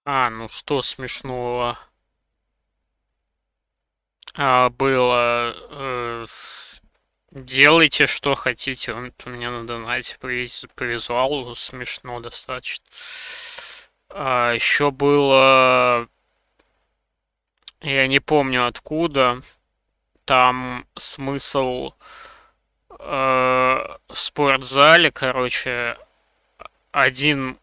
Ну что смешного было? Делайте, что хотите. Вот у меня на донате по визуалу смешно достаточно. Еще было... Я не помню откуда. Там смысл в спортзале, короче, один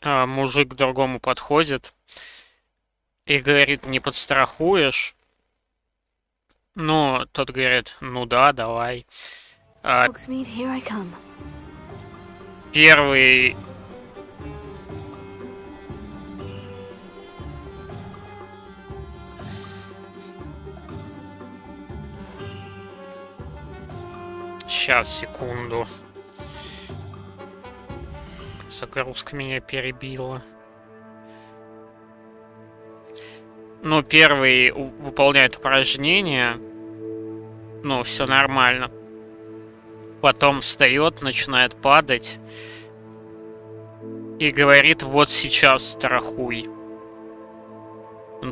мужик к другому подходит и говорит, не подстрахуешь? Ну, тот говорит, ну да, давай. А, Hogsmeade, here I come. Первый... Сейчас, секунду. Загрузка меня перебила. Ну, первый выполняет упражнение. Ну, все нормально. Потом встает, начинает падать. И говорит, вот сейчас страхуй.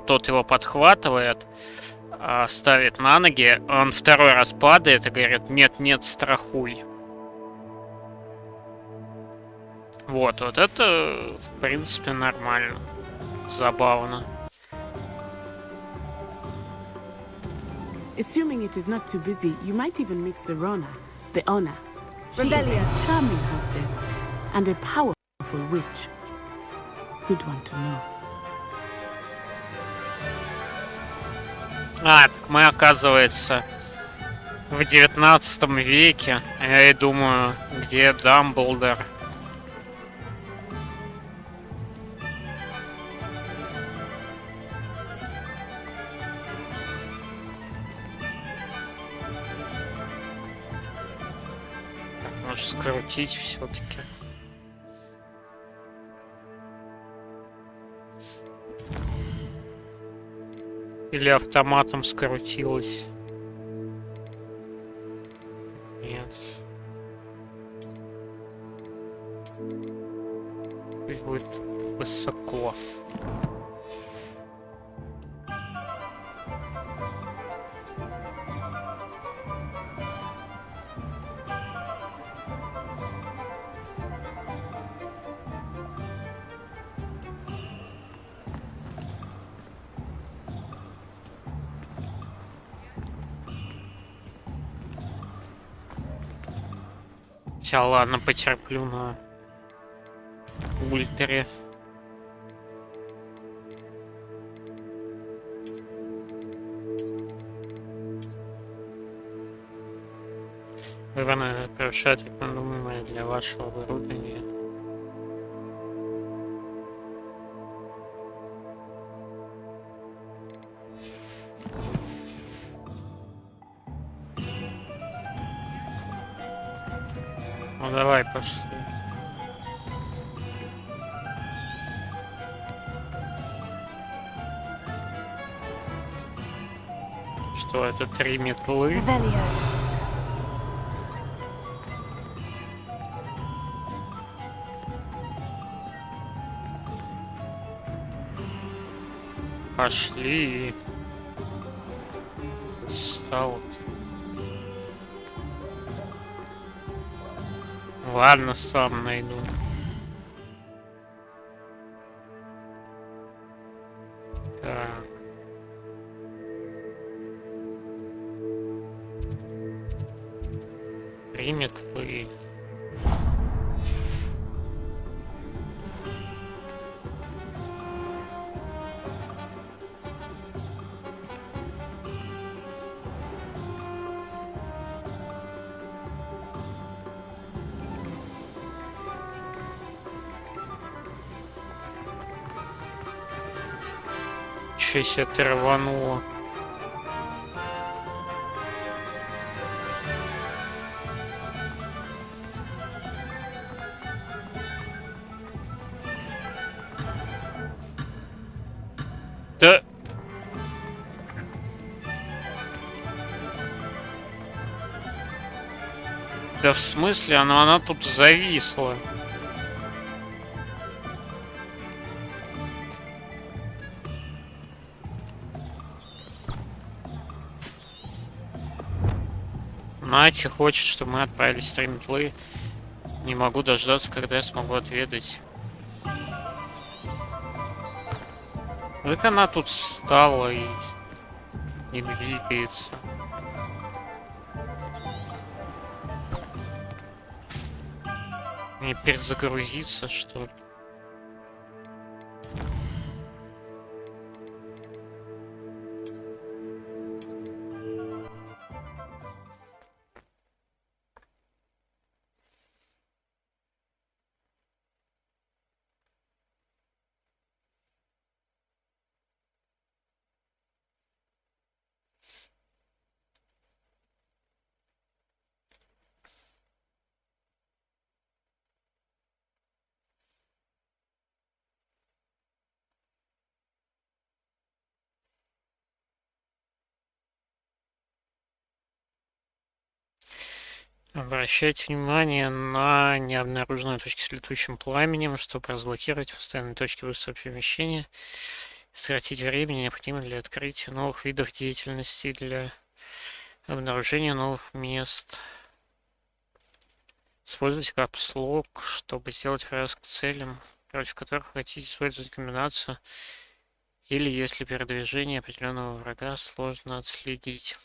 Тот его подхватывает, ставит на ноги. Он второй раз падает и говорит, нет, нет, страхуй. Вот это, в принципе, нормально. Забавно. Assuming it is not too busy, you might even meet Serona, the owner. She is a charming hostess and a powerful witch. Good one to know. Так мы, оказывается, в 19 веке. Я и думаю, где Дамблдор? Может, скрутить все-таки. Или автоматом скрутилось? Нет. Пусть будет высоко. Хотя ладно, потерплю на ультре. Выбранное превышает рекомендуемое для вашего оборудования. Ну давай, пошли. Что это, 3 метлы? Пошли. Встал. Ладно, сам найду. Так. Примет вы. Чё себе ты рванула? Да... Да в смысле? Она тут зависла. Мать хочет, чтобы мы отправились в три метлы. Не могу дождаться, когда я смогу отведать. Как она тут встала и не двигается. Мне перезагрузиться, что ли? Обращайте внимание на необнаруженные точки с летучим пламенем, чтобы разблокировать постоянные точки быстрого перемещения. Сократить время, необходимо для открытия новых видов деятельности, для обнаружения новых мест. Используйте капслок, чтобы сделать привязку к целям, против которых хотите использовать комбинацию, или если передвижение определенного врага сложно отследить.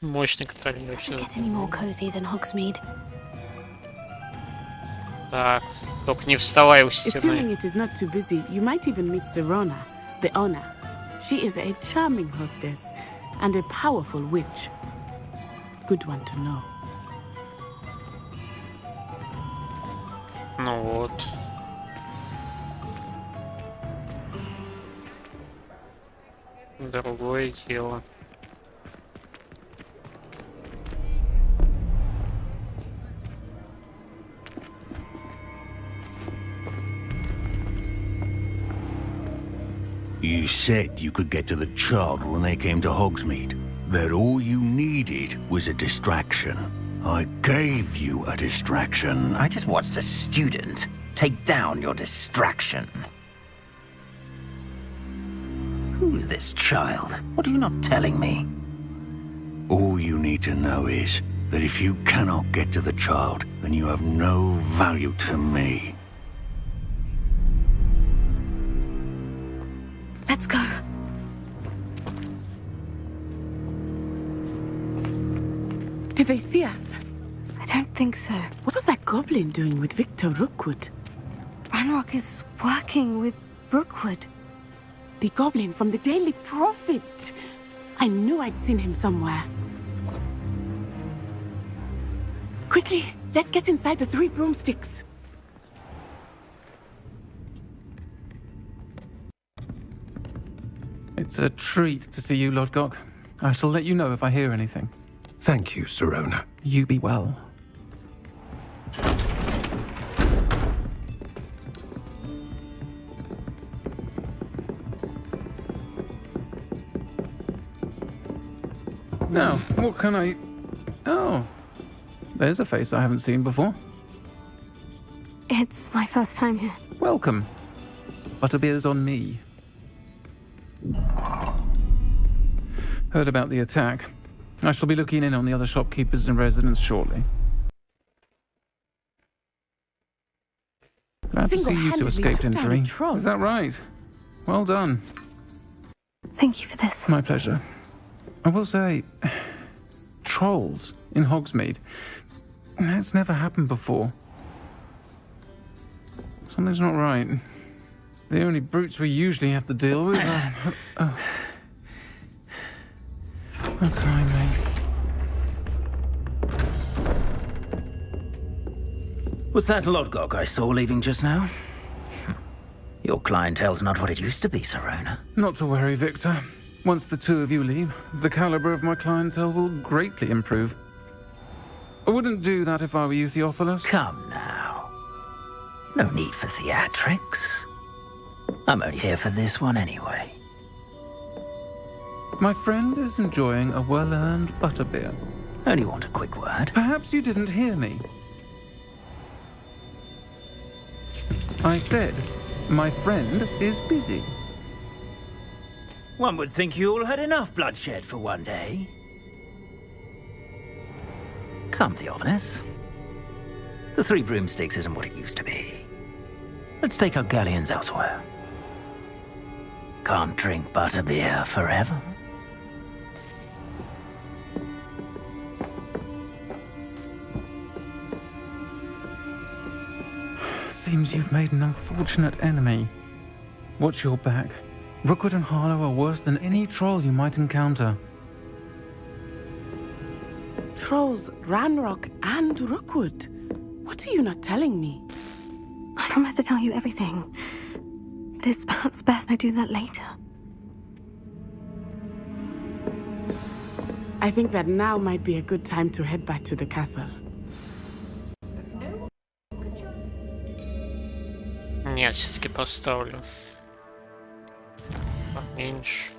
Мощный контролирующий. Так, только не вставай у стены. Assuming it is not too busy, you might even meet Serona, the owner. She is a charming hostess and a powerful witch. Good one to know. Ну вот. Другое дело. You said you could get to the child when they came to Hogsmeade. That all you needed was a distraction. I gave you a distraction. I just watched a student take down your distraction. Who's this child? What are you not telling me? All you need to know is that if you cannot get to the child, then you have no value to me. Let's go. Did they see us? I don't think so. What was that goblin doing with Victor Rookwood? Ranrock is working with Rookwood. The goblin from the Daily Prophet. I knew I'd seen him somewhere. Quickly, let's get inside the three broomsticks. It's a treat to see you, Lodgok. I shall let you know if I hear anything. Thank you, Serona. You be well. Now, what can I... Oh, there's a face I haven't seen before. It's my first time here. Welcome. Butterbeer's on me. Heard about the attack. I shall be looking in on the other shopkeepers and residents shortly. Glad to see you two escaped injury. Is that right? Well done. Thank you for this. My pleasure. I will say, trolls in Hogsmeade. That's never happened before. Something's not right. The only brutes we usually have to deal with are... Oh. What time, mate? Was that Lodgok I saw leaving just now? Your clientele's not what it used to be, Serona. Not to worry, Victor. Once the two of you leave, the caliber of my clientele will greatly improve. I wouldn't do that if I were you, Theophilus. Come now. No need for theatrics. I'm only here for this one anyway. My friend is enjoying a well-earned butterbeer. Only want a quick word. Perhaps you didn't hear me. I said My friend is busy. One would think you all had enough bloodshed for one day. Come, Theophilus. The Three Broomsticks isn't what it used to be. Let's take our galleons elsewhere. Can't drink butterbeer forever. Seems you've made an unfortunate enemy. Watch your back. Rookwood and Harlow are worse than any troll you might encounter. Trolls, Ranrock, and Rookwood. What are you not telling me? I promise to tell you everything, but it's perhaps best I do that later. I think that now might be a good time to head back to the castle. Нет, все-таки поставлю. Поменьше.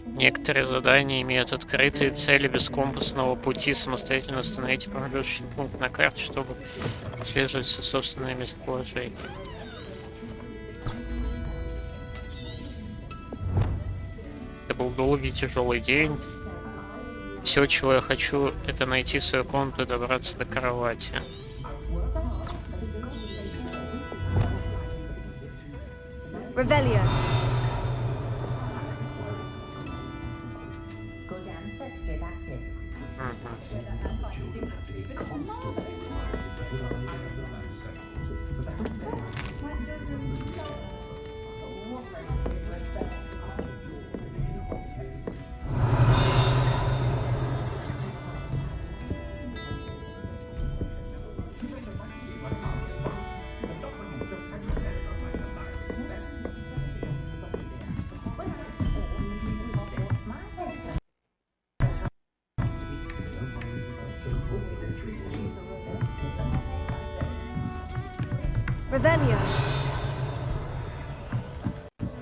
Некоторые задания имеют открытые цели без компасного пути. Самостоятельно установите промежуточный пункт на карте, чтобы отслеживать все собственное местоположение. Это был долгий, тяжелый день. Все, чего я хочу, это найти свою комнату и добраться до кровати. Revelio. Revelio.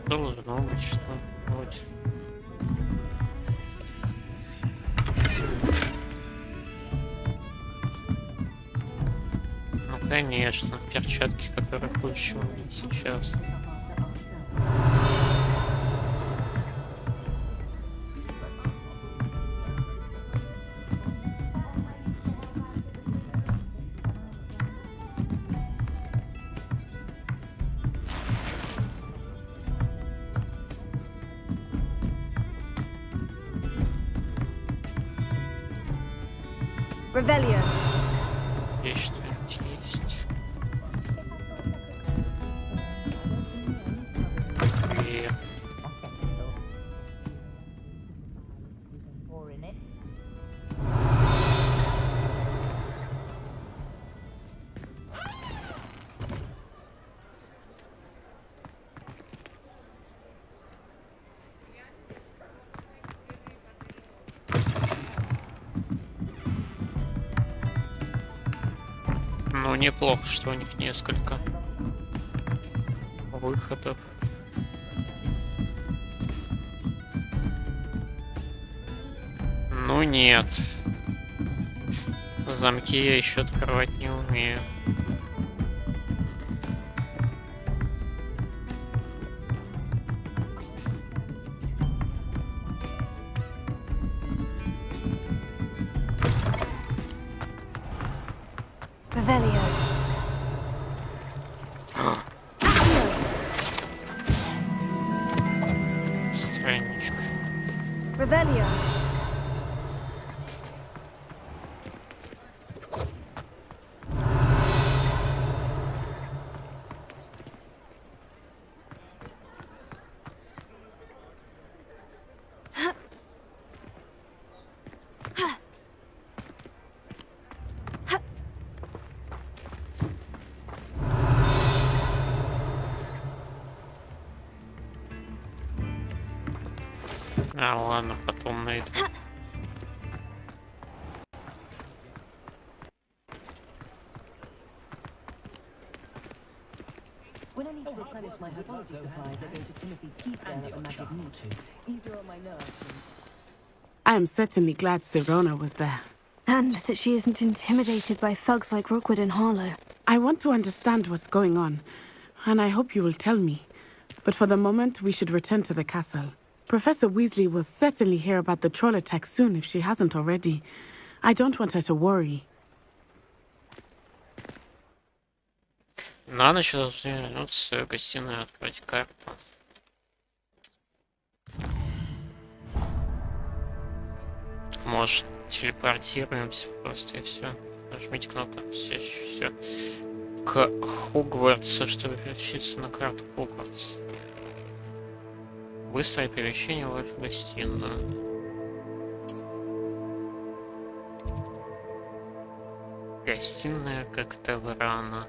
Должно быть что-нибудь. Ну, конечно, перчатки, которые хочешь увидеть сейчас. Revelio. Есть что-нибудь есть. И... Ну, неплохо, что у них несколько выходов. Ну, нет. Замки я еще открывать не умею. Revelio. Странничка. Revelio. А, ладно, потом найду. When I need to replenish my herbology supplies, I go to Timothy Teasdale at the Magic Meat. Easier on my nerves. I am certainly glad Sirona was there. And that she isn't intimidated by thugs like Rookwood and Harlow. I want to understand what's going on, and I hope you will tell me. But for the moment, we should return to the castle. Professor Weasley will certainly hear about the troll attack soon if she hasn't already. I don't want her to worry. На ночь должны вернуться в гостиную и открыть карту. Может, телепортируемся просто и все. Нажмите кнопку все. К Хогвартсу, чтобы переключиться на карту Хогвартс. Быстрое перемещение в гостиную. Гостиная как таврана.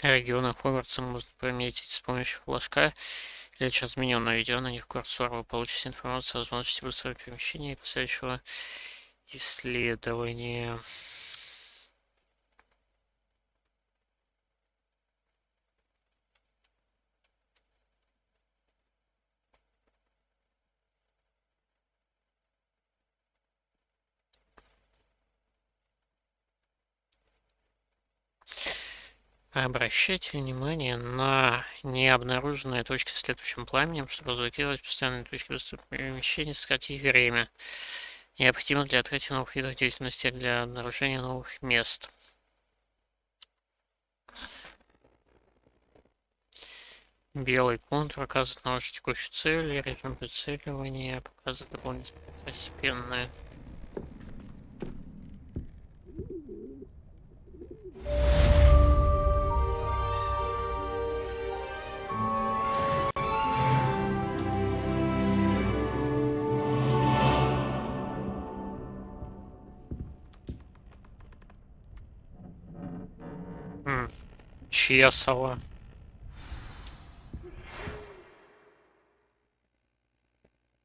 Регионы Хогвартса можно пометить с помощью флажка или через меню, наведя на них курсор. Вы получите информацию о возможности быстрого перемещения и последующего исследования. Обращайте внимание на необнаруженные точки с следующим пламенем, чтобы разблокировать постоянные точки быстрого перемещения и сократить время, необходимо для открытия новых видов деятельности, для обнаружения новых мест. Белый контур указывает на вашу текущую цель, режим прицеливания показывает дополнительные второстепенные. Чья сова?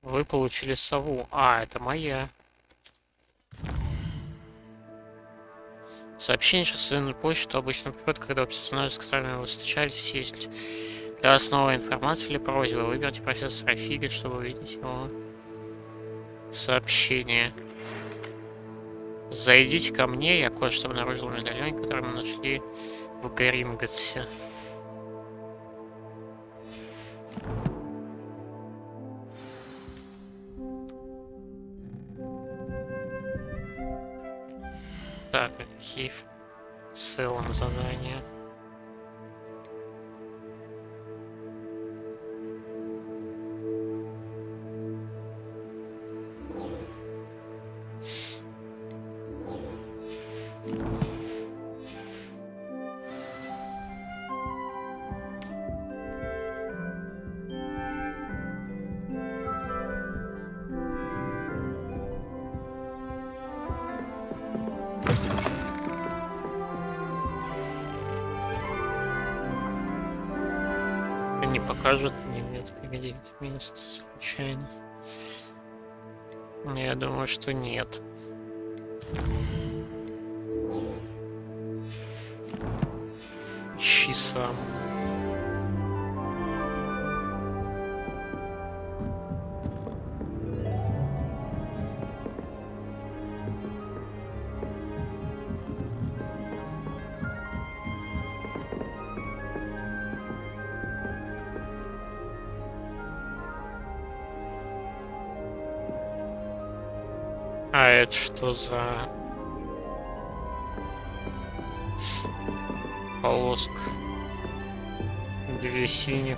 Вы получили сову. А, это моя. Сообщение через электронную почту обычно приходит, когда персонажи, с которыми вы встречались, есть для вас новая информация или просьба. Выберите профессора Фига, чтобы увидеть его сообщение. Зайдите ко мне, я кое-что обнаружил в медальоне, который мы нашли в Гринготсе. Так, какие в целом задания? Не покажет мне метки где-то место случайно. Я думаю, что нет. Ищи сам. А это что за полоска? Две синих.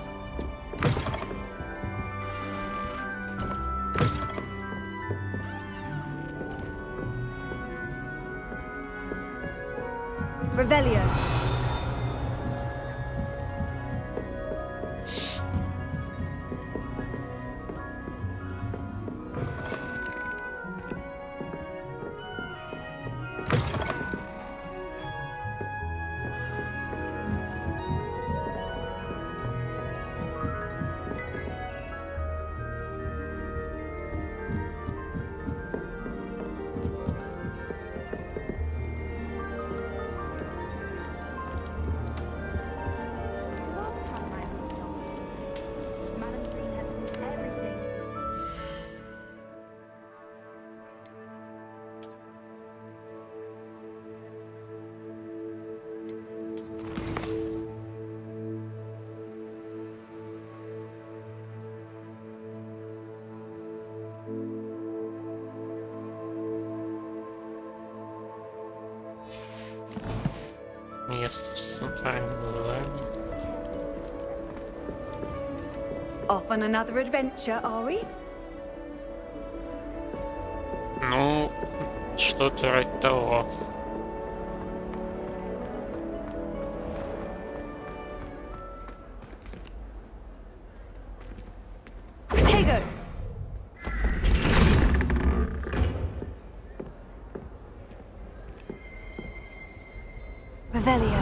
Revelio. место с центральным зданием. Off on another adventure, are we? Ну, что-то вроде того. Potato! Revelio.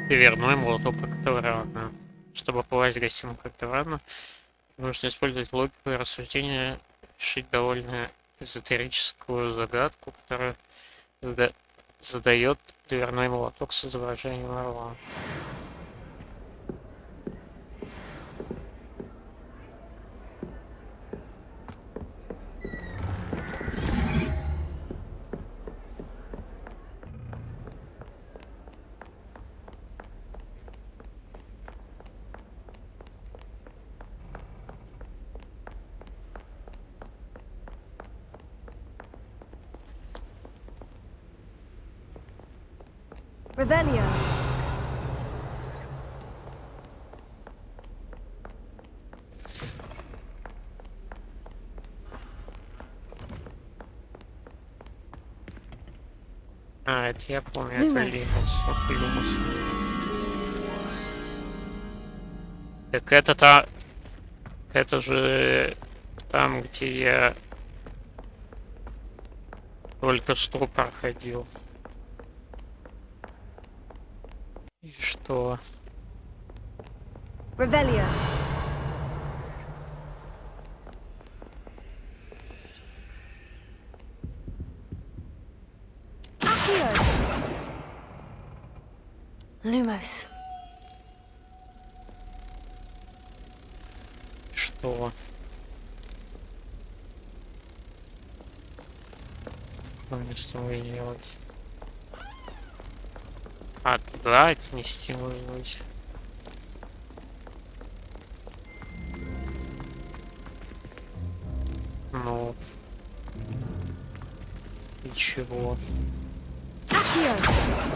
Дверной молоток Коктеврана. Чтобы попасть в гостиную Коктеврана, нужно использовать логику и рассуждение, решить довольно эзотерическую загадку, которую задает дверной молоток с изображением орла. Revelio. А, это я помню, это Лимус. Лимус. Так это это же там, где я только что проходил. И что? Revelio. Accio. Lumos. Что? Что мне с тобой делать? А, туда отнести, может быть. Ну. И чего? Accio.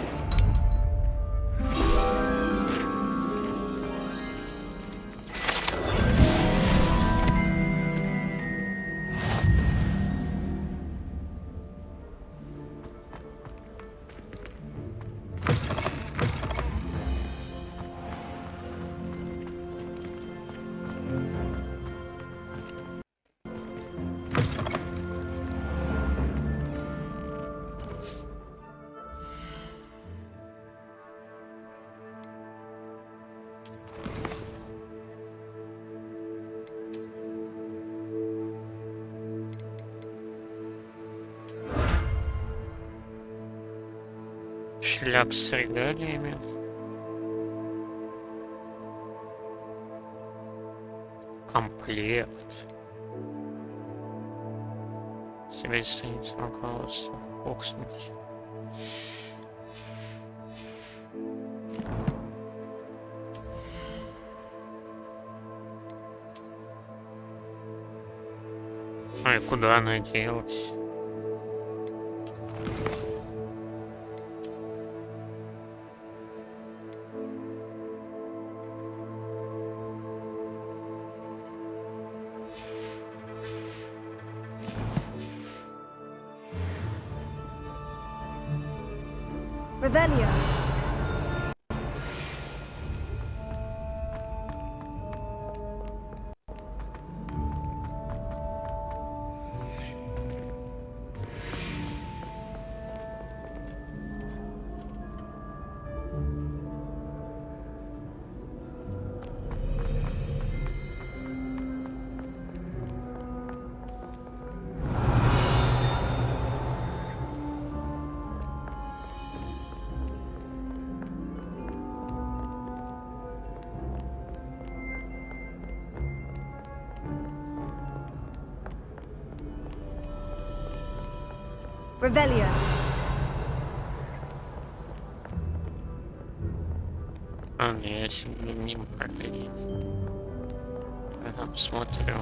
Шляп с регалиями. Комплект. Себя страница руководства. Окснуть. Ой, куда она делась? Revelio. Revelio. А, не, я себе мимо проходить. Я там смотрю.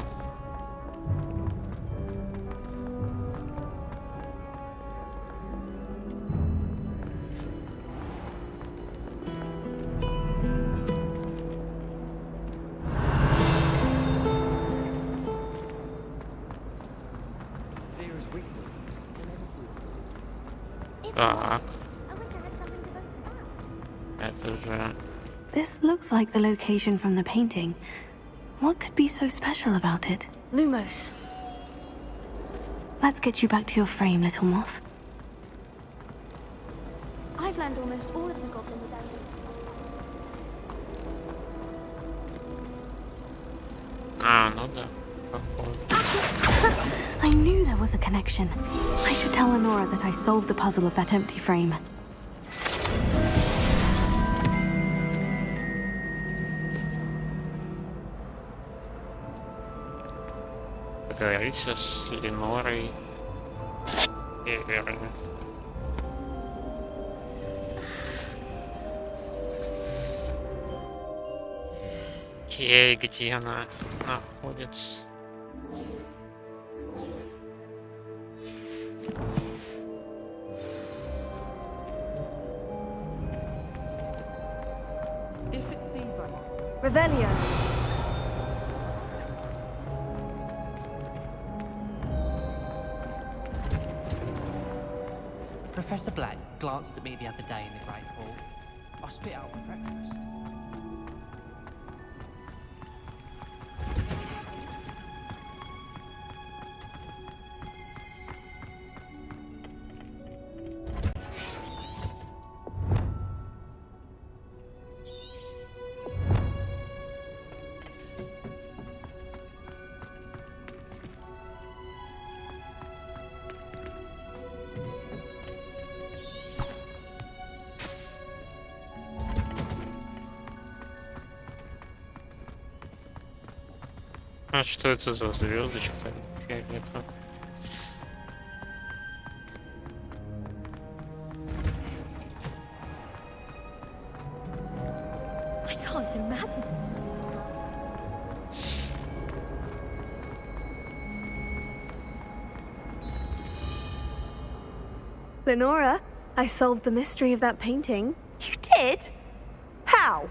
Так. Это же... This looks like the location from the painting. What could be so special about it? Lumos. Let's get you back to your frame, little moth. I've learned almost all of the goblin rebellion. А, ну да. Походу. I knew there was a connection. I should tell Lenora that I solved the puzzle of that empty frame. Поговориться с Ленорой Эверли. Окей, где она находится? Revelio. Professor Black glanced at me the other day in the Great Hall. I spit out my breakfast. А что это за звездочка фиолетовая? I can't imagine. Lenora, I solved the mystery of that painting. You did? How?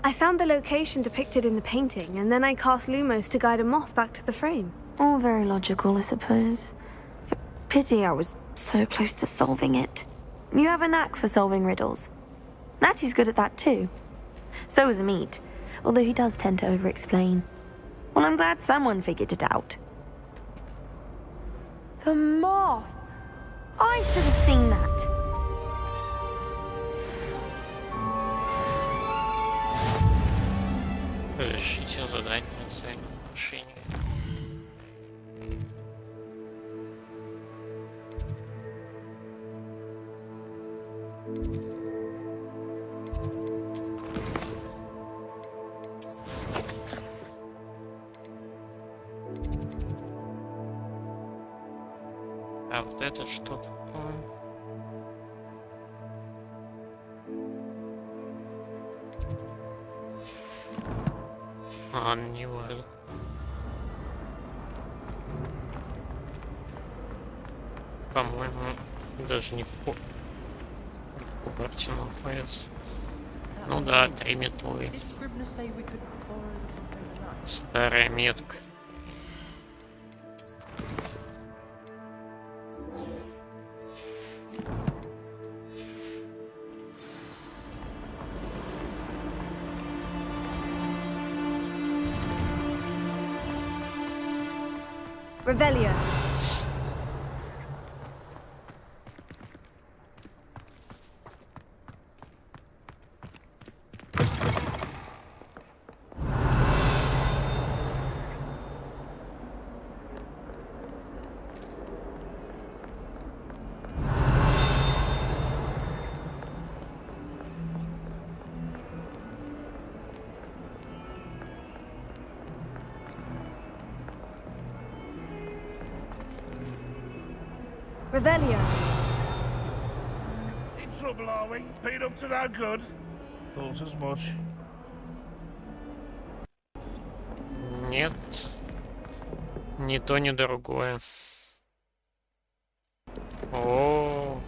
I found the location depicted in the painting, and then I cast Lumos to guide a moth back to the frame. All very logical, I suppose. Pity I was so close to solving it. You have a knack for solving riddles. Natty's good at that too. So is Meat, although he does tend to over-explain. Well, I'm glad someone figured it out. The moth. I should have seen that. Решите задание взаимоотношений. А вот это что такое? А, не важно. По-моему, даже не в карте находится. Ну да, 3 метлы. Старая метка. Revelio. Revelio. In trouble, are we? Been up to no good? Thought as much. Нет. Ни то, ни другое. О.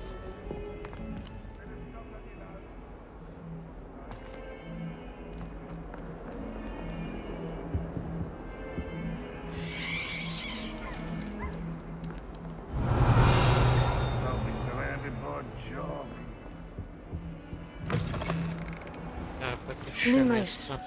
Следующее Lumos. место.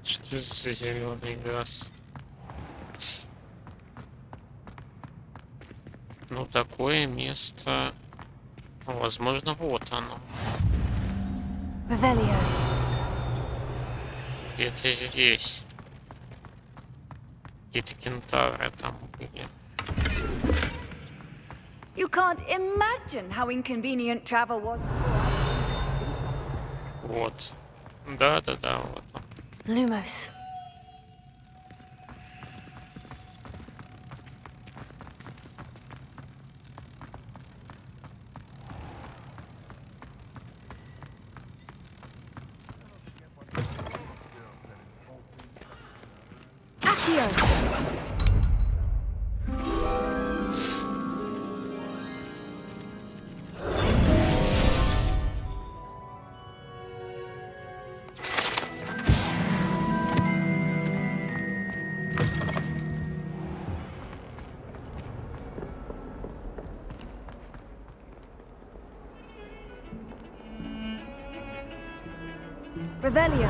Что это за зеленый газ? Ну, такое место... Ну, возможно, вот оно. Revelio. Где-то здесь. Какие-то кентавры там были. You can't imagine how inconvenient travel was. Вот. Да-да-да, вот он. Lumos. Accio. Revelio.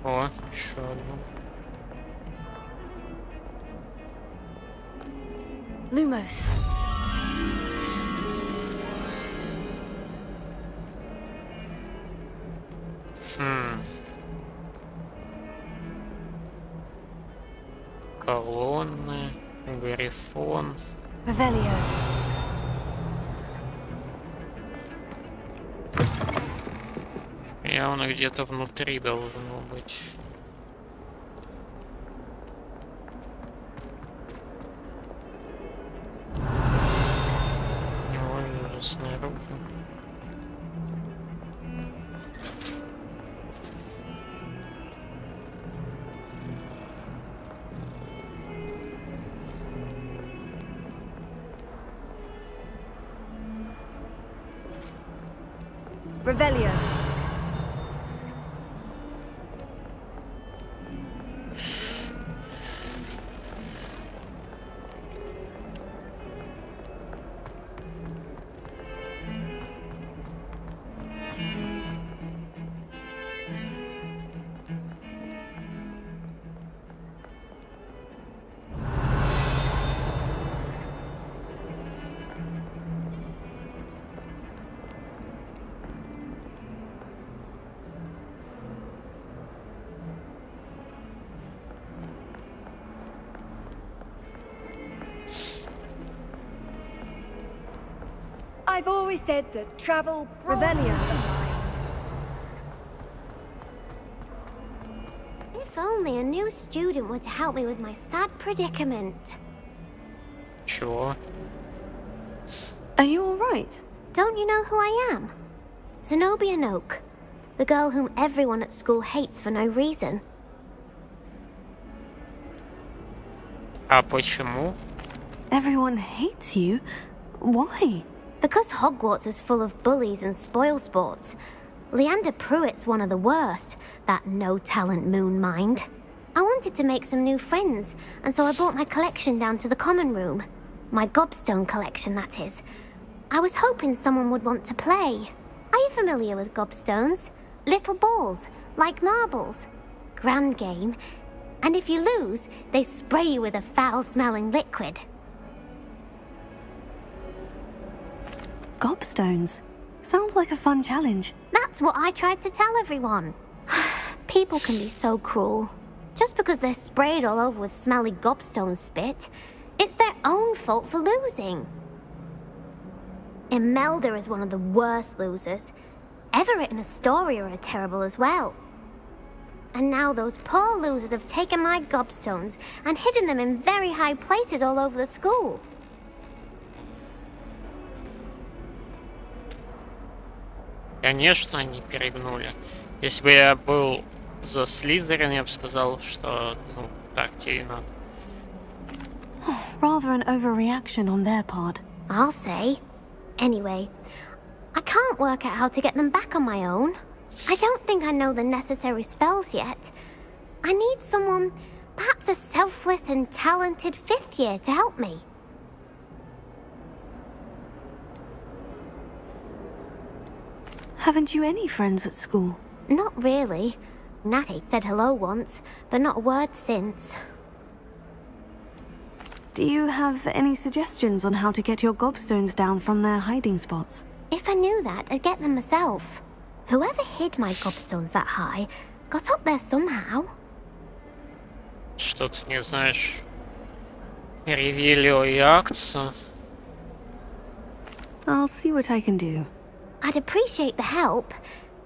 О, еще одно. Lumos. Колонны, грифон. Revelio. Явно где-то внутри должно быть. Ой, уже снаружи. Revelio. I've always said that travel broadens the mind. If only a new student were to help me with my sad predicament. Чего? Are you alright? Don't you know who I am? Zenobia Noak, the girl whom everyone at school hates for no reason. А почему? Everyone hates you? Why? Because Hogwarts is full of bullies and spoilsports. Leander Pruitt's one of the worst, that no-talent moon mind. I wanted to make some new friends, and so I brought my collection down to the common room. My gobstone collection, that is. I was hoping someone would want to play. Are you familiar with gobstones? Little balls, like marbles. Grand game. And if you lose, they spray you with a foul-smelling liquid. Gobstones. Sounds like a fun challenge. That's what I tried to tell everyone. People can be so cruel. Just because they're sprayed all over with smelly gobstone spit, it's their own fault for losing. Imelda is one of the worst losers. Everett and Astoria are terrible as well. And now those poor losers have taken my gobstones and hidden them in very high places all over the school. Конечно, они перегнули. Если бы я был за Слизерин, я бы сказал, что, ну, так тебе и надо. Rather an overreaction on their part. I'll say. Anyway, I can't work out how to get them back on my own. I don't think I know the necessary spells yet. I need someone, perhaps a selfless and talented 5th year to help me. Haven't you any friends at school? Not really. Natty said hello once, but not a word since. Do you have any suggestions on how to get your gobstones down from their hiding spots? If I knew that, I'd get them myself. Whoever hid my gobstones that high got up there somehow. Что ты не знаешь Ревелио и Акцию? I'll see what I can do. I'd appreciate the help.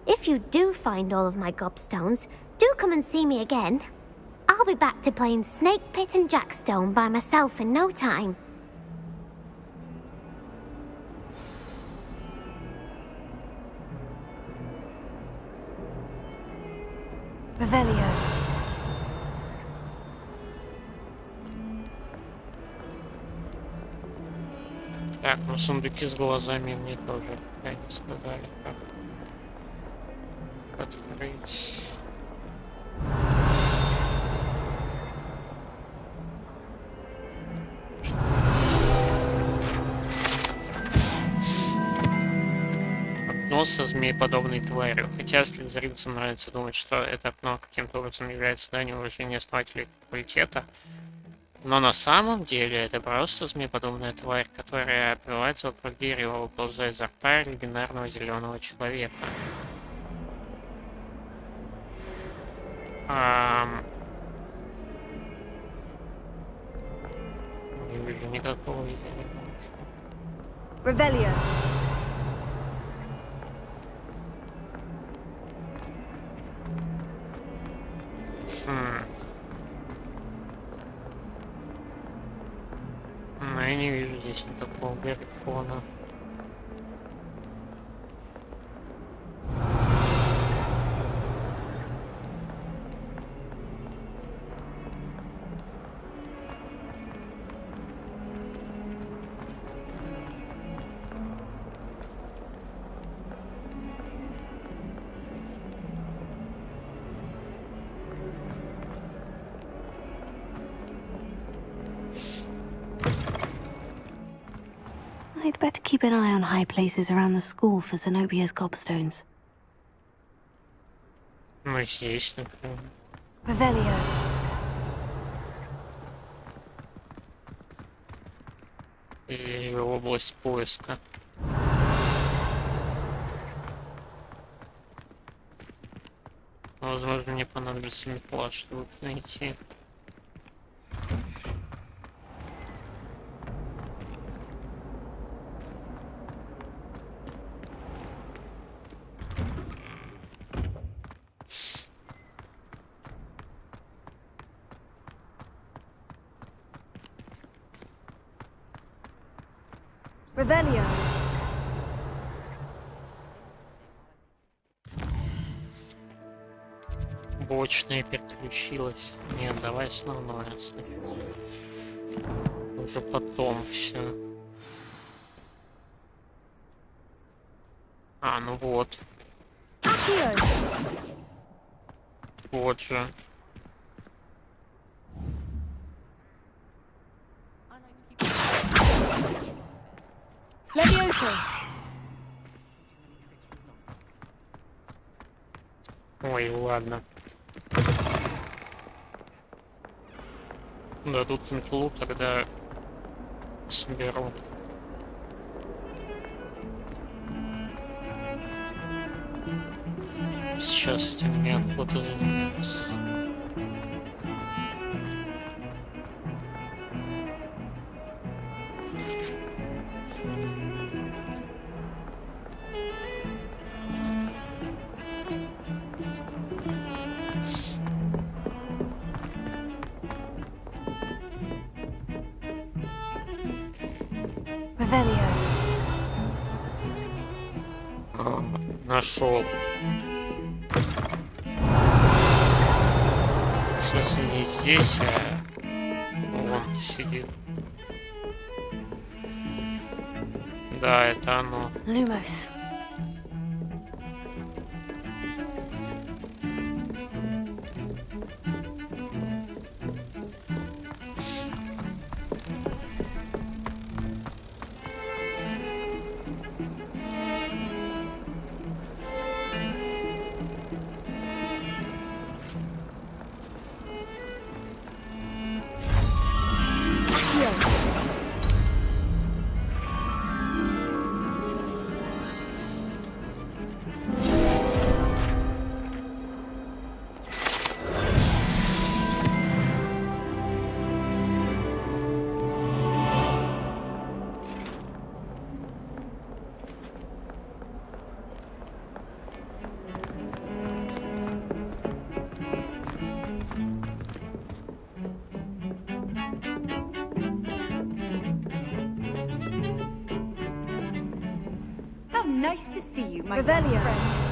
If you do find all of my gobstones, do come and see me again. I'll be back to playing Snake Pit and Jackstone by myself in no time. Revelio. Так, ну сундуки с глазами мне тоже пока не сказали, как открыть. Окно со змееподобной тварью. Хотя слизеринцам нравится думать, что это окно каким-то образом является данью уважения основателей факультета. Но на самом деле это просто змееподобная тварь, которая обвивается вокруг дерева, выползая изо рта легендарного зеленого человека. Не вижу никакого видения. Revelio. Но я не вижу здесь никакого грифона. I'd better keep an eye on high places around the school for Zenobia's gobstones. Ну, здесь, например. Revelio. Или область поиска. Возможно, мне понадобится метла, чтобы их найти. Revelio. Бочная переключилась. Нет, давай основное. Уже потом все. А, ну вот. Вот же. Levioso. Ой, ладно. Да, тут метлу тогда соберу. Сейчас этим не охота заниматься. Нашел. В смысле, не здесь, а вон сидит. Да, это оно. Lumos. How nice to see you, my Revelio. friend.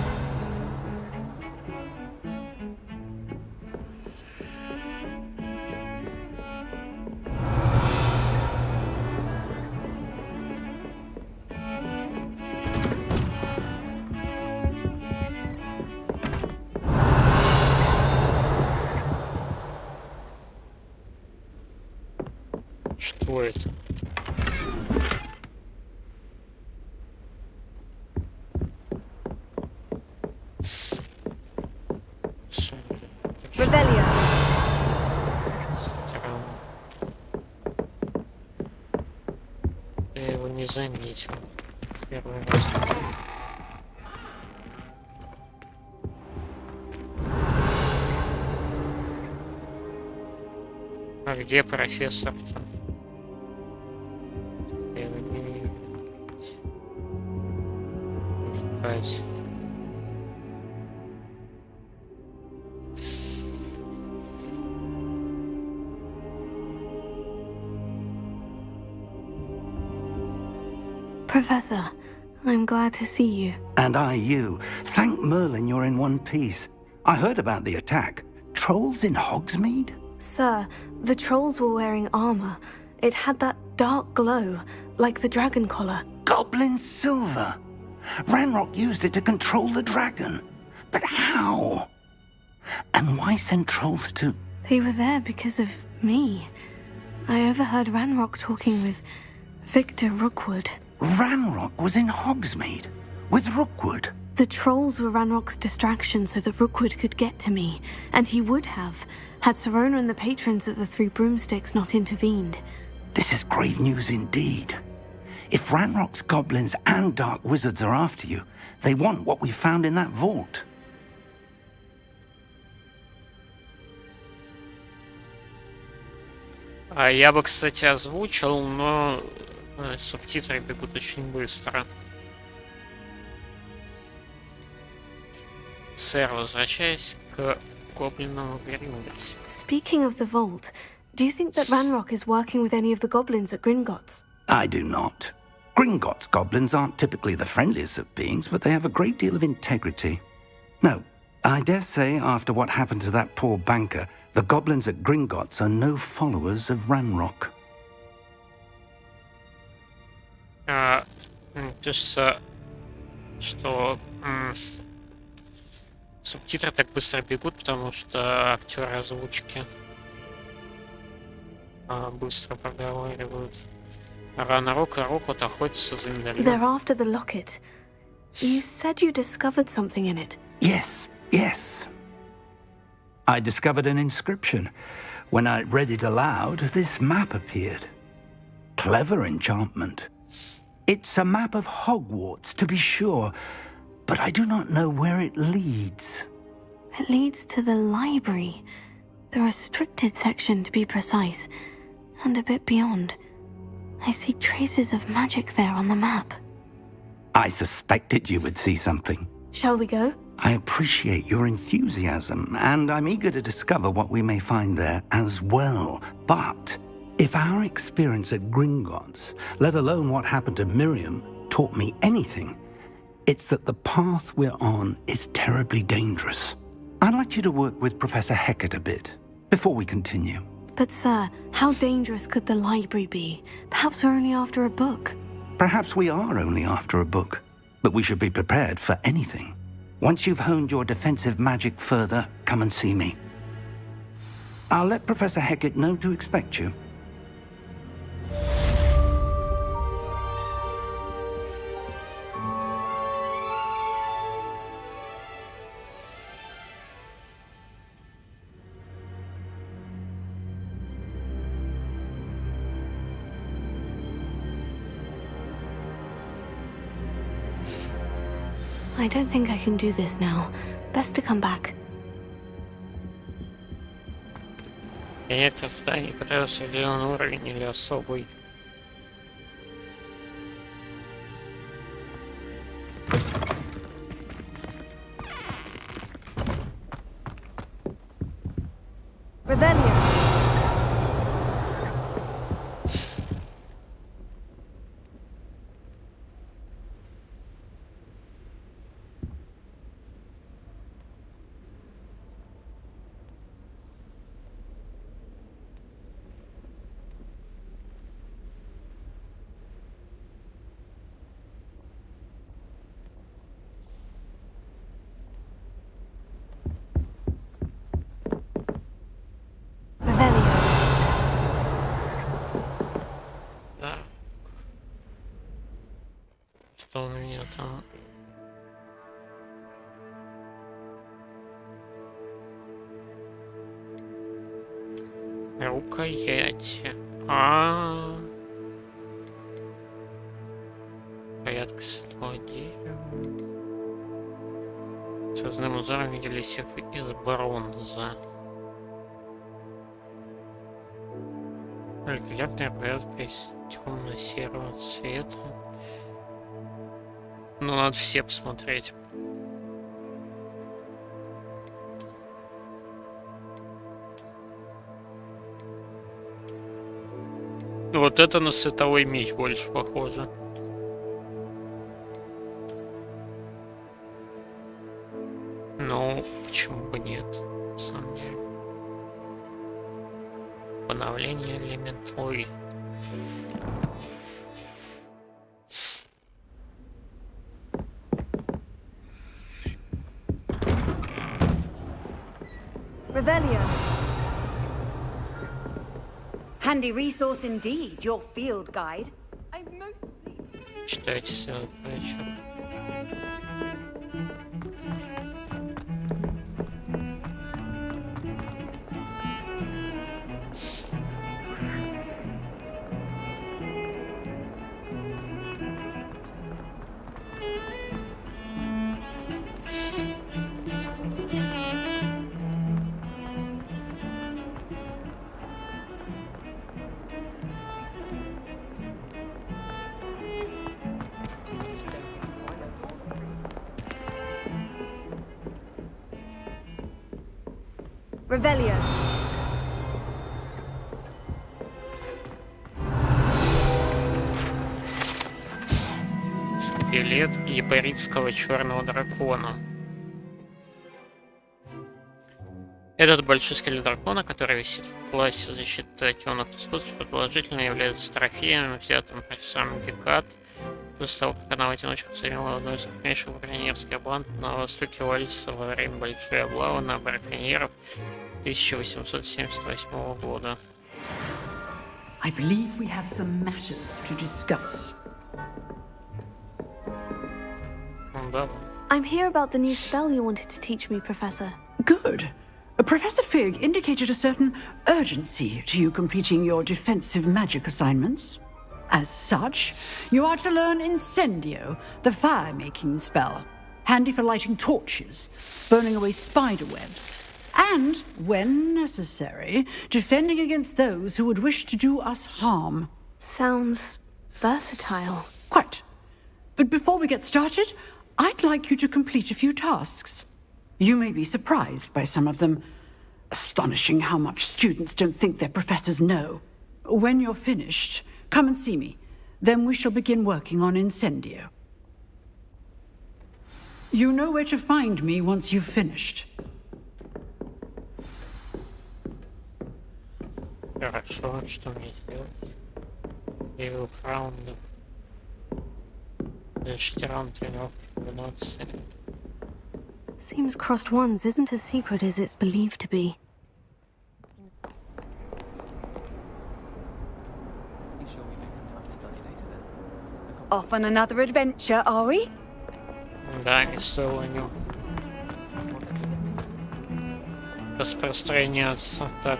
Что это? Revelio. Я его не заметил. Первый раз. А где профессор-то? Я его не вижу. Ждать. Professor, I'm glad to see you. And I you. Thank Merlin you're in one piece. I heard about the attack. Trolls in Hogsmeade? Sir, the trolls were wearing armor. It had that dark glow, like the dragon collar. Goblin silver. Ranrock used it to control the dragon. But how? And why send trolls to... They were there because of me. I overheard Ranrock talking with Victor Rookwood. Ranrock was in Hogsmeade with Rookwood. The trolls were Ranrock's distraction so that Rookwood could get to me, and he would have, had Sirona and the patrons at the Three Broomsticks not intervened. This is grave news indeed. If Ranrock's goblins and dark wizards are after you, they want what we found in that vault. А я бы, кстати, озвучил, но субтитры бегут очень быстро. Сэр, возвращаясь к гоблинам в Гринготте. Speaking of the vault, do you think that Ranrock is working with any of the goblins at Gringotts? I do not. Gringotts goblins aren't typically the friendliest of beings, but they have a great deal of integrity. No, I dare say after what happened to that poor banker, the goblins at Gringotts are no followers of Ranrock. Кажется, что субтитры так быстро бегут, потому что актеры озвучки быстро проговаривают. Ранрок и Рокот охотятся за медальоном. They're after the locket. You said you discovered something in it. Yes, yes. I discovered an inscription. When I read it aloud, this map appeared. Clever enchantment. It's a map of Hogwarts, to be sure, but I do not know where it leads. It leads to the library. The restricted section, to be precise, and a bit beyond. I see traces of magic there on the map. I suspected you would see something. Shall we go? I appreciate your enthusiasm, and I'm eager to discover what we may find there as well. But if our experience at Gringotts, let alone what happened to Miriam, taught me anything, It's that the path we're on is terribly dangerous. I'd like you to work with Professor Hecat a bit before we continue. But sir, how dangerous could the library be? Perhaps we're only after a book. Perhaps we are only after a book, but we should be prepared for anything. Once you've honed your defensive magic further, come and see me. I'll let Professor Hecat know to expect you. I don't think I can do this now. Best to come back. Принять задание, пытался определенный уровень или особый. Revelio. Да. Что у меня там? Рукояти. Порядка седьмого дерева. Связанным узором видели сефы из бронзы. Великолепная порядка из темно-серого цвета. Ну, надо все посмотреть. Вот это на световой меч больше похоже. Ну, почему бы нет, на самом деле. Поновление элемент луи. Revelio. Handy resource indeed, your field guide. I'm mostly... Читайте сегодня вечер. Revelio. Скелет гибридского черного дракона. Этот большой скелет дракона, который висит в классе защиты темных искусств, предположительно является трофеем, взятым профессором Гекат после того, как она в одиночку заняла одну из крупнейших браконьерских банд на востоке Вальса во время большой облавы на браконьеров 1878 года. I believe we have some matters to discuss. Да. I'm here about the new spell you wanted to teach me, Professor. Good. Professor Fig indicated a certain urgency to you completing your defensive magic assignments. As such, you are to learn Incendio, the fire-making spell, handy for lighting torches, burning away spider webs, and, when necessary, defending against those who would wish to do us harm. Sounds versatile. Quite. But before we get started, I'd like you to complete a few tasks. You may be surprised by some of them. Astonishing how much students don't think their professors know. When you're finished, come and see me. Then we shall begin working on Incendio. You know where to find me once you've finished. Хорошо, что мне сделать? Первый раунд. Следующий раунд тренировки комбинации. Seems crossed ones isn't as secret as it's believed to be. Off on another adventure, are we? Да, не стоило о нем распространяться. Так.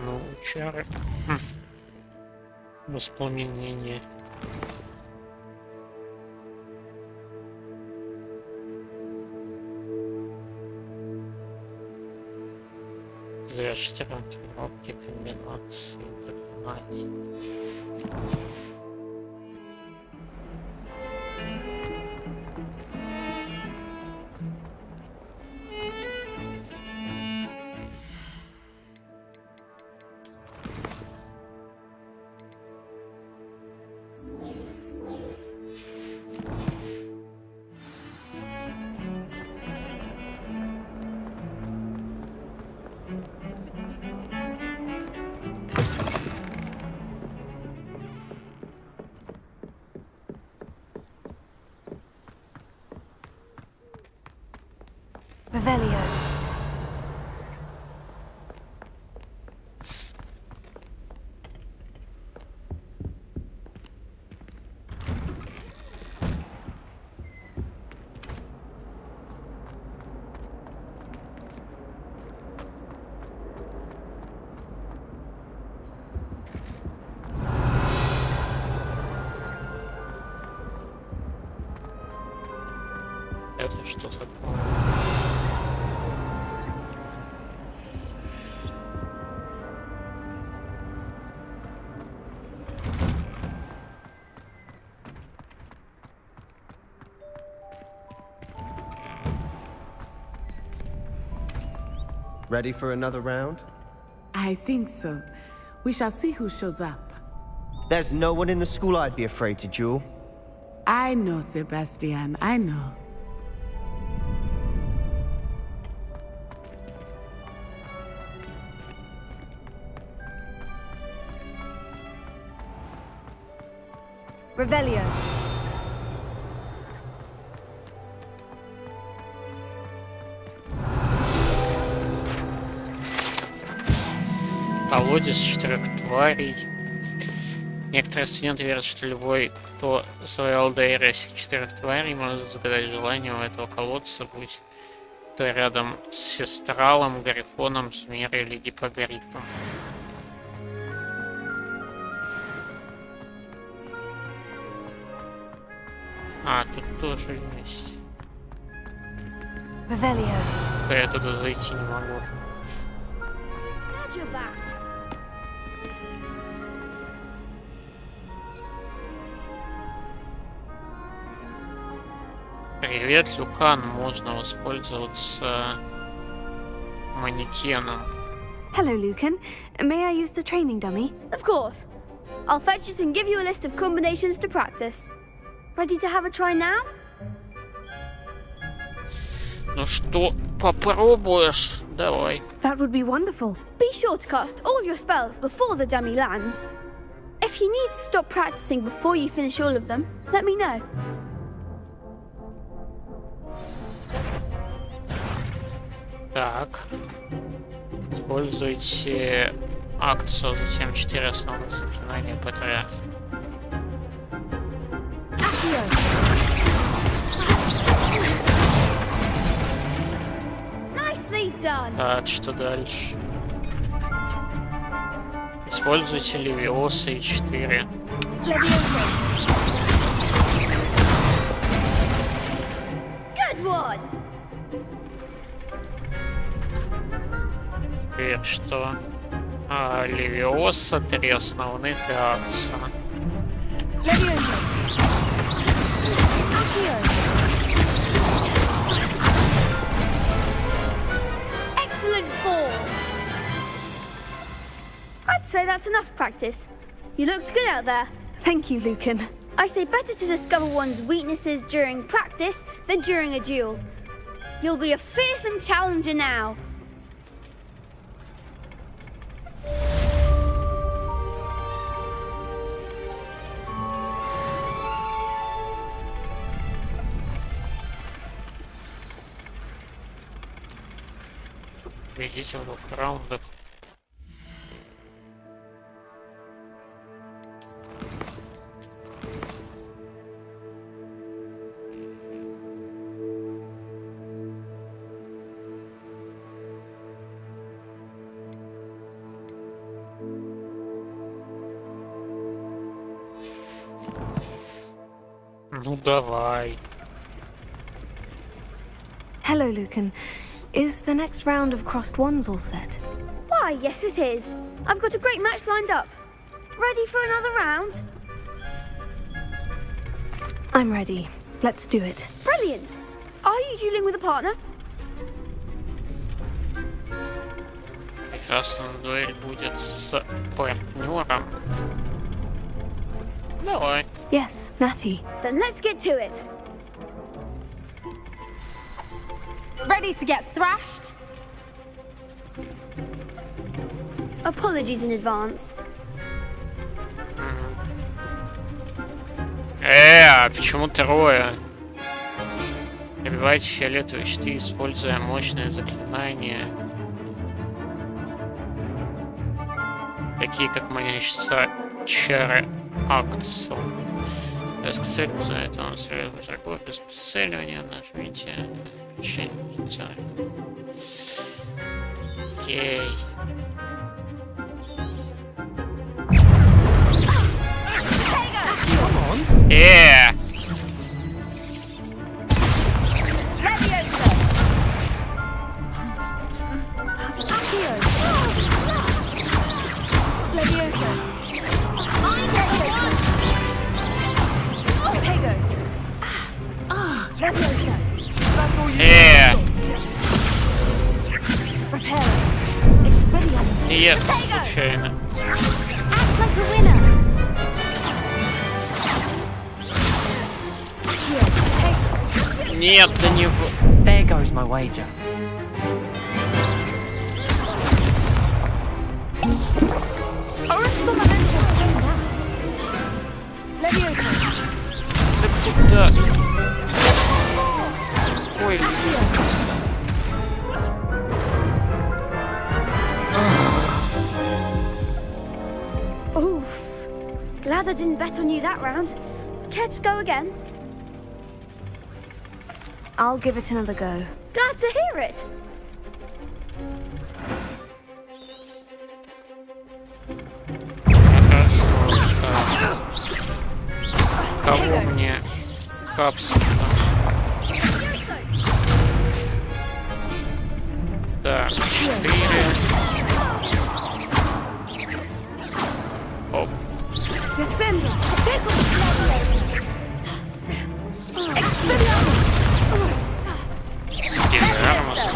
Ну, чары. Воспламенение. Завершить раунд тренировки комбинации заклинаний. Revelio. Это что такое? Ready for another round? I think so. We shall see who shows up. There's no one in the school I'd be afraid to duel. I know, Sebastian, I know. Revelio. Колодец 4 тварей. Некоторые студенты верят, что любой, кто завоевал доверие всех 4 тварей, может загадать желание у этого колодца, будь то рядом с Фестралом, Гарифоном, Химерой или Гиппогрифом. А, тут тоже есть. Revelio. Я туда зайти не могу. Привет, Люкан. Можно воспользоваться манекеном. Hello, Lucan. May I use the training dummy? Of course. I'll fetch it and give you a list of combinations to practice. Ready to have a try now? Ну что, попробуешь? Давай. That would be wonderful. Be sure to cast all your spells before the dummy lands. If you need to stop practicing before you finish all of them, let me know. Так. Используйте акцию, затем 4 основных заклинания Патриарха. Nicely done. Так, что дальше? Используйте Левиоса и 4. Good one. Теперь что? Левиоса, 3 основных реакции. Excellent form. I'd say that's enough practice. You looked good out there. Thank you, Lucan. I say better to discover one's weaknesses during practice than during a duel. You'll be a fearsome challenger now. Победитель 2 раундов. Ну давай. Hello, Lucan. Is the next round of crossed ones all set? Why, yes it is. I've got a great match lined up. Ready for another round? I'm ready. Let's do it. Brilliant. Are you dueling with a partner? Прекрасная дуэль будет с партнером. Давай. Yes, Natty. Then let's get to it. Ready to get thrashed? Apologies in advance. Почему трое? Пробивайте фиолетовые щиты, используя мощное заклинание. Такие как манящиеся чары акцию. Без цели узнает он своего врагов без прицеливания. Нажмите. Окей. Нет, случайно. Нет, да не... There goes my wager. Да куда? Ой, Левиоса. Oof. Glad I didn't bet on you that round. Care to go again? I'll give it another go. Glad to hear it. Хорошо. Кого мне капсулу? Так, 4. Оп. Скидермус.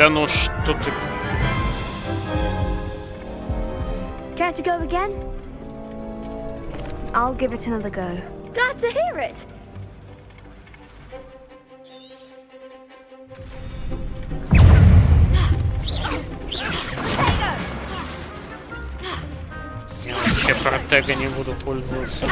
Да ну что ты... Care to go again? I'll give it another go. Glad to hear it. Я вообще протега не буду пользоваться.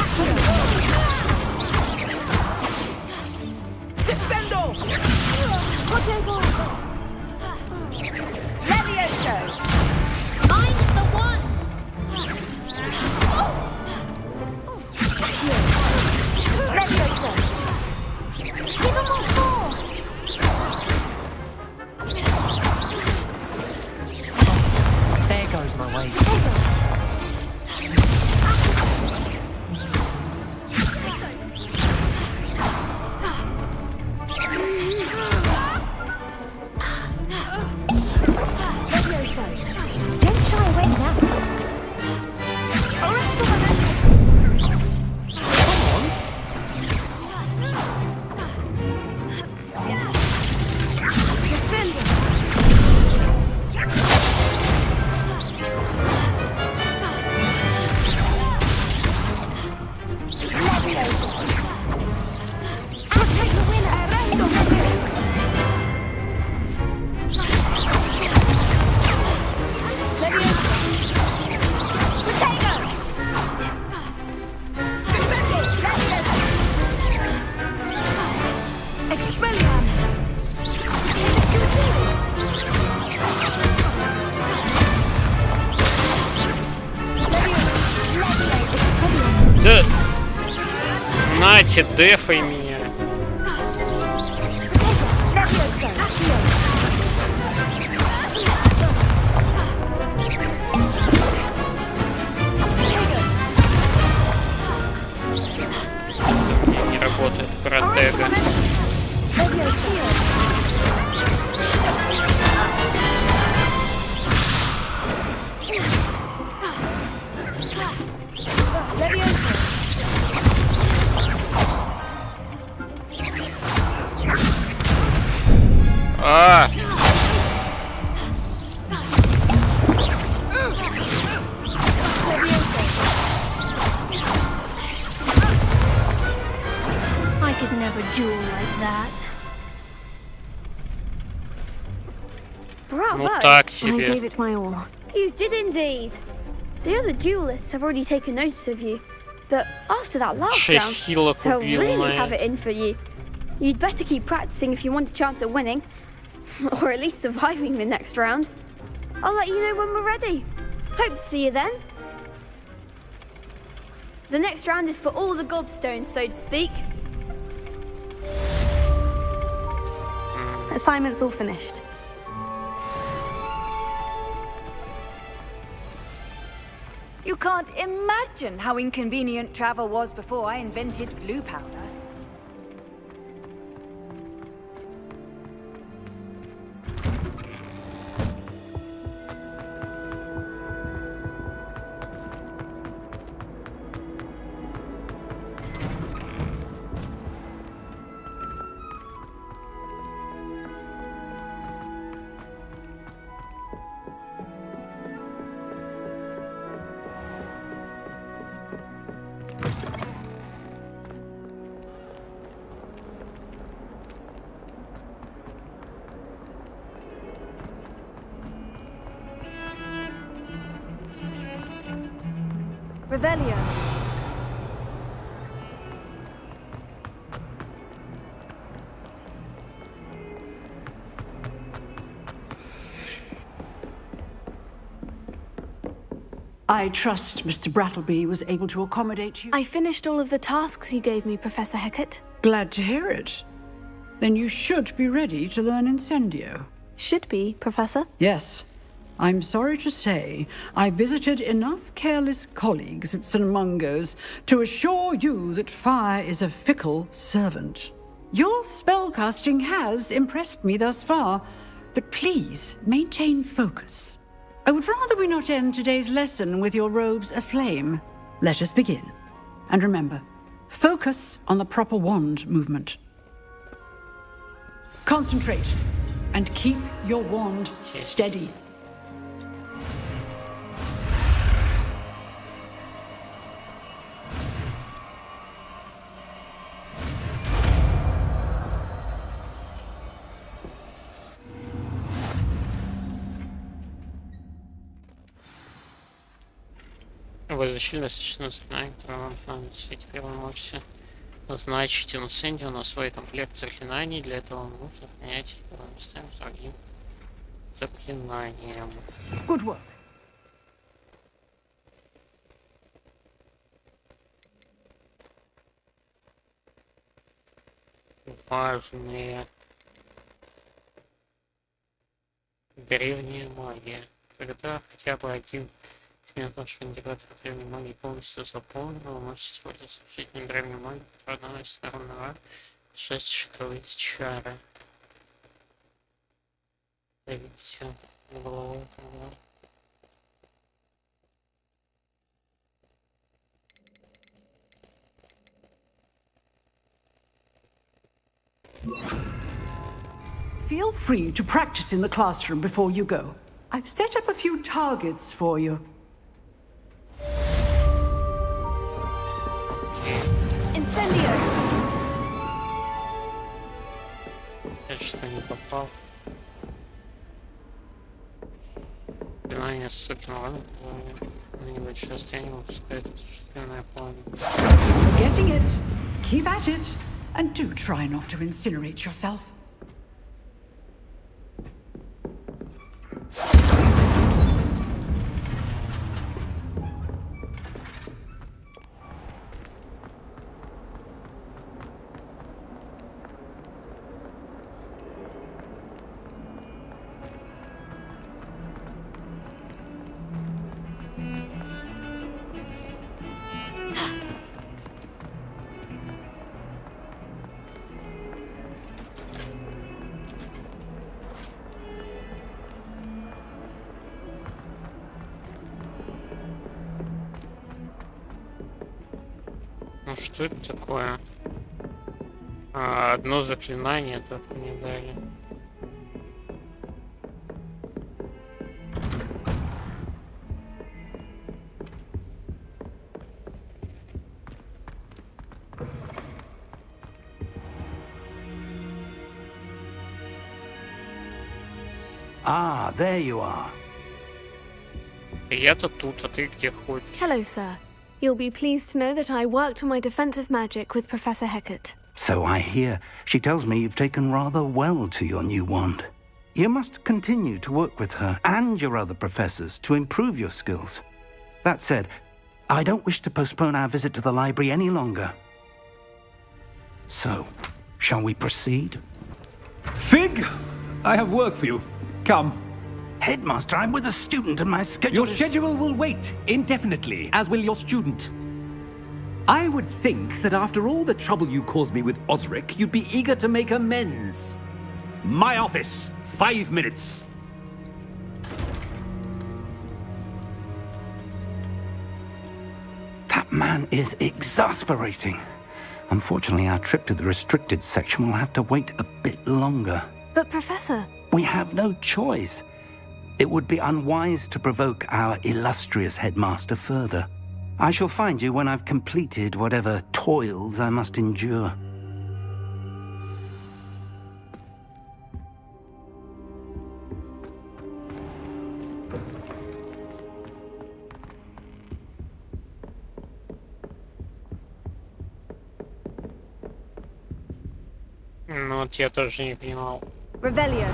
There goes my way. Don't shy away now. Да... Нате, дефай меня. У меня не работает протега. А! I could never duel like that. Bravo! Ну так I себе. gave it my all. You did indeed. The other duelists have already taken notice of you, but after that last 6 round, хилок they'll убил really на have it in for you. You'd better keep practicing if you want a chance at winning, or at least surviving the next round. I'll let you know when we're ready. Hope to see you then. The next round is for all the gobstones, so to speak. Assignment's all finished. You can't imagine how inconvenient travel was before I invented flu powder. Revelio. I trust Mr. Brattleby was able to accommodate you. I finished all of the tasks you gave me, Professor Hecat. Glad to hear it. Then you should be ready to learn Incendio. Should be, Professor. Yes. I'm sorry to say, I visited enough careless colleagues at St. Mungo's to assure you that fire is a fickle servant. Your spellcasting has impressed me thus far, but please maintain focus. I would rather we not end today's lesson with your robes aflame. Let us begin. And remember, focus on the proper wand movement. Concentrate, and keep your wand steady. Вы изучили достаточно знаний, которые вам понадобятся. Теперь вы можете назначить инсендио на свой комплект заклинаний. Для этого вам нужно принять местами с другим заклинанием. Good work. Важные. Древняя магия. Когда хотя бы один сегмент вашего индикатора древней магии полностью заполнен, вы можете использовать служительную древнюю магию, которая наносит равного 6 щитовые чары. Видите, головой. Feel free to practice in the classroom before you go. I've set up a few targets for you. Incendio! Я что не попал. Заклинание с суким раном на небольшое расстояние выпускает осуществленное пламя. Getting it. Keep at it. And do try not to incinerate yourself. Ну что это такое? Одно заклинание только не дали. Ah, there you are. Я-то тут, а ты где ходишь? Hello, sir. You'll be pleased to know that I worked on my defensive magic with Professor Hecat. So I hear. She tells me you've taken rather well to your new wand. You must continue to work with her and your other professors to improve your skills. That said, I don't wish to postpone our visit to the library any longer. So, shall we proceed? Fig! I have work for you. Come. Headmaster, I'm with a student and my schedule Your schedule will wait indefinitely, as will your student. I would think that after all the trouble you caused me with Osric, you'd be eager to make amends. My office, 5 minutes. That man is exasperating. Unfortunately, our trip to the restricted section will have to wait a bit longer. But, Professor... We have no choice. It would be unwise to provoke our illustrious headmaster further. I shall find you when I've completed whatever toils I must endure. Ну вот я тоже не понимал. Revelio.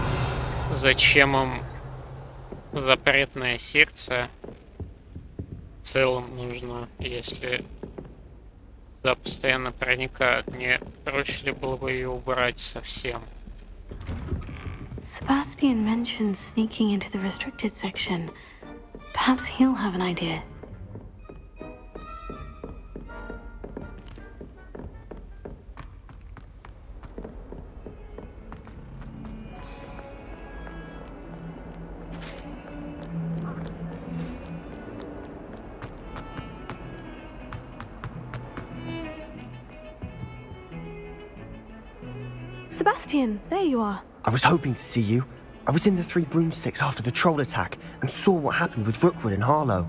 Зачем им запретная секция в целом нужна, если туда постоянно проникают? Мне проще ли было бы ее убрать совсем? Sebastian mentioned sneaking into the restricted section. Perhaps he'll have an idea. Sebastian, there you are. I was hoping to see you. I was in the Three Broomsticks after the troll attack and saw what happened with Rookwood and Harlow.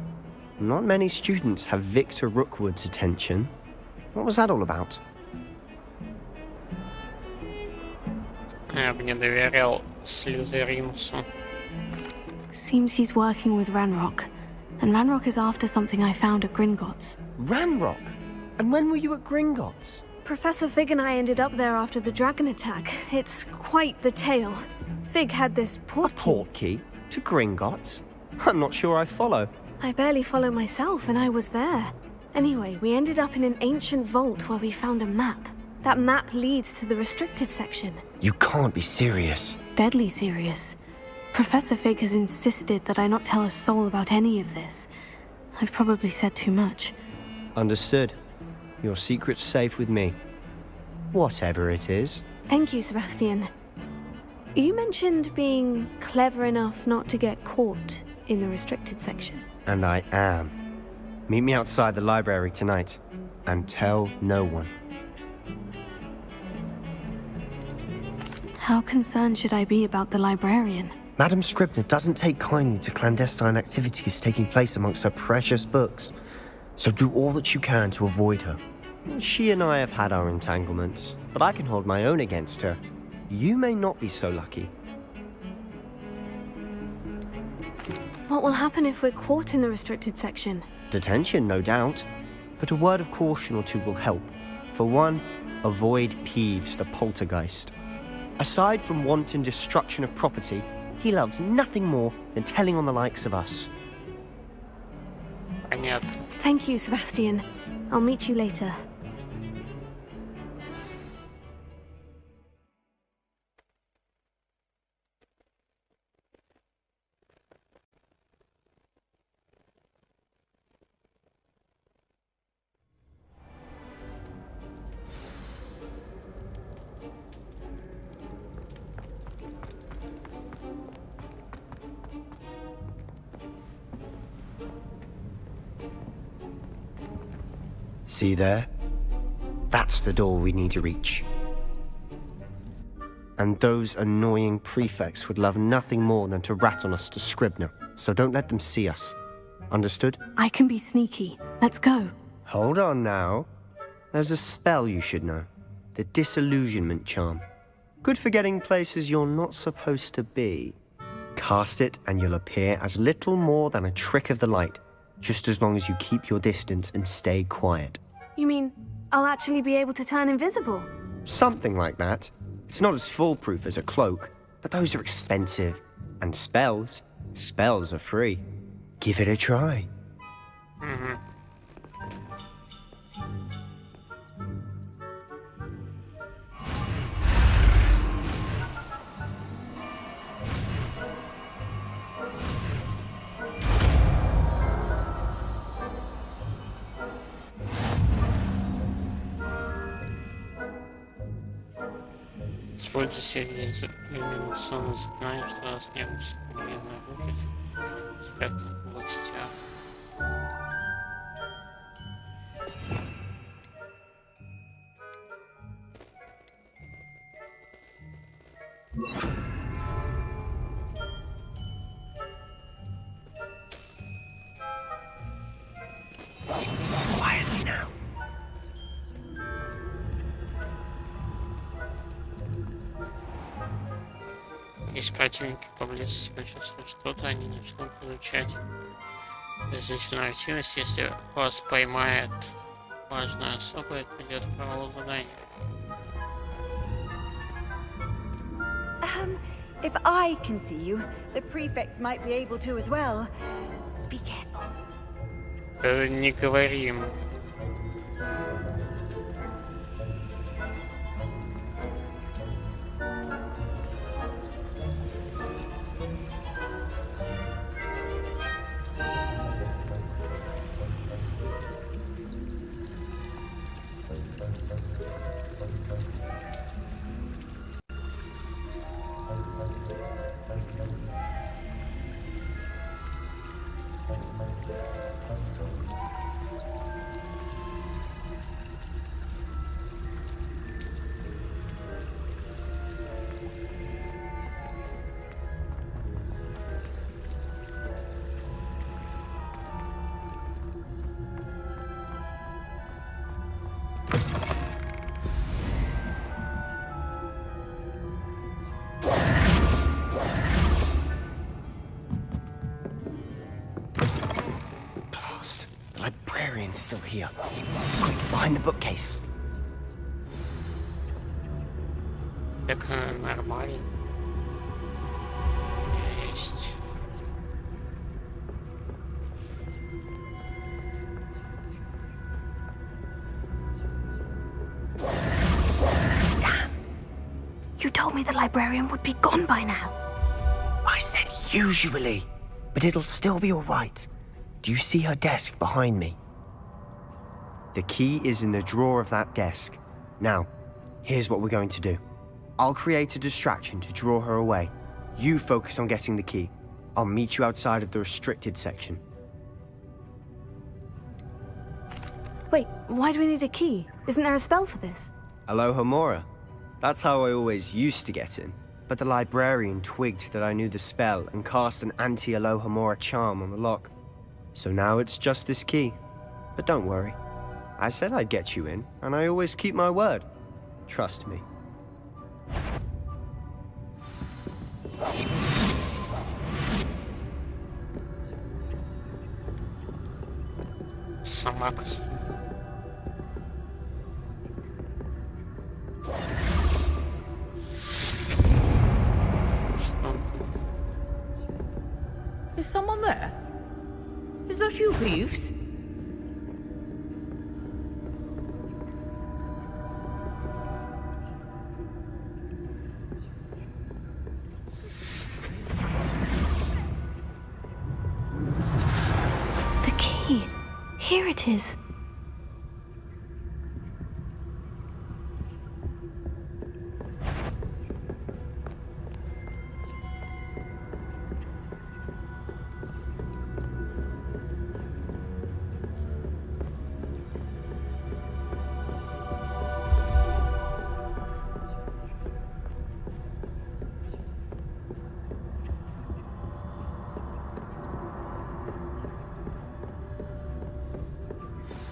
Not many students have Victor Rookwood's attention. What was that all about? Я бы не доверял Слизеринцу. Seems he's working with Ranrock. And Ranrock is after something I found at Gringotts. Ranrock? And when were you at Gringotts? Professor Fig and I ended up there after the dragon attack. It's quite the tale. Fig had this portkey to Gringotts? I'm not sure I follow. I barely follow myself, and I was there. Anyway, we ended up in an ancient vault where we found a map. That map leads to the restricted section. You can't be serious. Deadly serious. Professor Fig has insisted that I not tell a soul about any of this. I've probably said too much. Understood. Your secret's safe with me. Whatever it is. Thank you, Sebastian. You mentioned being clever enough not to get caught in the restricted section. And I am. Meet me outside the library tonight. And tell no one. How concerned should I be about the librarian? Madame Scribner doesn't take kindly to clandestine activities taking place amongst her precious books. So do all that you can to avoid her. She and I have had our entanglements, but I can hold my own against her. You may not be so lucky. What will happen if we're caught in the restricted section? Detention, no doubt. But a word of caution or two will help. For one, avoid Peeves, the poltergeist. Aside from wanton destruction of property, he loves nothing more than telling on the likes of us. Понятно. Thank you, Sebastian. I'll meet you later. See there? That's the door we need to reach. And those annoying prefects would love nothing more than to rat on us to Scribner, so don't let them see us. Understood? I can be sneaky. Let's go. Hold on now. There's a spell you should know. The Disillusionment Charm. Good for getting places you're not supposed to be. Cast it and you'll appear as little more than a trick of the light, just as long as you keep your distance and stay quiet. You mean I'll actually be able to turn invisible? Something like that. It's not as foolproof as a cloak, but those are expensive. And spells are free. Give it a try. Используйте иллюминационное заклинание, что вас не обнаружить. Спрятать в областях. Quietly now. Если противники поблизости почувствуют что-то, они начнут получать подозрительную активность. Если вас поймает важная особа, это придет к провалу задания. If I can see you, the prefects might be able to as well. Be careful. Да не говори ему. Someone's still here. Quick, behind the bookcase. Так нормально. Есть. You told me the librarian would be gone by now. I said usually, but it'll still be all right. Do you see her desk behind me? The key is in the drawer of that desk. Now, here's what we're going to do. I'll create a distraction to draw her away. You focus on getting the key. I'll meet you outside of the restricted section. Wait, why do we need a key? Isn't there a spell for this? Aloha Mora. That's how I always used to get in. But the librarian twigged that I knew the spell and cast an anti-Aloha Mora charm on the lock. So now it's just this key. But don't worry. I said I'd get you in, and I always keep my word. Trust me. Собака. Is someone there? Is that you, Peeves? The key. Here it is.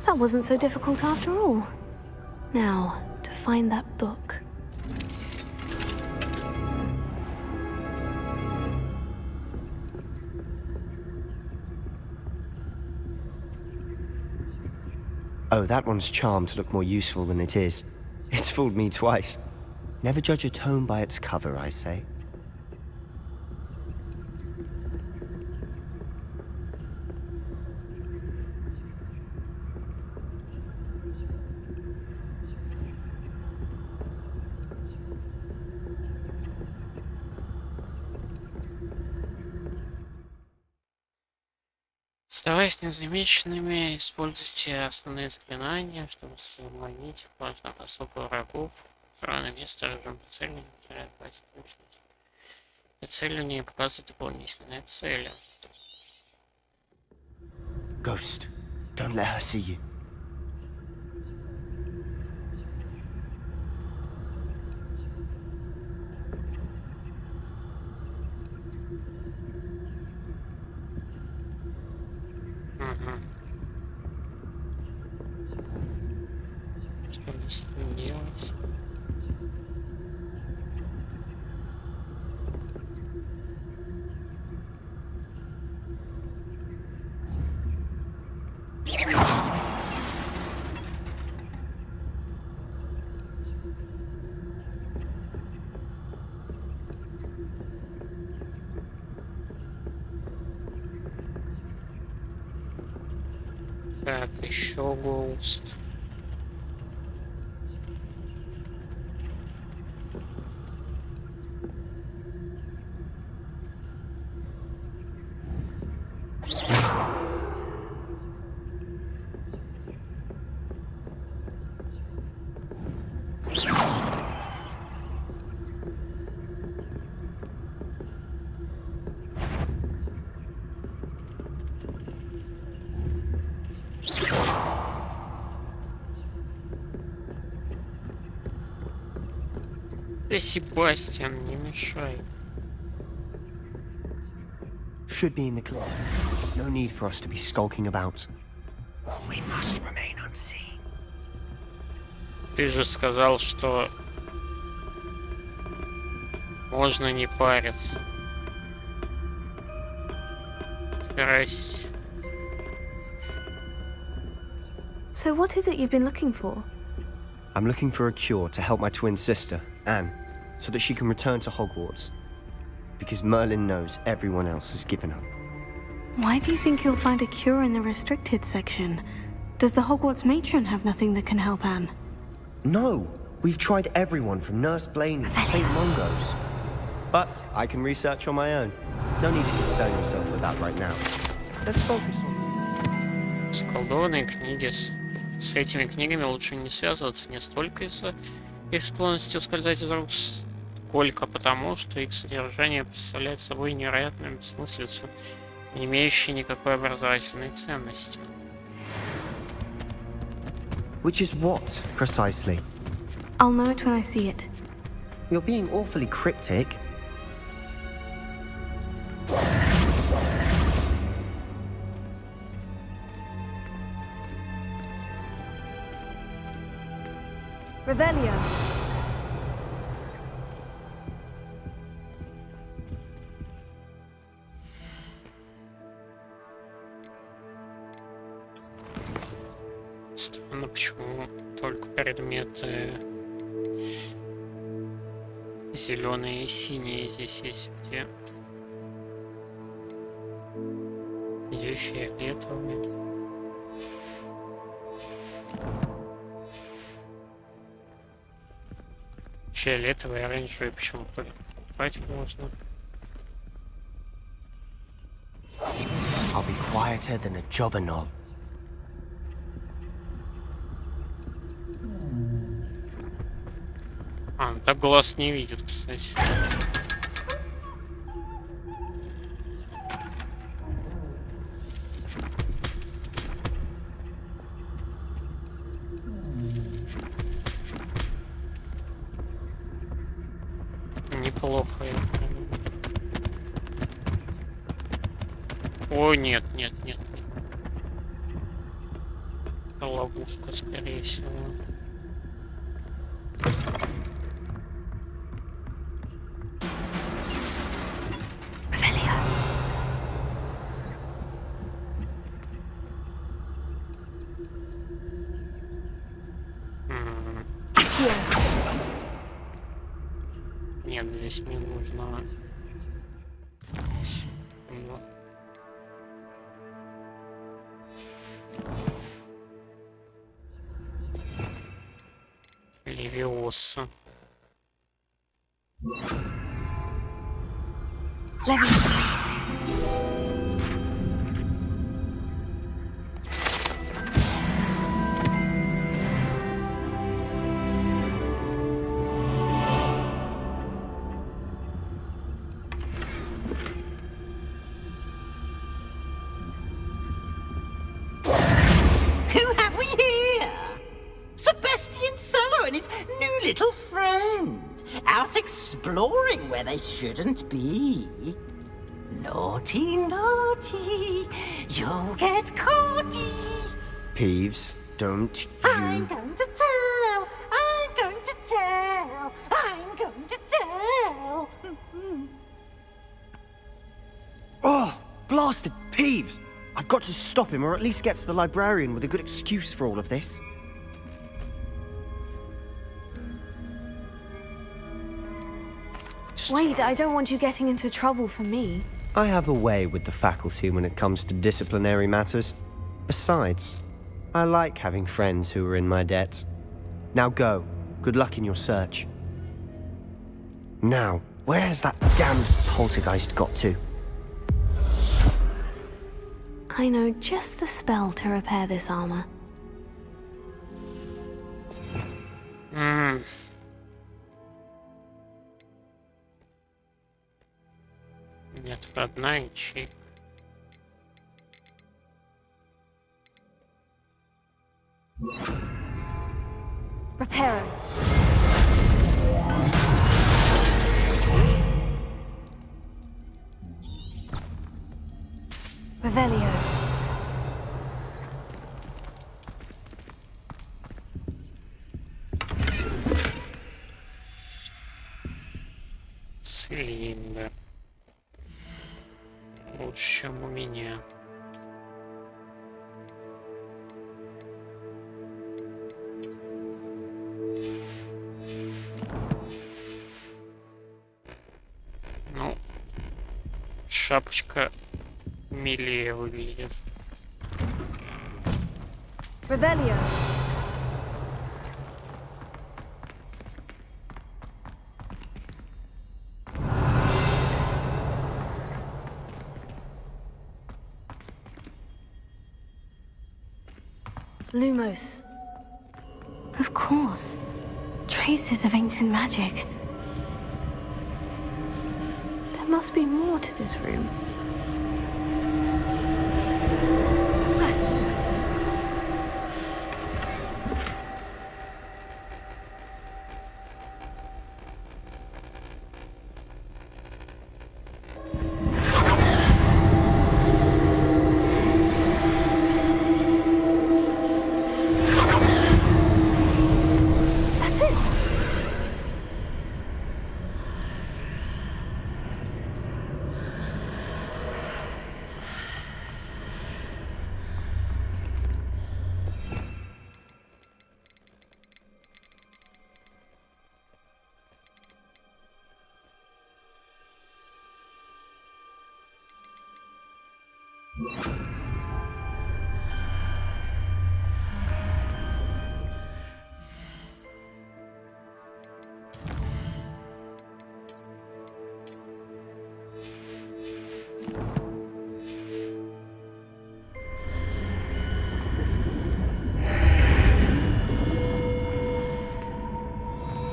That wasn't so difficult after all. Now, to find that book. Oh, that one's charmed to look more useful than it is. It's fooled me twice. Never judge a tome by its cover, I say. Оставаясь незамеченными, используйте основные заклинания, чтобы заманить важных особо врагов. Охрана места оружием по цели не теряет точность. И целью не показывает дополнительные цели. Ghost, don't let her see you. Что мне с ним делать? Так, еще голст. Да, Себастьян, не мешай. Should be in the clear. There's no need for us to be skulking about. We must remain unseen. Ты же сказал, что можно не париться. Старайся. So what is it you've been looking for? I'm looking for a cure to help my twin sister, Anne, so that she can return to Hogwarts. Because Merlin knows everyone else has given up. Why do you think you'll find a cure in the restricted section? Does the Hogwarts matron have nothing that can help Anne? No! We've tried everyone from Nurse Blaney to St. Mungo's. But I can research on my own. No need to concern yourself with that right now. Let's focus on... Сколдованные книги. С этими книгами лучше не связываться не столько из-за их склонности ускользать из рук, сколько потому, что их содержание представляет собой невероятную бессмыслицу, не имеющую никакой образовательной ценности. Which is what, precisely? I'll know it when I see it. You're being awfully cryptic. Revelio. Странно, почему только предметы зеленые и синие здесь есть, где фиолетовые. Фиолетовый и оранжевый почему покупать можно? I'll be quieter than a jobberknoll. А, так глаз не видит, кстати. Неплохо. О, нет, нет, нет, нет. Это ловушка, скорее всего. Нет, здесь мне нужно... Левиоса. Who have we here? Sebastian Solo and his new little friend. Out exploring where they shouldn't be. Naughty, naughty. You'll get caughty. Peeves, don't you... I'm going to tell. I'm going to tell. I'm going to tell. Oh, blasted Peeves! I've got to stop him, or at least get to the librarian with a good excuse for all of this. Wait, I don't want you getting into trouble for me. I have a way with the faculty when it comes to disciplinary matters. Besides, I like having friends who are in my debt. Now go. Good luck in your search. Now, where has that damned poltergeist got to? I know just the spell to repair this armor. Нет, одна ячейка. Reparo. Revelio. Цилиндр. Лучше, чем у меня. шапочка милее выглядит. Revelio. Lumos. Of course. Traces of ancient magic. There must be more to this room. That's it.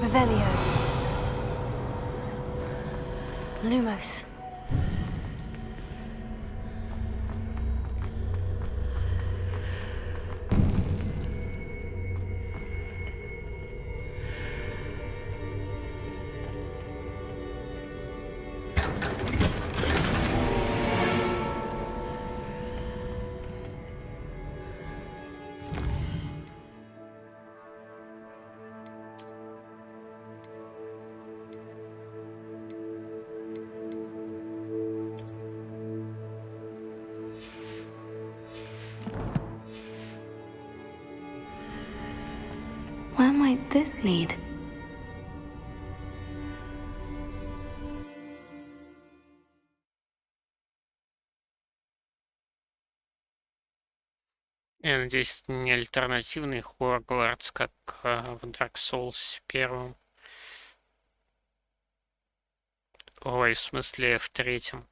Revelio. Lumos. Where might this lead? Я надеюсь, это не альтернативный Хогвартс, как в Dark Souls первом. Ой, в смысле, в третьем.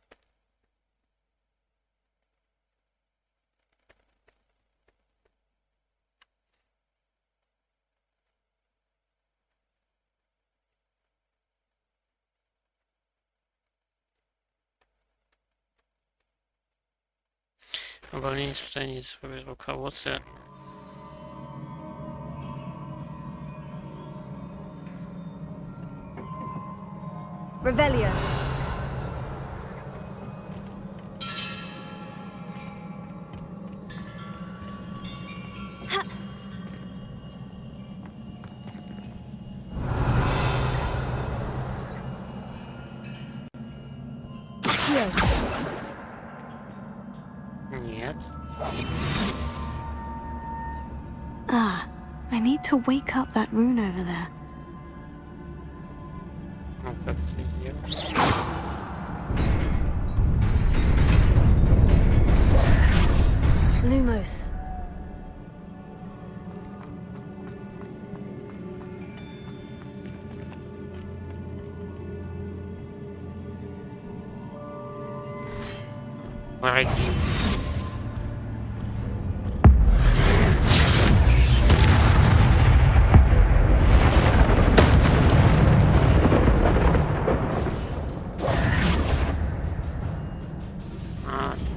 Выполнение испытаний без руководства. Revelio. Нет. Ah, I need to wake up that rune over there. Ну, как это сделать? Lumos. Враги.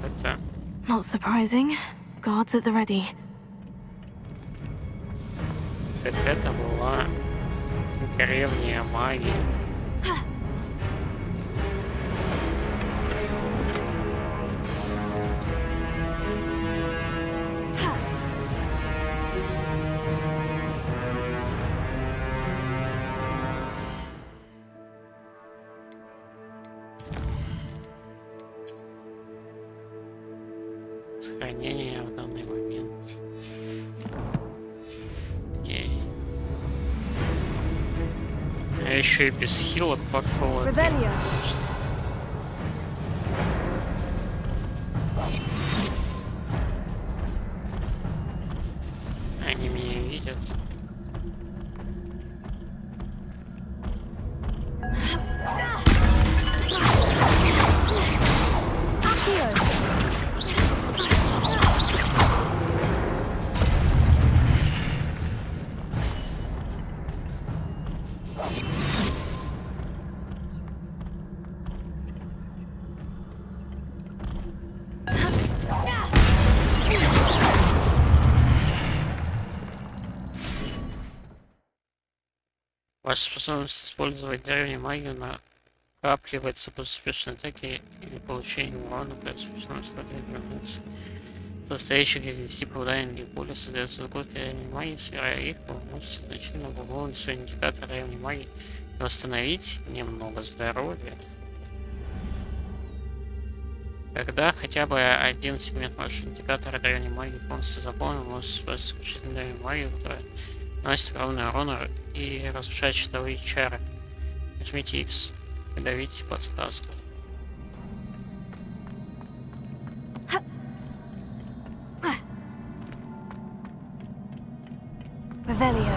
Это... Not surprising. Guards at the ready. Это была древняя магия. Сохранение в данный момент. Окей. Я еще и без хилок пошел. Revelio. Ваша способность использовать древнюю магию накапливается после успешной атаки или получения урона при успешном использовании границ. Состоящих из 10 попаданий для пули создается закладка древней магии, собирая их, вы можете значительно пополнить свой индикатор древней магии и восстановить немного здоровья. Когда хотя бы один сегмент вашего индикатора древней магии полностью заполнен, вы можете использовать исключительно древнюю магию, которая наносит огромный урон и разрушает щитовые чары. Нажмите X и давите подсказку. Revelio.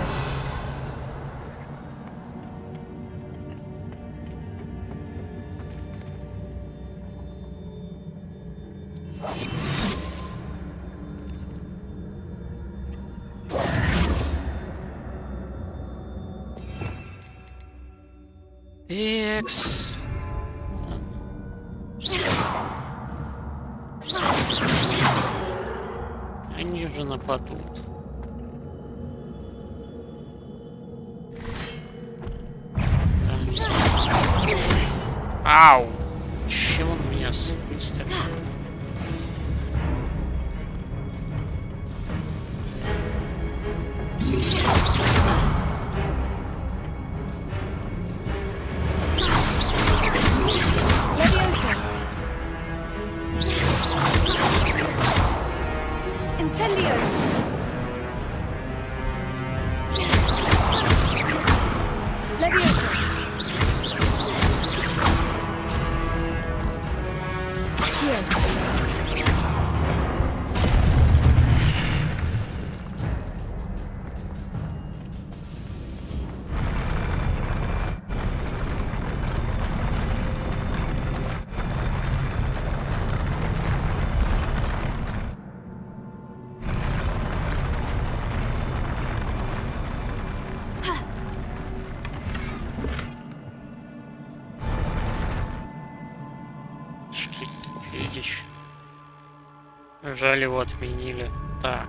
Текс. Они же нападут. Ау! Чего он меня свистит? Incendio! Leviosa! Видишь? Жаль, его отменили. Так.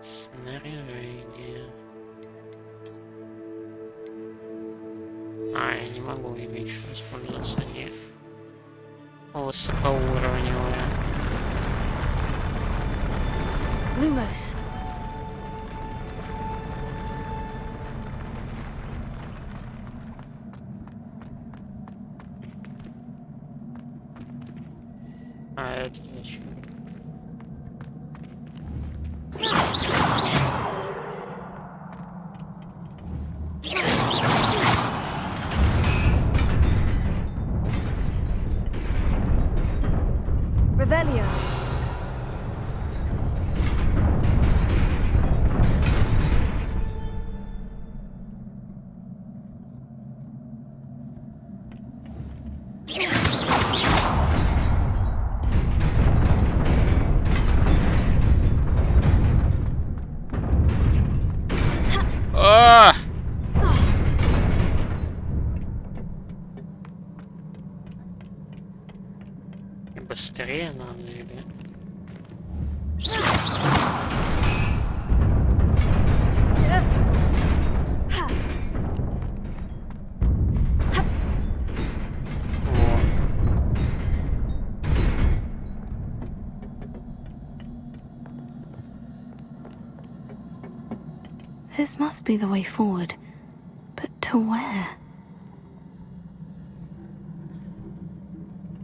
Снаряжение. Я не могу ими еще использоваться. Не высокоуровневые. Lumos. Это зачем? Revelio. Быстрее надо или... This must be the way forward. But to where?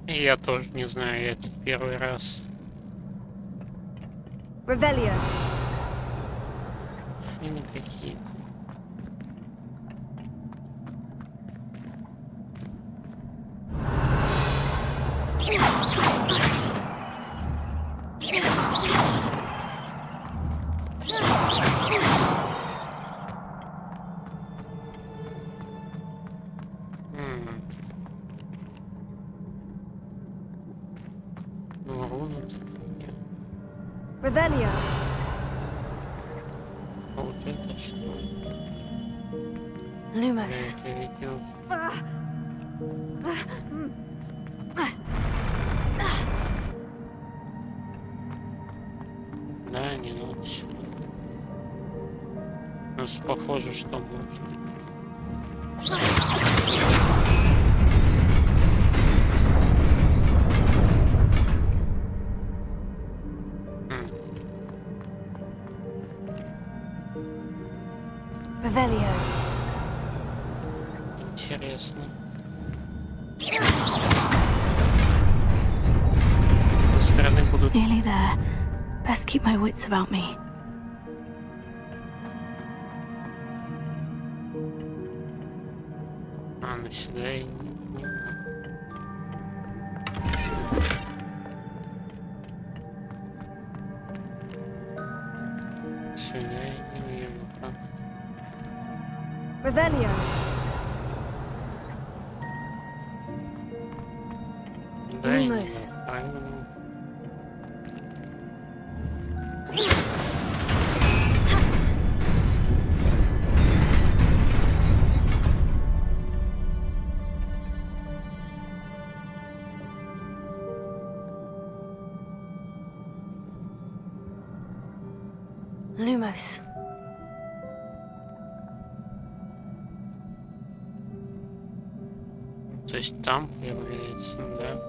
Я тоже не знаю, я тут первый раз. Revelio. Цены какие-то. Revelio. А вот это что? Lumos. Это ведет. Ну, похоже, что можно. Revelio. Интересно. С стороны будут... Nearly there. Best keep my wits about me. А, ну сюда и... Сюда я не вижу. Revelio. Lumos. Lumos. То есть там появляется, да?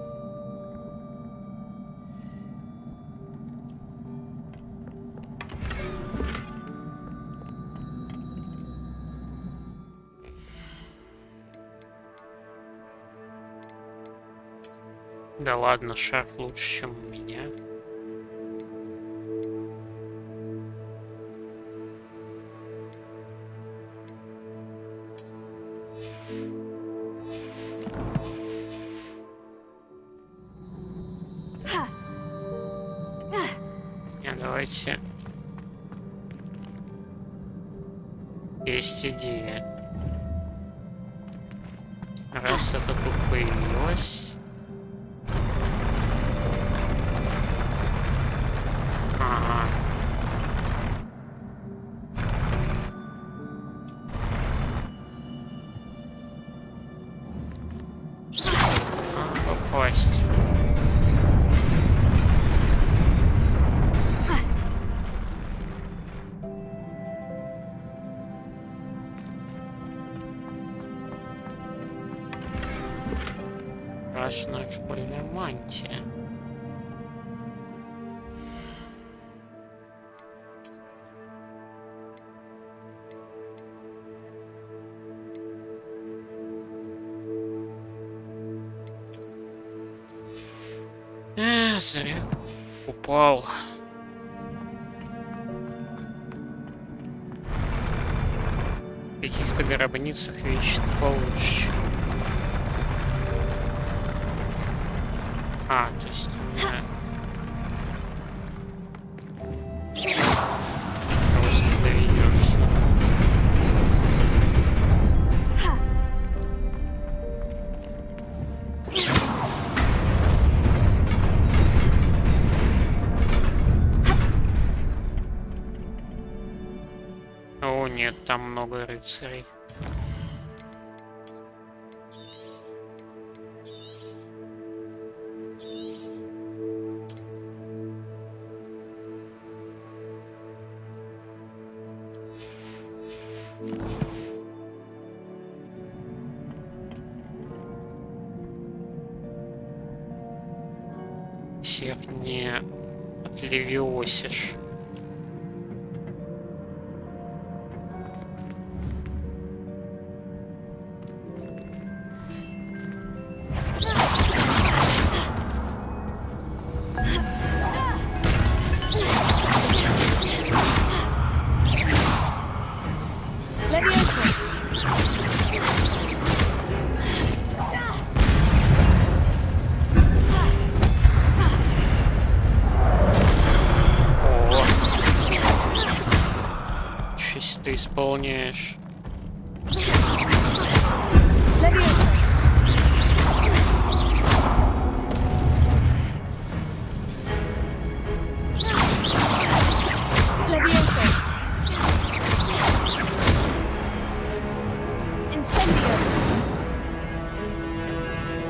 Да ладно, шарф лучше, чем у меня. Давайте. Есть идея. Раз это тут появилось. Ага. Попасть. Красная школьная мантия. Зря упал. В каких-то гробницах вещи получше. А, то есть у меня... Просто доведешься. О, нет, там много рыцарей. Всех не отлевиосишь. Ты исполняешь.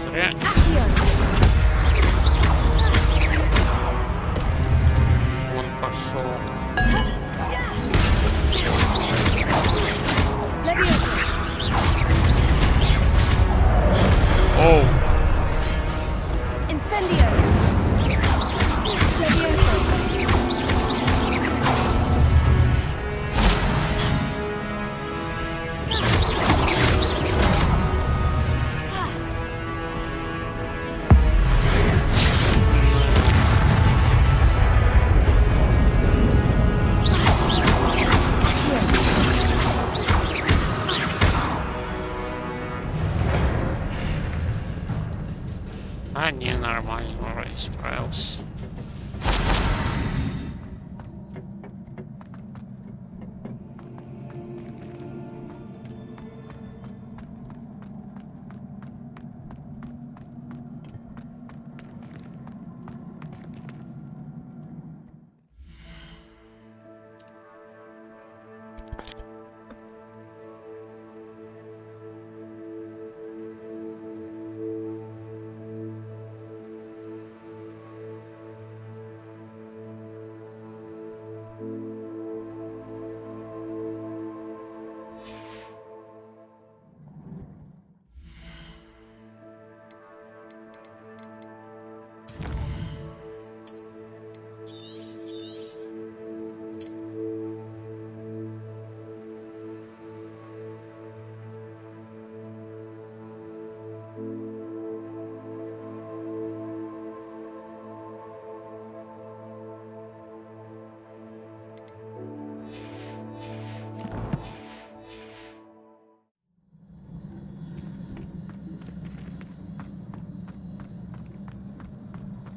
Зря. Он пошел. А, ненормально, вроде справился.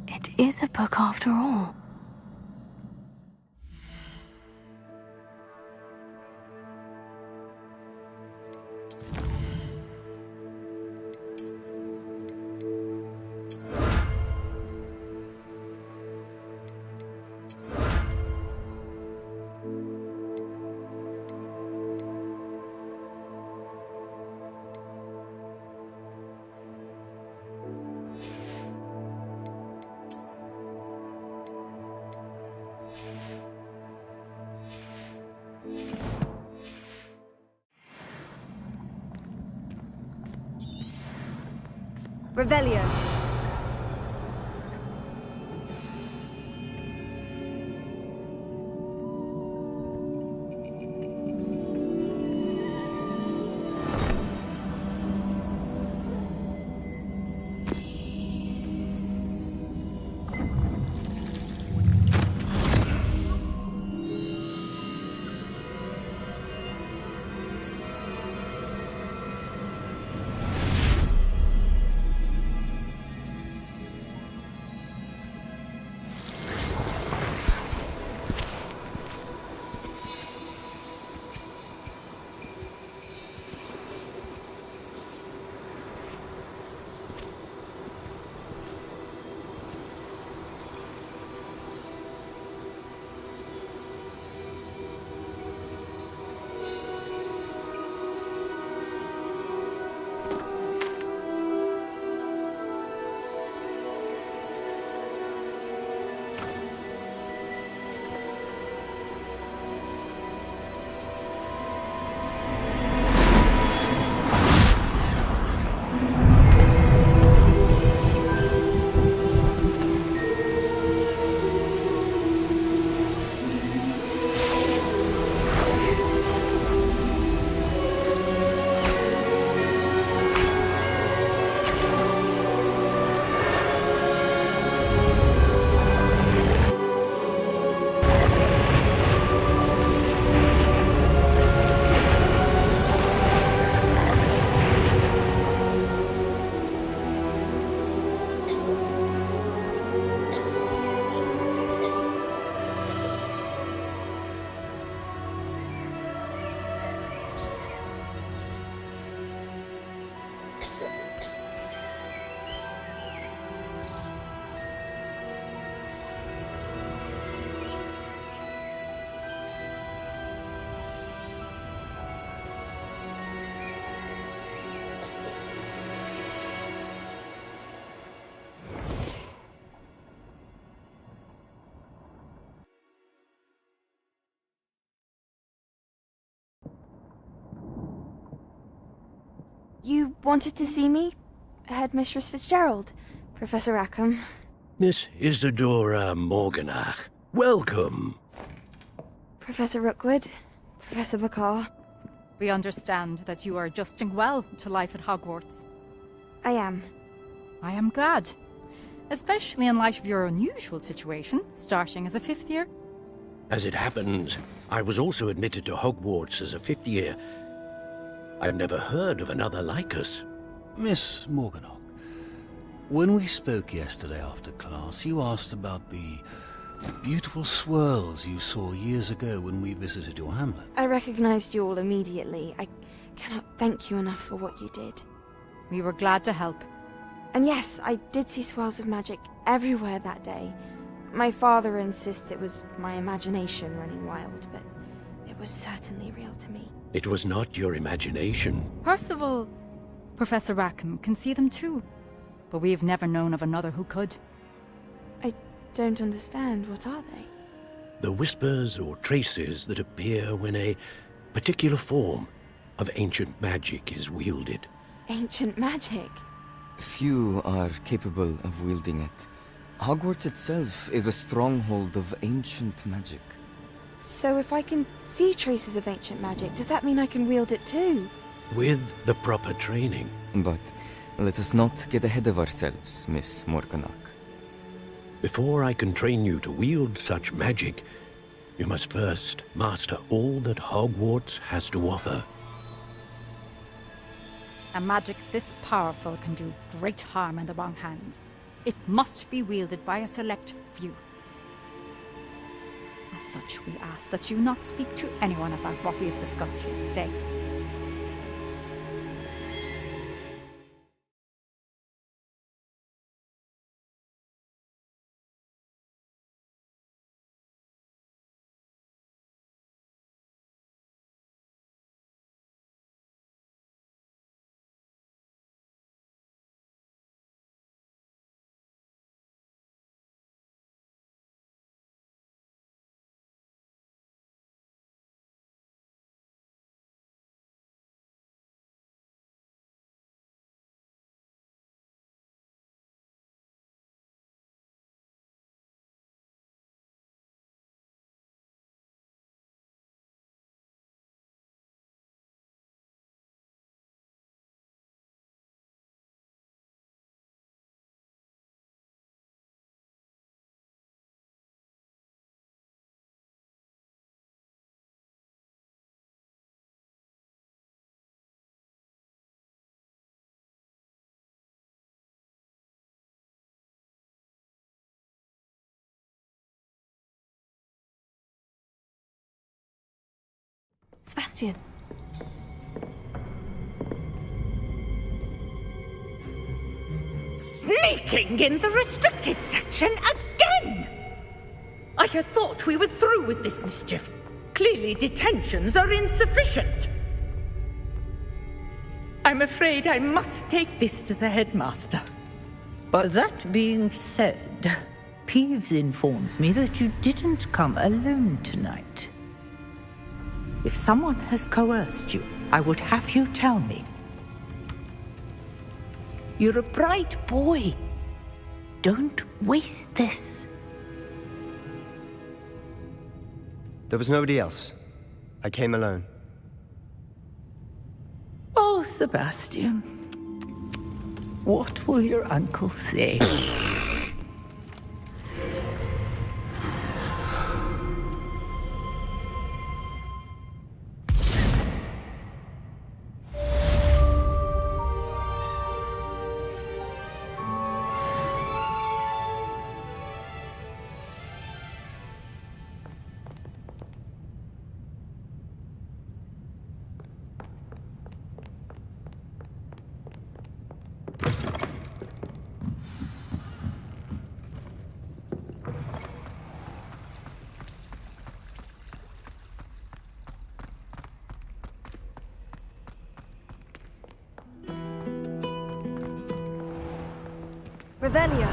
It is a book after all. Revelio. You wanted to see me? Headmistress Fitzgerald, Professor Rackham. Miss Isadora Morganach, welcome. Professor Rookwood, Professor Bakar. We understand that you are adjusting well to life at Hogwarts. I am. I am glad. Especially in light of your unusual situation, starting as a 5th year. As it happens, I was also admitted to Hogwarts as a 5th year. I've never heard of another like us. Miss Morganach, When we spoke yesterday after class, you asked about the beautiful swirls you saw years ago when we visited your hamlet. I recognized you all immediately. I cannot thank you enough for what you did. We were glad to help. And yes, I did see swirls of magic everywhere that day. My father insists it was my imagination running wild, but it was certainly real to me. It was not your imagination. Percival, Professor Rackham can see them too. But we've never known of another who could. I don't understand. What are they? The whispers or traces that appear when a particular form of ancient magic is wielded. Ancient magic? Few are capable of wielding it. Hogwarts itself is a stronghold of ancient magic. So if I can see traces of ancient magic, does that mean I can wield it too? With the proper training. But let us not get ahead of ourselves, Miss Morganach. Before I can train you to wield such magic, you must first master all that Hogwarts has to offer. A magic this powerful can do great harm in the wrong hands. It must be wielded by a select few. As such, we ask that you not speak to anyone about what we have discussed here today. Sebastian. Sneaking in the restricted section again! I had thought we were through with this mischief. Clearly detentions are insufficient. I'm afraid I must take this to the headmaster. But that being said, Peeves informs me that you didn't come alone tonight. If someone has coerced you, I would have you tell me. You're a bright boy. Don't waste this. There was nobody else. I came alone. Oh, Sebastian. What will your uncle say? Revelio.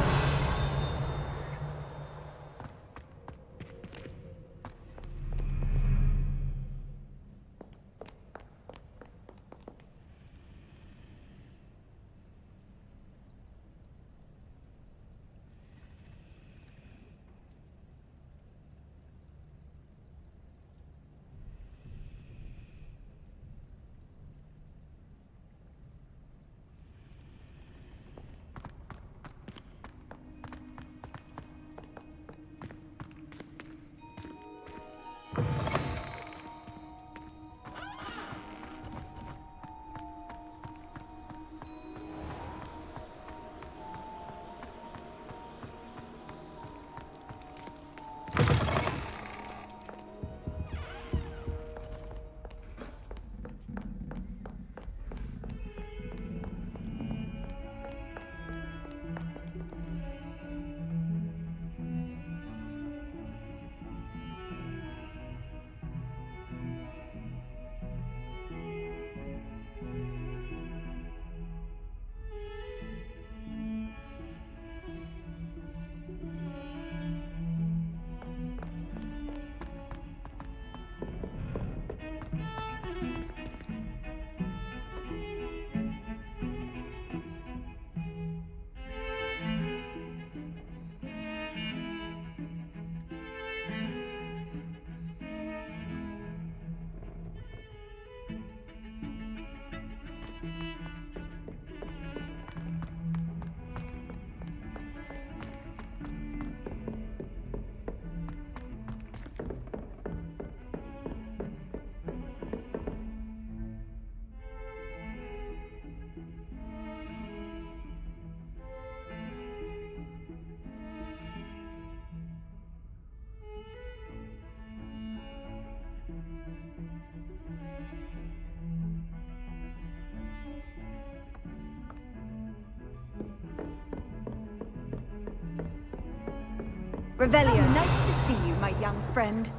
Revelio, nice to see you, my young friend.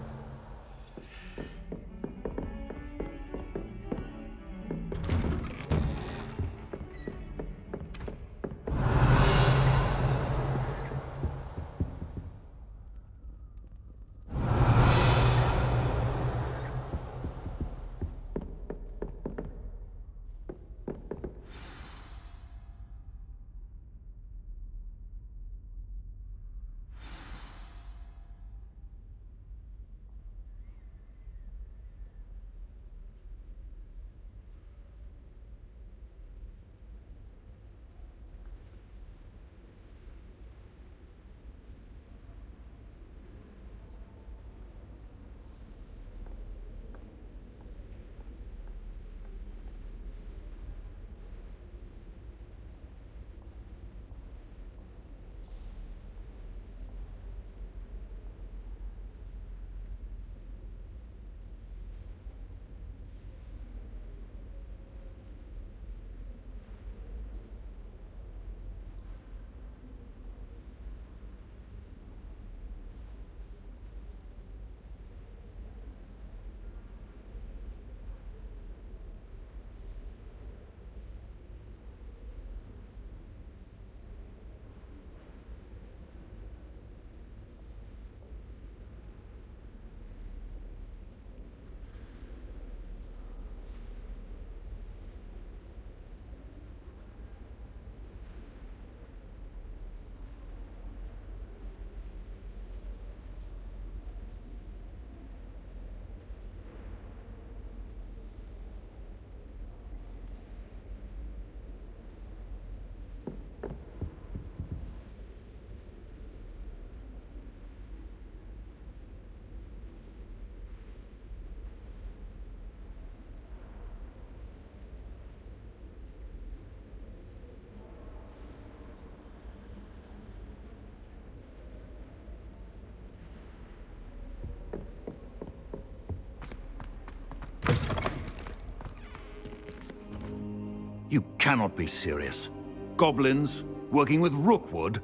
You cannot be serious. Goblins working with Rookwood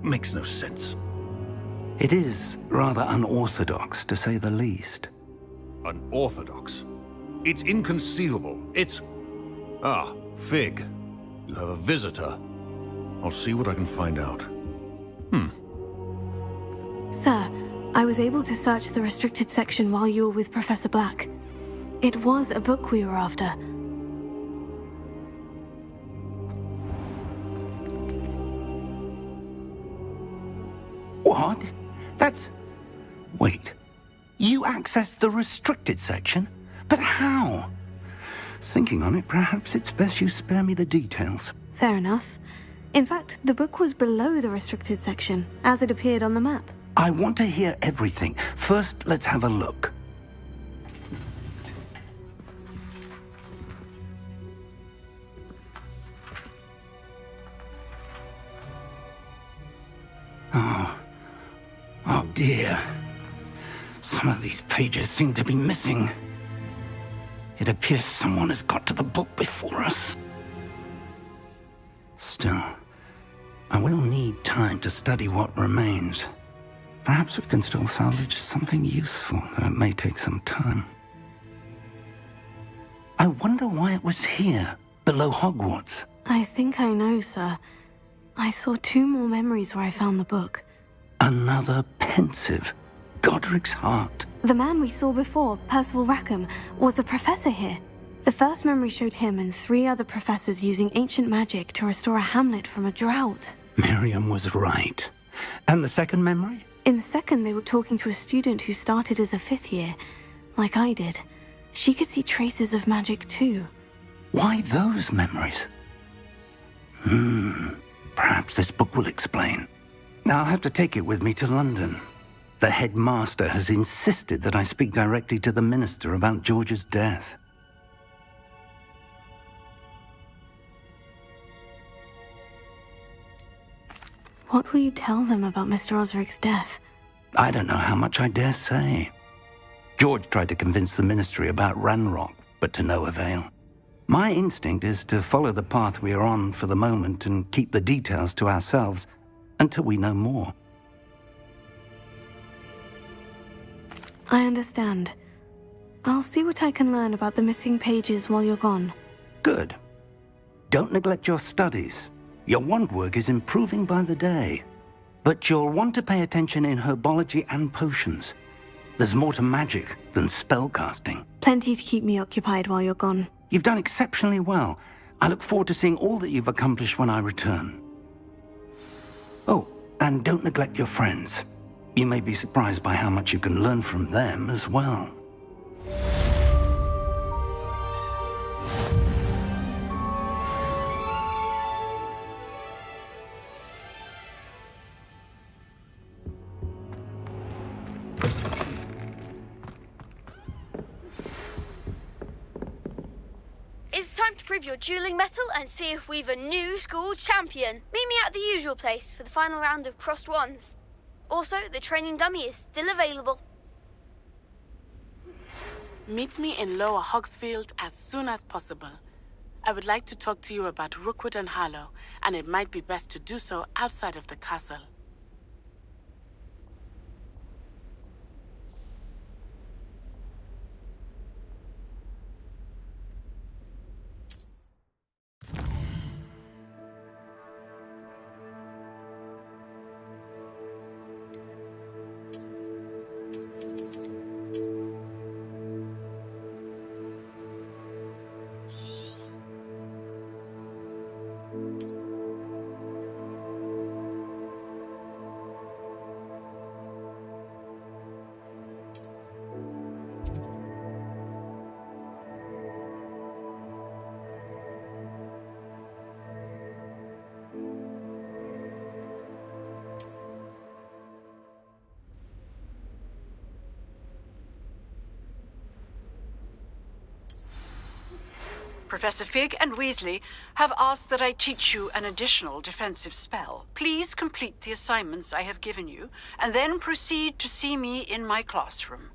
makes no sense. It is rather unorthodox, to say the least. Unorthodox? It's inconceivable. It's... Ah, Fig. You have a visitor. I'll see what I can find out. Sir, I was able to search the restricted section while you were with Professor Black. It was a book we were after. What? That's... Wait. You accessed the restricted section? But how? Thinking on it, perhaps it's best you spare me the details. Fair enough. In fact, the book was below the restricted section, as it appeared on the map. I want to hear everything. First, let's have a look. Oh dear. Some of these pages seem to be missing. It appears someone has got to the book before us. Still, I will need time to study what remains. Perhaps we can still salvage something useful, though it may take some time. I wonder why it was here, below Hogwarts. I think I know, sir. I saw 2 more memories where I found the book. Another pensive. Godric's heart. The man we saw before, Percival Rackham, was a professor here. The first memory showed him and 3 other professors using ancient magic to restore a hamlet from a drought. Miriam was right. And the second memory? In the second, they were talking to a student who started as a 5th year, like I did. She could see traces of magic too. Why those memories? Perhaps this book will explain. I'll have to take it with me to London. The headmaster has insisted that I speak directly to the minister about George's death. What will you tell them about Mr. Osric's death? I don't know how much I dare say. George tried to convince the ministry about Ranrock, but to no avail. My instinct is to follow the path we are on for the moment and keep the details to ourselves until we know more. I understand. I'll see what I can learn about the missing pages while you're gone. Good. Don't neglect your studies. Your wand work is improving by the day. But you'll want to pay attention in herbology and potions. There's more to magic than spellcasting. Plenty to keep me occupied while you're gone. You've done exceptionally well. I look forward to seeing all that you've accomplished when I return. Oh, and don't neglect your friends. You may be surprised by how much you can learn from them as well. It's time to prove your dueling mettle and see if we've a new school champion. Meet me at the usual place for the final round of crossed wands. Also, the training dummy is still available. Meet me in Lower Hogsfield as soon as possible. I would like to talk to you about Rookwood and Harlow, and it might be best to do so outside of the castle. Professor Fig and Weasley have asked that I teach you an additional defensive spell. Please complete the assignments I have given you, and then proceed to see me in my classroom.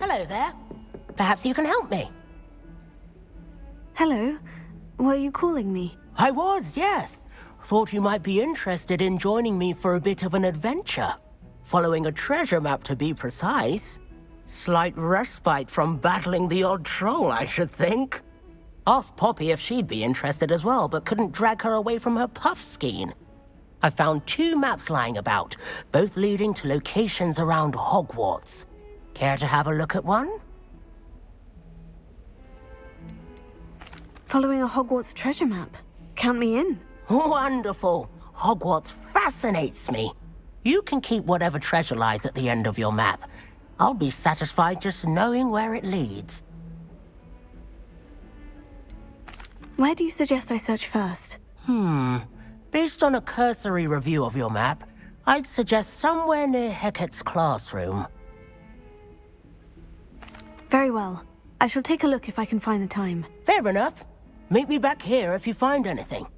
Hello there. Perhaps you can help me. Hello. Were you calling me? I was, yes. Thought you might be interested in joining me for a bit of an adventure. Following a treasure map, to be precise. Slight respite from battling the odd troll, I should think. Asked Poppy if she'd be interested as well, but couldn't drag her away from her puff skein. I found 2 maps lying about, both leading to locations around Hogwarts. Care to have a look at one? Following a Hogwarts treasure map. Count me in. Wonderful. Hogwarts fascinates me. You can keep whatever treasure lies at the end of your map. I'll be satisfied just knowing where it leads. Where do you suggest I search first? Based on a cursory review of your map, I'd suggest somewhere near Hecat's classroom. Very well. I shall take a look if I can find the time. Fair enough. Meet me back here if you find anything.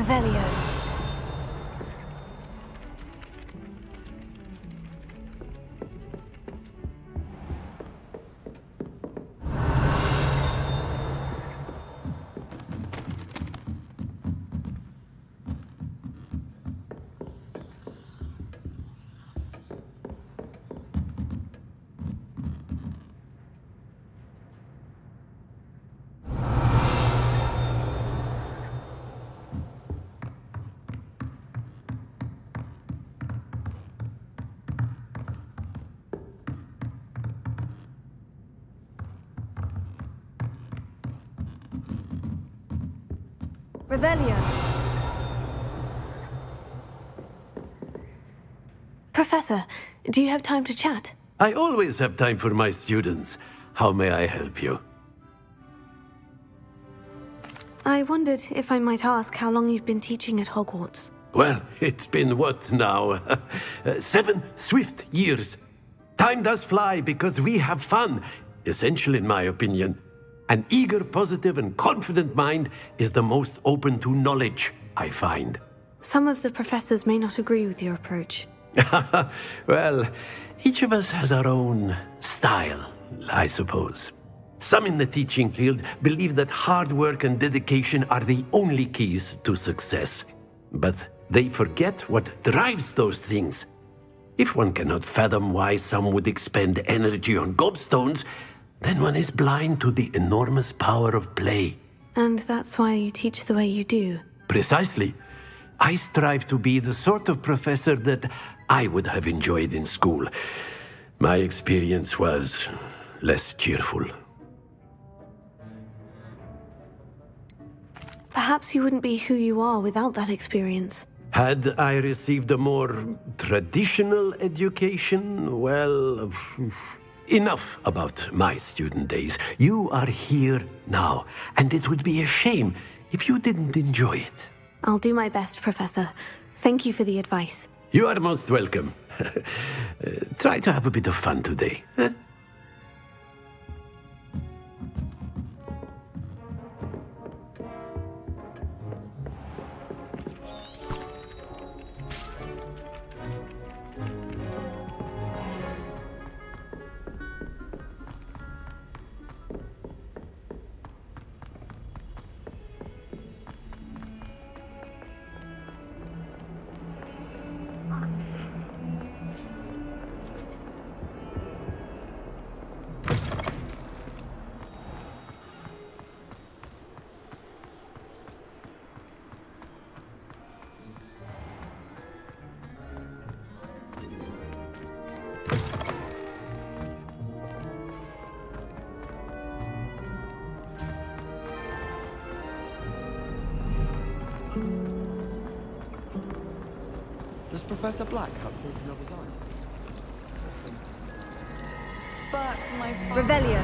Revelio. Revelio. Professor, do you have time to chat? I always have time for my students. How may I help you? I wondered if I might ask how long you've been teaching at Hogwarts. Well, it's been what now? 7 swift years. Time does fly because we have fun. Essential in my opinion. An eager, positive, and confident mind is the most open to knowledge, I find. Some of the professors may not agree with your approach. Well, each of us has our own style, I suppose. Some in the teaching field believe that hard work and dedication are the only keys to success. But they forget what drives those things. If one cannot fathom why some would expend energy on gobstones, then one is blind to the enormous power of play. And that's why you teach the way you do. Precisely. I strive to be the sort of professor that I would have enjoyed in school. My experience was less cheerful. Perhaps you wouldn't be who you are without that experience. Had I received a more traditional education, well, enough about my student days. You are here now, and it would be a shame if you didn't enjoy it. I'll do my best, Professor. Thank you for the advice. You are most welcome. Try to have a bit of fun today. Huh? Does Professor Black have a of his own? But my Revelio.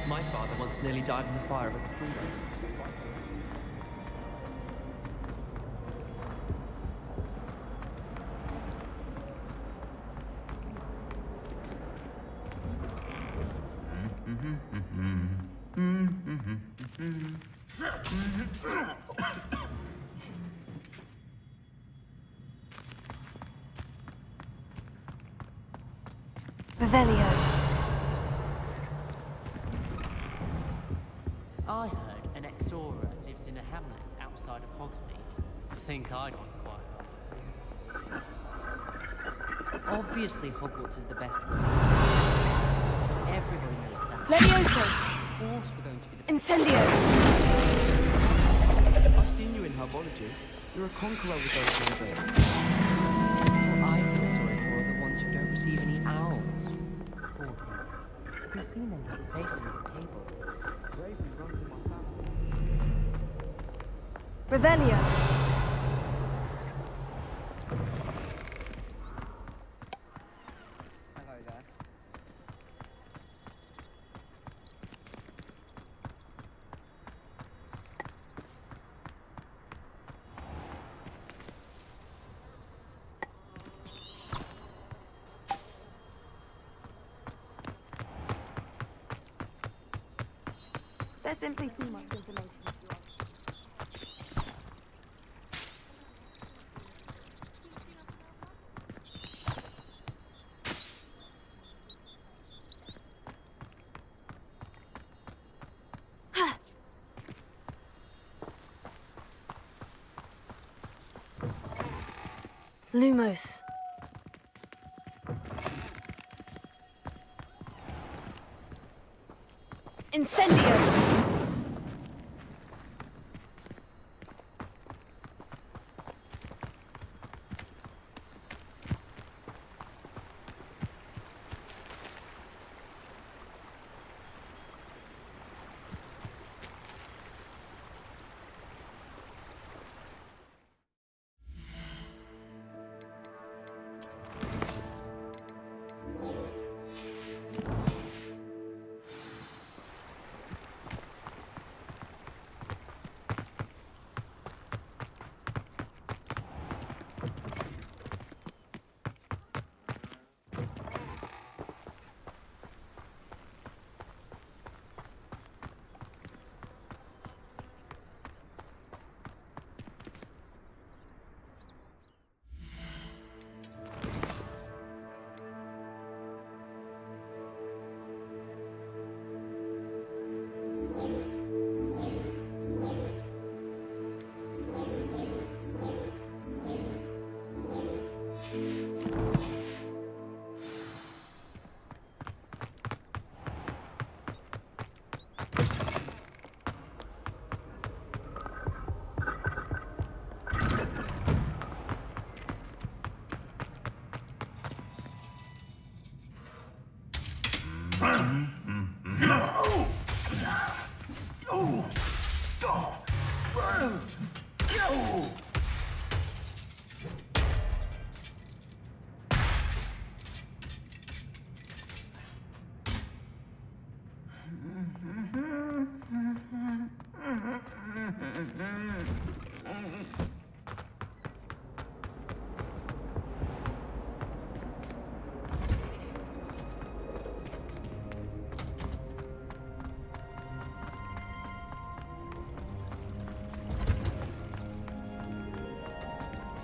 My father once nearly died in the fire of a freeway. Revelio. I heard an ex-Aura lives in a hamlet outside of Hogsmeade. I think I'd be quite. Obviously, Hogwarts is the best. Everybody knows that. Levioso. Of course we're going to be the Incendio. I've seen you in herbology. You're a conqueror with those membranes. What I feel sorry for are the ones who don't receive any owls. Poor people. Have you seen their little faces at the table? Revelio. Hello there. There's simply too much information. Lumos. Incendio!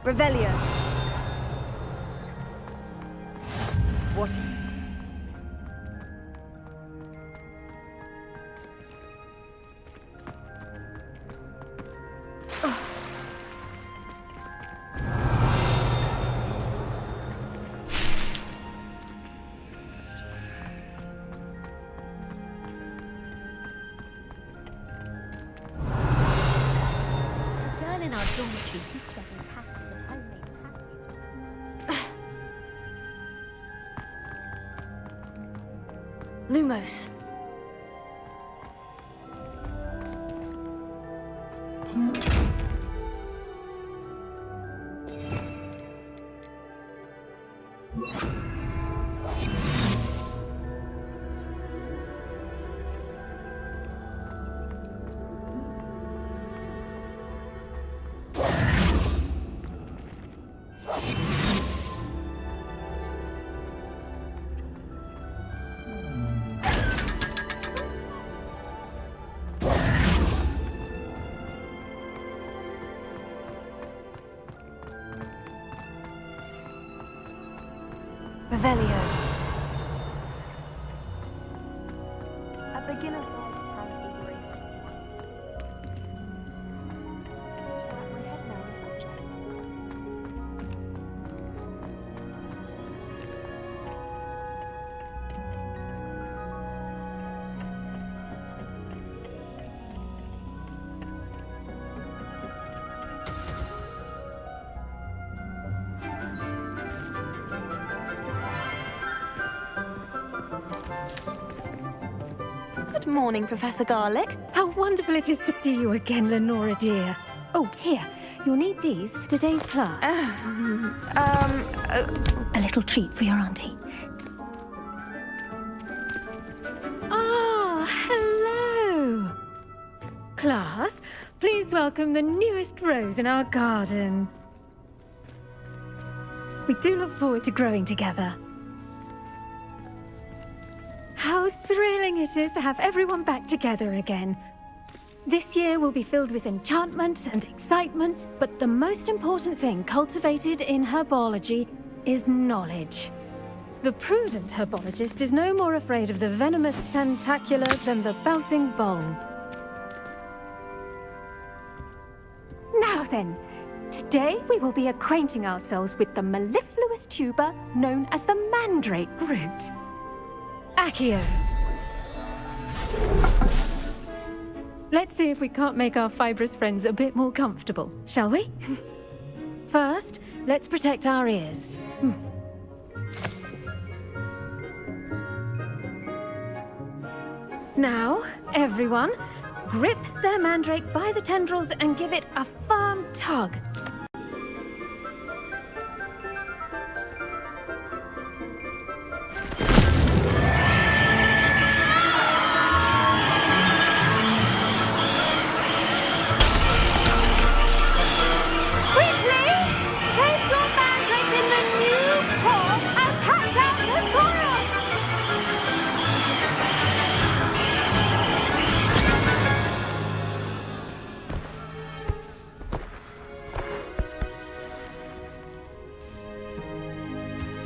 Revelio. What? Girl in our dormitory keeps getting packed with homemade Lumos. Revelio. A beginner's guide to transfiguration. Wrap my head around the subject. Good morning, Professor Garlick. How wonderful it is to see you again, Lenora dear. Oh, here. You'll need these for today's class. A little treat for your auntie. Ah, hello. Class, please welcome the newest rose in our garden. We do look forward to growing together. How thrilling it is to have everyone back together again. This year will be filled with enchantment and excitement, but the most important thing cultivated in herbology is knowledge. The prudent herbologist is no more afraid of the venomous tentacula than the bouncing bulb. Now then, today we will be acquainting ourselves with the mellifluous tuber known as the mandrake root. Accio. Let's see if we can't make our fibrous friends a bit more comfortable, shall we? First, let's protect our ears. Now, everyone, grip their mandrake by the tendrils and give it a firm tug.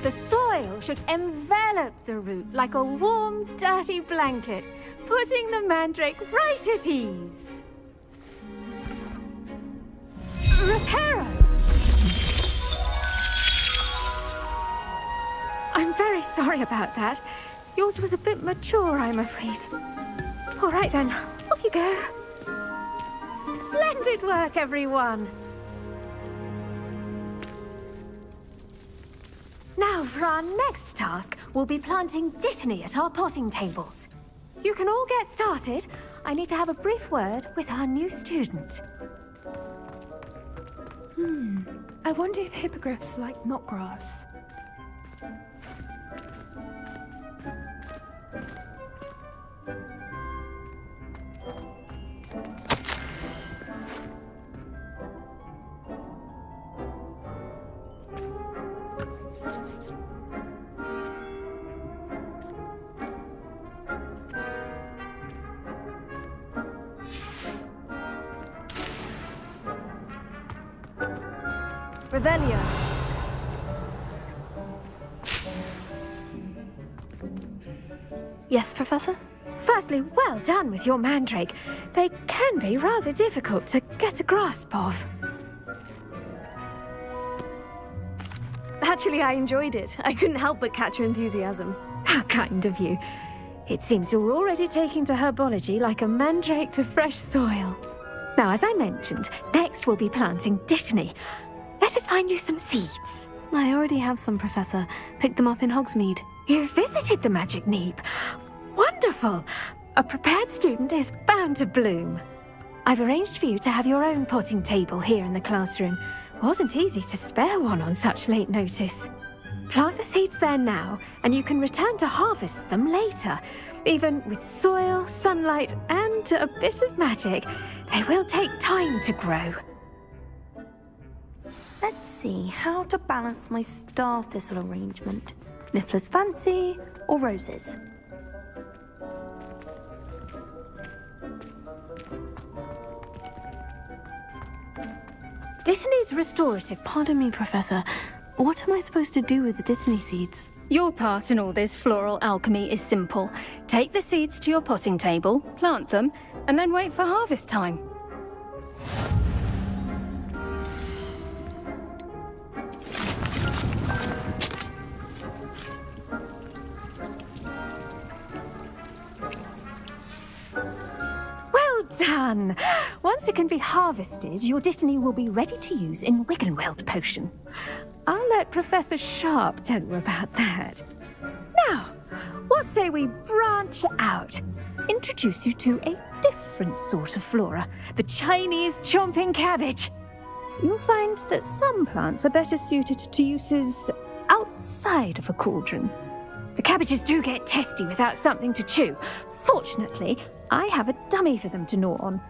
The soil should envelop the root like a warm, dirty blanket, putting the mandrake right at ease. Reparo! I'm very sorry about that. Yours was a bit mature, I'm afraid. All right then, off you go. Splendid work, everyone. Now, for our next task, we'll be planting dittany at our potting tables. You can all get started. I need to have a brief word with our new student. I wonder if hippogriffs like knotgrass. Revelio. Yes, Professor? Firstly, well done with your mandrake. They can be rather difficult to get a grasp of. Actually, I enjoyed it. I couldn't help but catch your enthusiasm. How kind of you. It seems you're already taking to herbology like a mandrake to fresh soil. Now, as I mentioned, next we'll be planting dittany. Let us find you some seeds. I already have some, Professor. Picked them up in Hogsmeade. You visited the Magic Neep. Wonderful! A prepared student is bound to bloom. I've arranged for you to have your own potting table here in the classroom. Wasn't easy to spare one on such late notice. Plant the seeds there now, and you can return to harvest them later. Even with soil, sunlight, and a bit of magic, they will take time to grow. Let's see how to balance my star thistle arrangement. Niffler's Fancy or roses? Dittany's restorative. Pardon me, Professor. What am I supposed to do with the dittany seeds? Your part in all this floral alchemy is simple. Take the seeds to your potting table, plant them, and then wait for harvest time. Well done! Once it can be harvested, your dittany will be ready to use in Wiggenweld potion. I'll let Professor Sharp tell you about that. Now, what say we branch out? Introduce you to a different sort of flora, the Chinese chomping cabbage. You'll find that some plants are better suited to uses outside of a cauldron. The cabbages do get testy without something to chew. Fortunately, I have a dummy for them to gnaw on.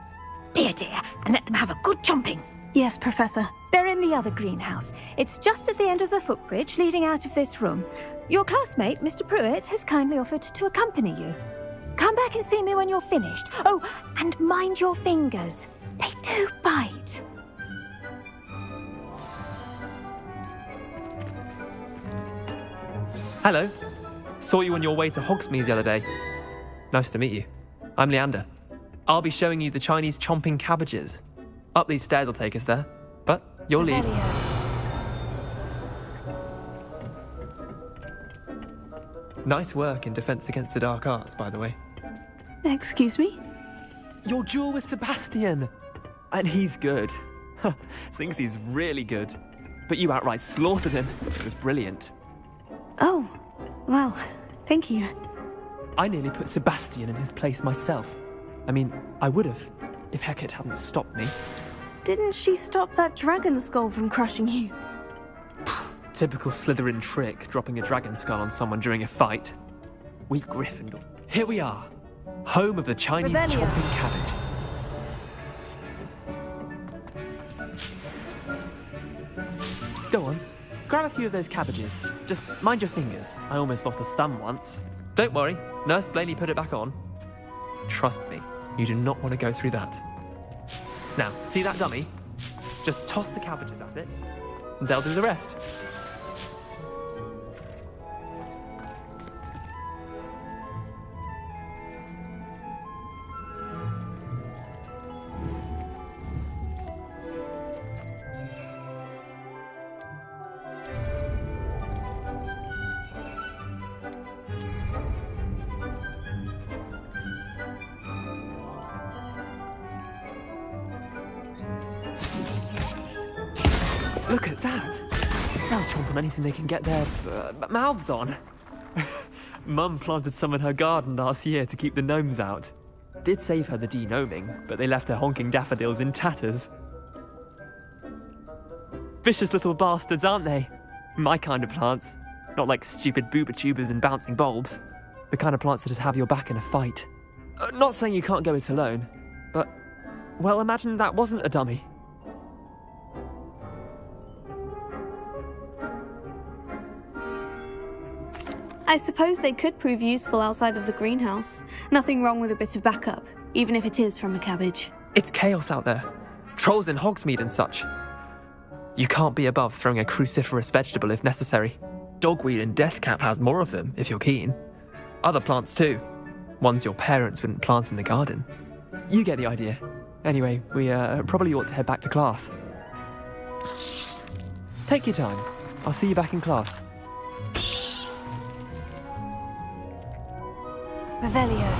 Be a dear and let them have a good chomping. Yes, Professor. They're in the other greenhouse. It's just at the end of the footbridge leading out of this room. Your classmate, Mr. Pruitt, has kindly offered to accompany you. Come back and see me when you're finished. Oh, and mind your fingers. They do bite. Hello. Saw you on your way to Hogsmeade the other day. Nice to meet you. I'm Leander. I'll be showing you the Chinese chomping cabbages. Up these stairs will take us there, but you'll lead. Nice work in Defense Against the Dark Arts, by the way. Excuse me? Your duel with Sebastian! And he's good. Thinks he's really good. But you outright slaughtered him. It was brilliant. Oh, well, thank you. I nearly put Sebastian in his place myself. I mean, I would have, if Hecate hadn't stopped me. Didn't she stop that dragon skull from crushing you? Typical Slytherin trick, dropping a dragon skull on someone during a fight. We Gryffindor. Here we are, home of the Chinese chomping cabbage. Go on, grab a few of those cabbages. Just mind your fingers. I almost lost a thumb once. Don't worry, Nurse Blaney put it back on. Trust me, you do not want to go through that. Now, see that dummy? Just toss the cabbages at it, and they'll do the rest. Look at that! They'll chomp on anything they can get their mouths on. Mum planted some in her garden last year to keep the gnomes out. Did save her the de-gnoming, but they left her honking daffodils in tatters. Vicious little bastards, aren't they? My kind of plants. Not like stupid booba tubers and bouncing bulbs. The kind of plants that just have your back in a fight. Not saying you can't go it alone, but, well, imagine that wasn't a dummy. I suppose they could prove useful outside of the greenhouse. Nothing wrong with a bit of backup, even if it is from a cabbage. It's chaos out there. Trolls in Hogsmeade and such. You can't be above throwing a cruciferous vegetable if necessary. Dogweed and deathcap has more of them, if you're keen. Other plants too. Ones your parents wouldn't plant in the garden. You get the idea. Anyway, we probably ought to head back to class. Take your time. I'll see you back in class. Revelio.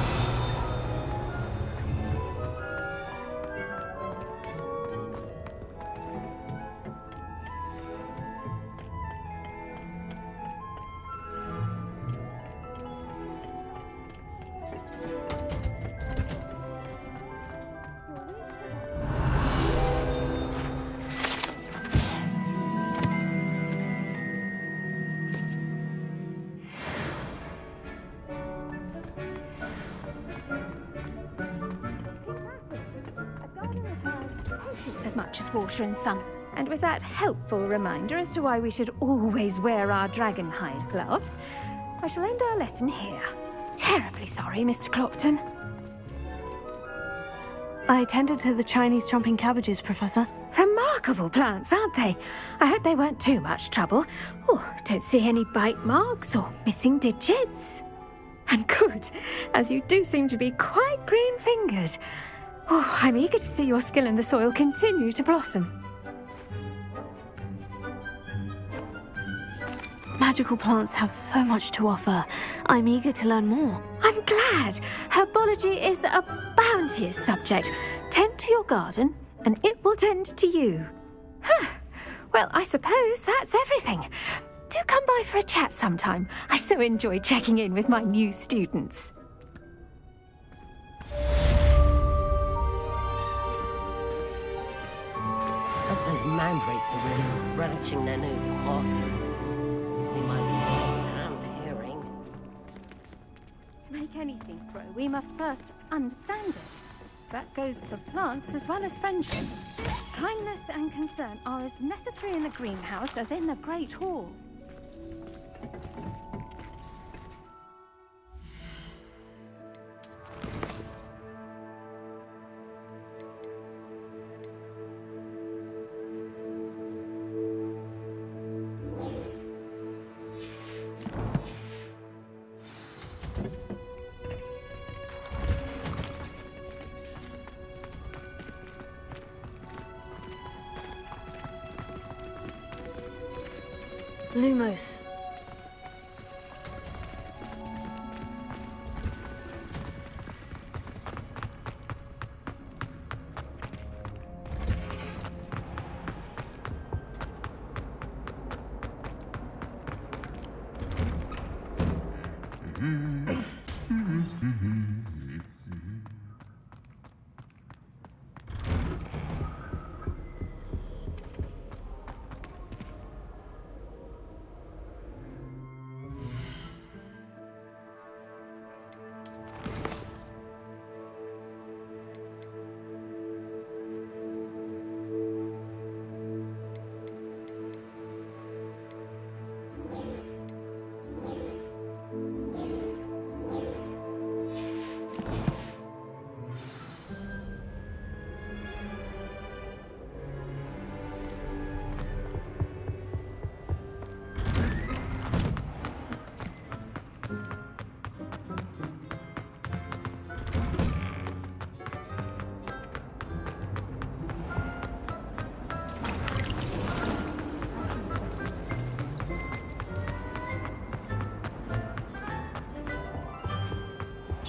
As much as water and sun. And with that helpful reminder as to why we should always wear our dragon hide gloves, I shall end our lesson here. Terribly sorry, Mr. Clopton. I attended to the Chinese chomping cabbages, Professor. Remarkable plants, aren't they? I hope they weren't too much trouble. Oh, don't see any bite marks or missing digits. And good, as you do seem to be quite green-fingered. Oh, I'm eager to see your skill in the soil continue to blossom. Magical plants have so much to offer. I'm eager to learn more. I'm glad. Herbology is a bounteous subject. Tend to your garden, and it will tend to you. Huh. Well, I suppose that's everything. Do come by for a chat sometime. I so enjoy checking in with my new students. Those mandrakes are really relishing their new pots. They might be hand hearing. To make anything grow, we must first understand it. That goes for plants as well as friendships. Kindness and concern are as necessary in the greenhouse as in the Great Hall. Lumos.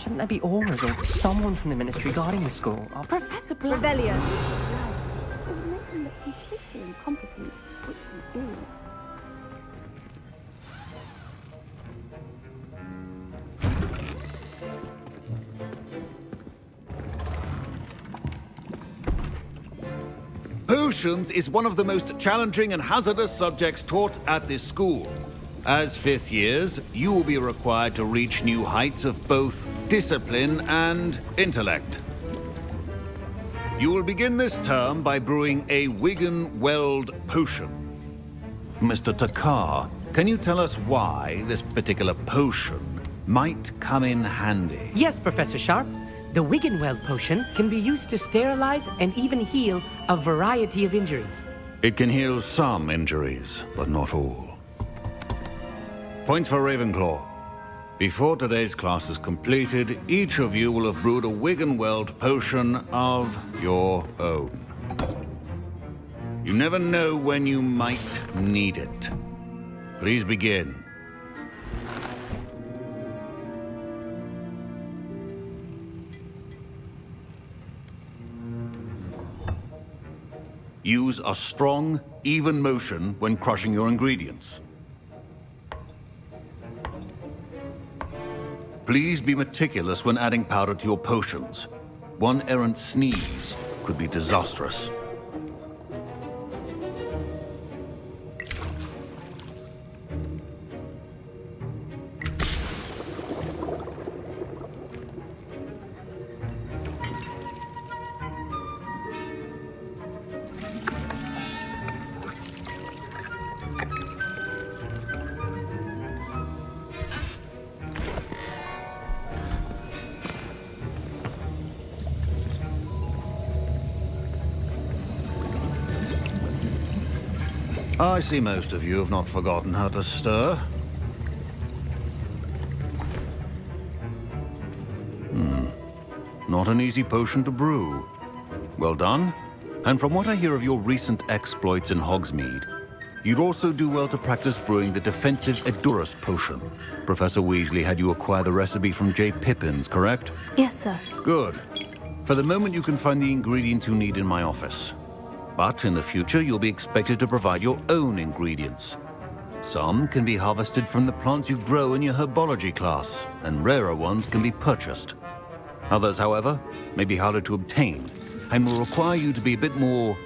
Shouldn't there be aurors or someone from the ministry guarding the school? Professor Black. Revelio. Potions is one of the most challenging and hazardous subjects taught at this school. As fifth years, you will be required to reach new heights of both discipline and intellect. You will begin this term by brewing a Wiggenweld potion. Mr. Takar, can you tell us why this particular potion might come in handy? Yes, Professor Sharp. The Wiggenweld potion can be used to sterilize and even heal a variety of injuries. It can heal some injuries, but not all. Points for Ravenclaw. Before today's class is completed, each of you will have brewed a Wiggenweld potion of your own. You never know when you might need it. Please begin. Use a strong, even motion when crushing your ingredients. Please be meticulous when adding powder to your potions. One errant sneeze could be disastrous. I see most of you have not forgotten how to stir. Not an easy potion to brew. Well done. And from what I hear of your recent exploits in Hogsmeade, you'd also do well to practice brewing the defensive Edurus potion. Professor Weasley had you acquire the recipe from J. Pippins, correct? Yes, sir. Good. For the moment, you can find the ingredients you need in my office. But in the future, you'll be expected to provide your own ingredients. Some can be harvested from the plants you grow in your herbology class, and rarer ones can be purchased. Others, however, may be harder to obtain, and will require you to be a bit more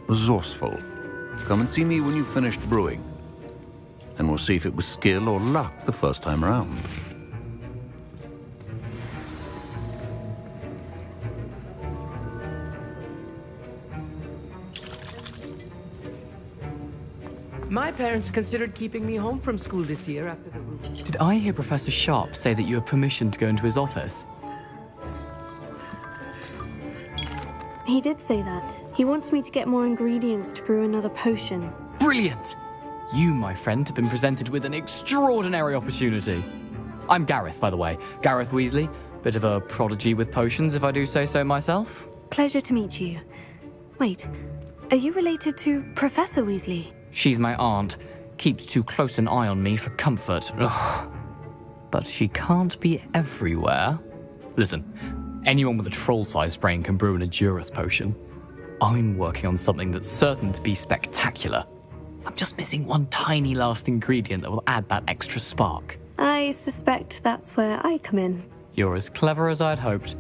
resourceful. Come and see me when you've finished brewing, and we'll see if it was skill or luck the first time around. My parents considered keeping me home from school this year after the rule. Did I hear Professor Sharp say that you have permission to go into his office? He did say that. He wants me to get more ingredients to brew another potion. Brilliant! You, my friend, have been presented with an extraordinary opportunity. I'm Gareth, by the way. Gareth Weasley. Bit of a prodigy with potions, if I do say so myself. Pleasure to meet you. Wait, are you related to Professor Weasley? She's my aunt. keeps too close an eye on me for comfort. Ugh. But she can't be everywhere. Listen, anyone with a troll-sized brain can brew an Edurus potion. I'm working on something that's certain to be spectacular. I'm just missing one tiny last ingredient that will add that extra spark. I suspect that's where I come in. You're as clever as I'd hoped.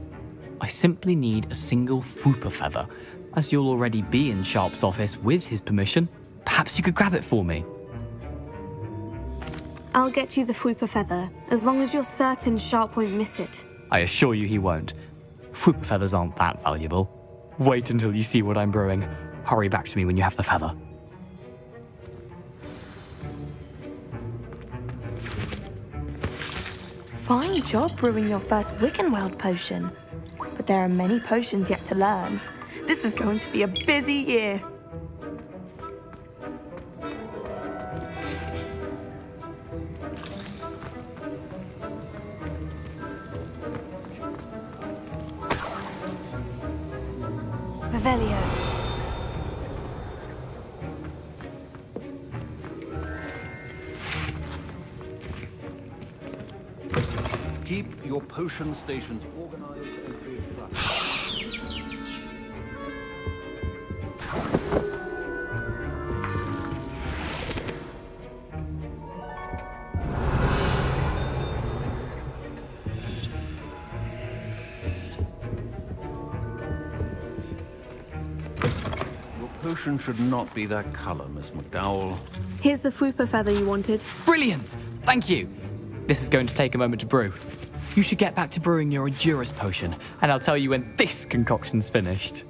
I simply need a single Fwooper feather. As you'll already be in Sharp's office with his permission, perhaps you could grab it for me. I'll get you the Fwooper feather, as long as you're certain Sharp won't miss it. I assure you he won't. Fwooper feathers aren't that valuable. Wait until you see what I'm brewing. Hurry back to me when you have the feather. Fine job brewing your first Wickenweld potion. But there are many potions yet to learn. This is going to be a busy year. Revelio. Keep your potion stations organized and potion should not be that color, Miss McDowell. Here's the Fwooper feather you wanted. Brilliant! Thank you! This is going to take a moment to brew. You should get back to brewing your Edurus potion, and I'll tell you when this concoction's finished.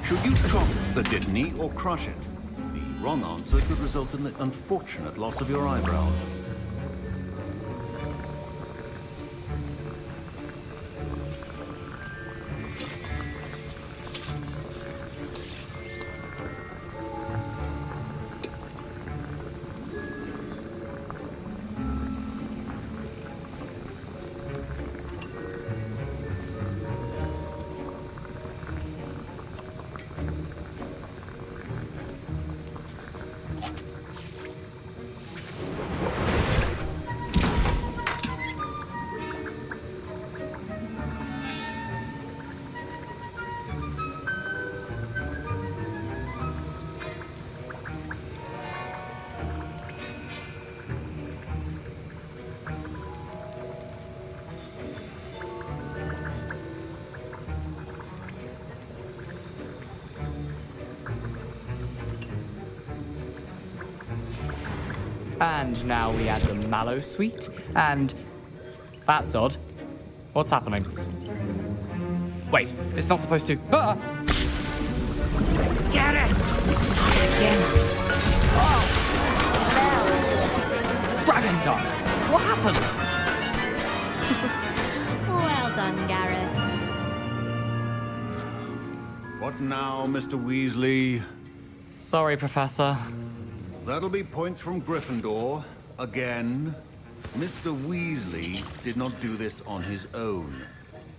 Should you chop the Dittany or crush it? The wrong answer could result in the unfortunate loss of your eyebrows. And now we add the mallow sweet, and... That's odd. What's happening? Wait, it's not supposed to... Ah! Get it! Again. Dragon time! What happened? Well done, Gareth. What now, Mr. Weasley? Sorry, Professor. That'll be points from Gryffindor. Again. Mr. Weasley did not do this on his own.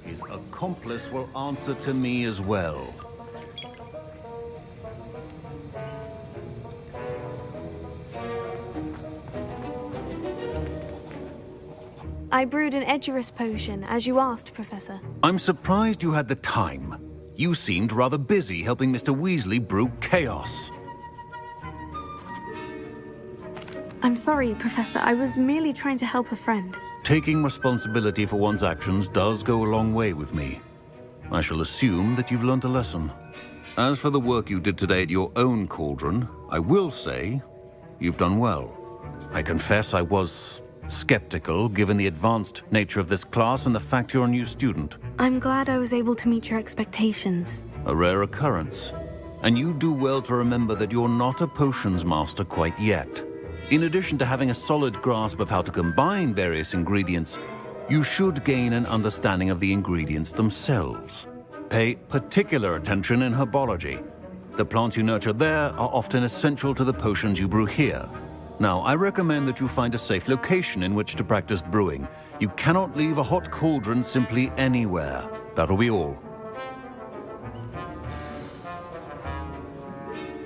His accomplice will answer to me as well. I brewed an Edurus potion, as you asked, Professor. I'm surprised you had the time. You seemed rather busy helping Mr. Weasley brew chaos. I'm sorry, Professor. I was merely trying to help a friend. Taking responsibility for one's actions does go a long way with me. I shall assume that you've learnt a lesson. As for the work you did today at your own cauldron, I will say you've done well. I confess I was skeptical, given the advanced nature of this class and the fact you're a new student. I'm glad I was able to meet your expectations. A rare occurrence. And you do well to remember that you're not a potions master quite yet. In addition to having a solid grasp of how to combine various ingredients, you should gain an understanding of the ingredients themselves. Pay particular attention in herbology. The plants you nurture there are often essential to the potions you brew here. Now, I recommend that you find a safe location in which to practice brewing. You cannot leave a hot cauldron simply anywhere. That'll be all.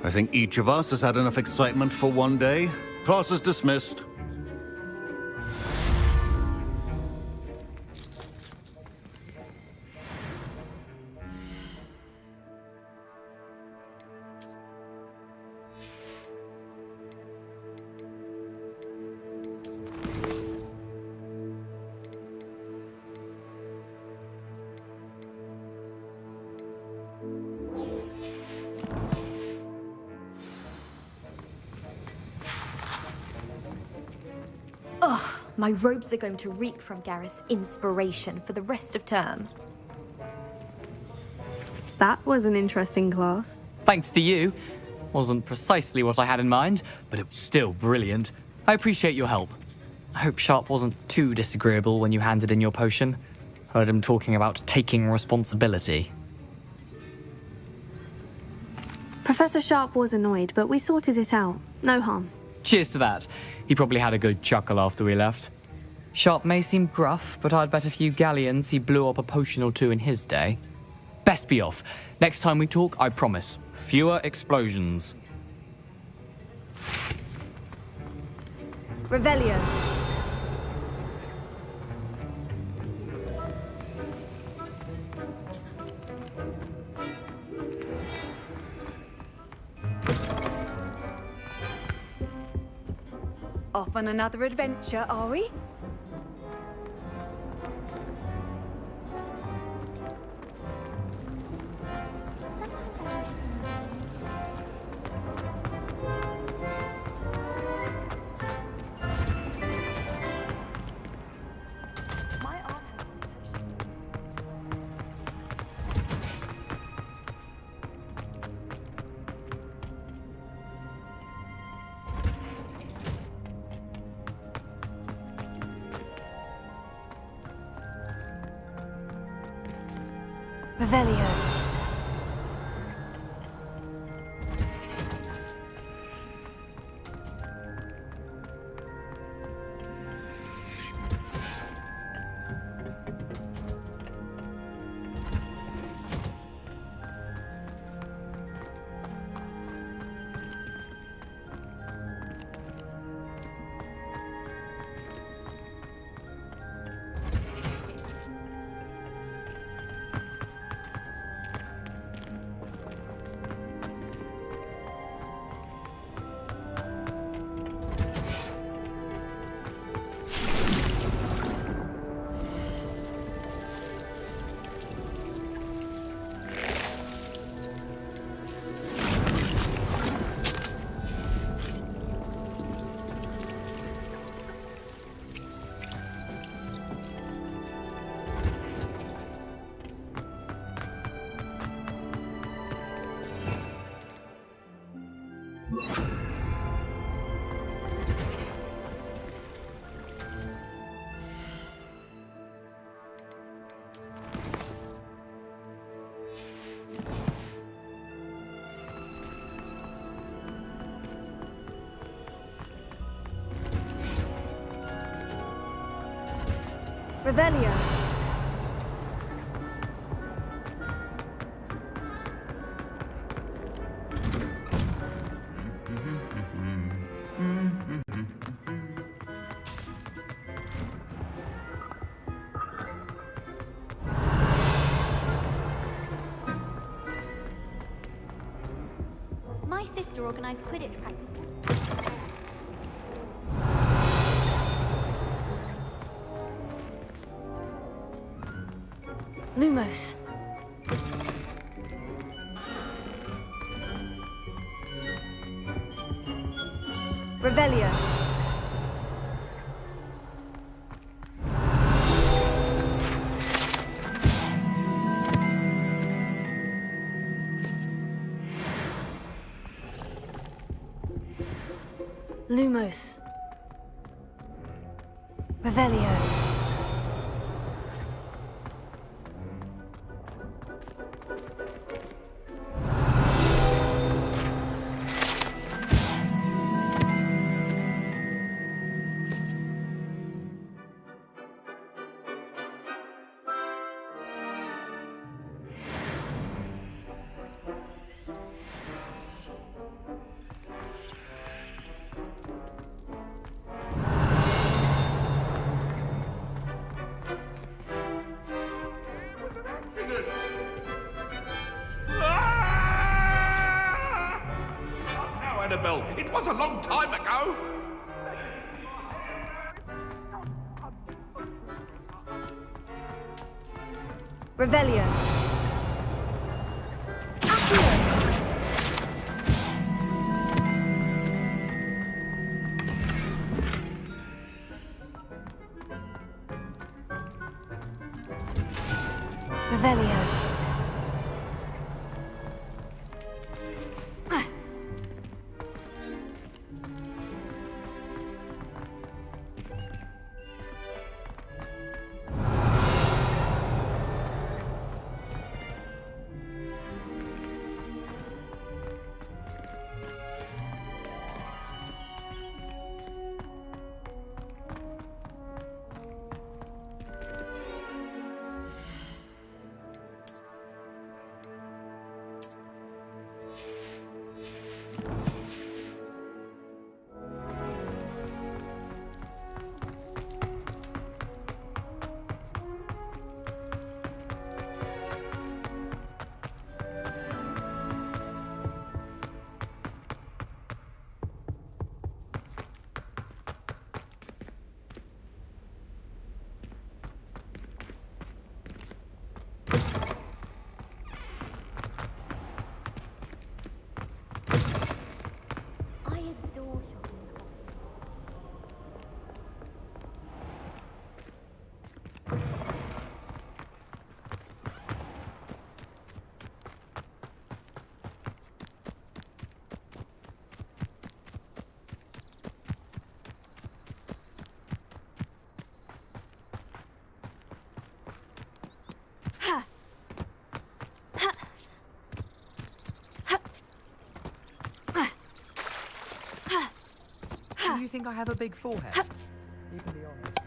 I think each of us has had enough excitement for one day. Class is dismissed. Ugh, my robes are going to reek from Gareth's inspiration for the rest of term. That was an interesting class. Thanks to you. Wasn't precisely what I had in mind, but it was still brilliant. I appreciate your help. I hope Sharp wasn't too disagreeable when you handed in your potion. Heard him talking about taking responsibility. Professor Sharp was annoyed, but we sorted it out. No harm. Cheers to that. He probably had a good chuckle after we left. Sharp may seem gruff, but I'd bet a few galleons he blew up a potion or two in his day. Best be off. Next time we talk, I promise, fewer explosions. Revelio. Off on another adventure, are we? Revelio. Revelio. My sister organised Quidditch practice. Lumos. Revelio. Lumos. Revelio. will. It was a long time ago. Revelio. Revelio. Do you think I have a big forehead? You can be honest.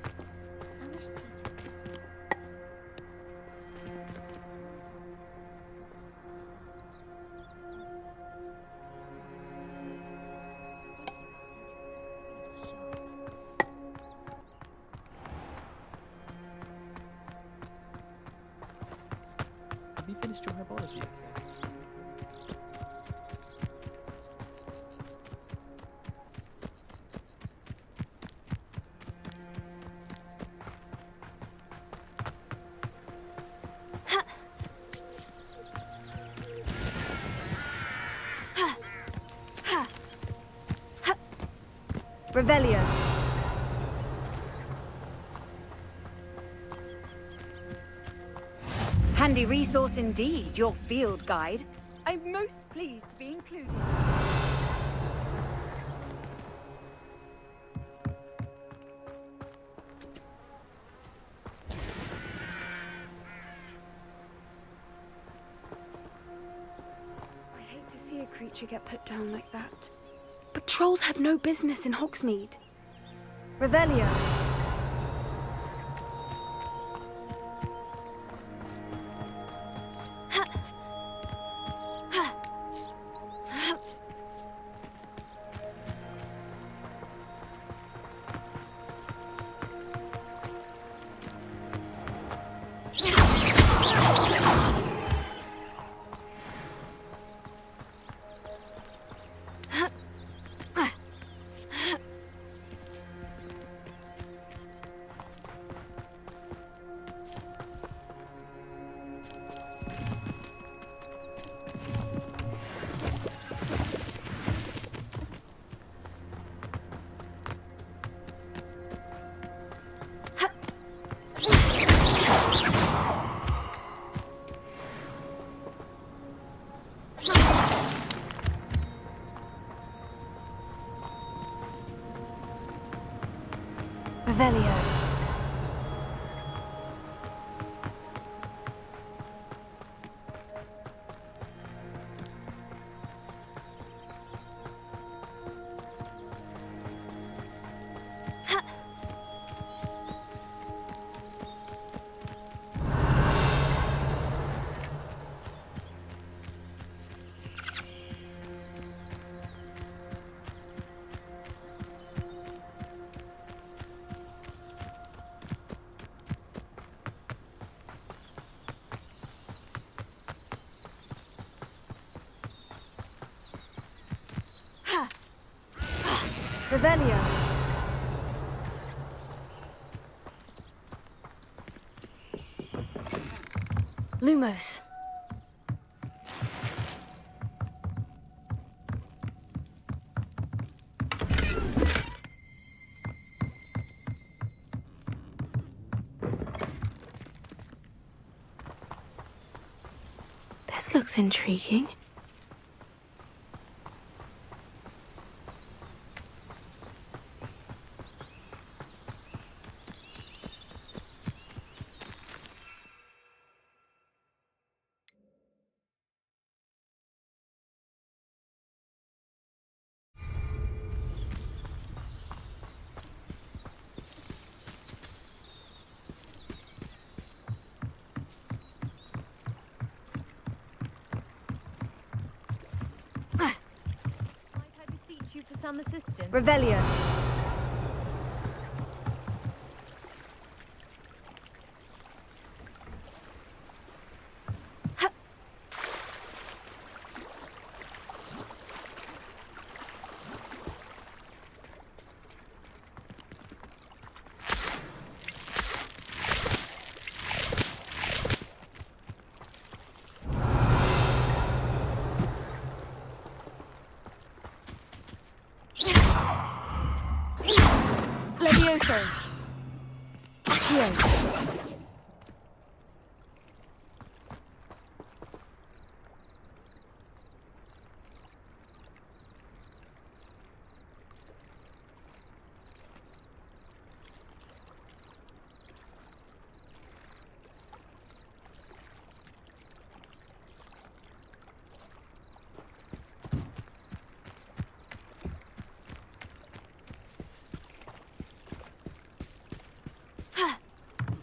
Have you finished your herbology exam? Revelio. Handy resource indeed, your field guide. I'm most pleased to be included. I hate to see a creature get put down like that. But trolls have no business in Hogsmeade. Revelio. Revelio. Lumos. This looks intriguing. Some assistance. Revelio. Levioso. Accio.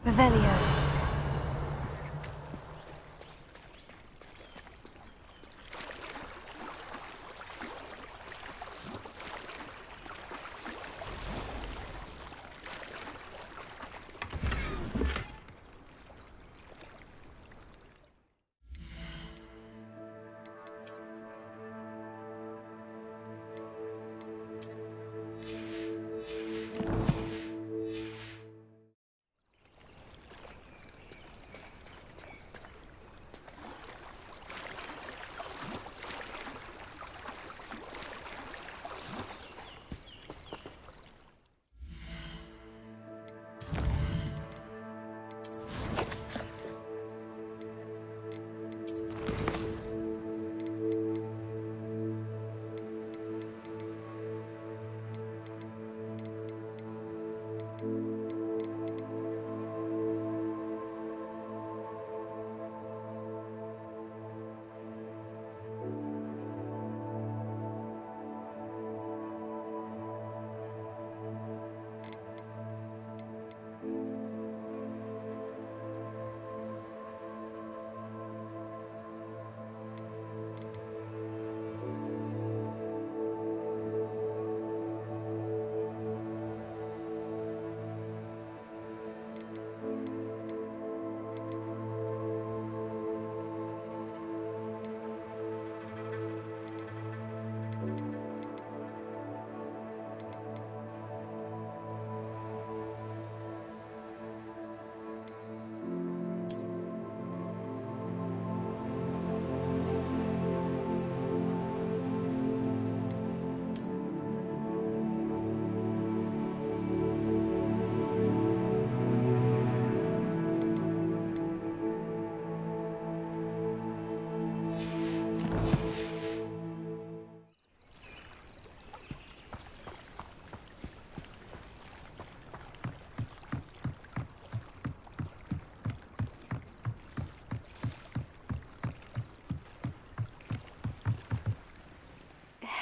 Revelio.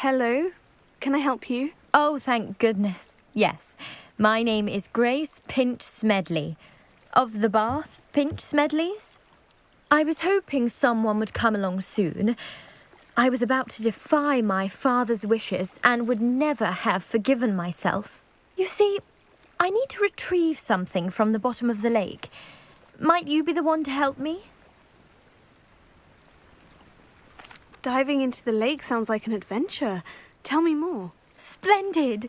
Hello, can I help you? Oh, thank goodness. Yes, my name is Grace Pinch Smedley, of the Bath Pinch Smedleys. I was hoping someone would come along soon. I was about to defy my father's wishes and would never have forgiven myself. You see, I need to retrieve something from the bottom of the lake. Might you be the one to help me? Diving into the lake sounds like an adventure. Tell me more. Splendid!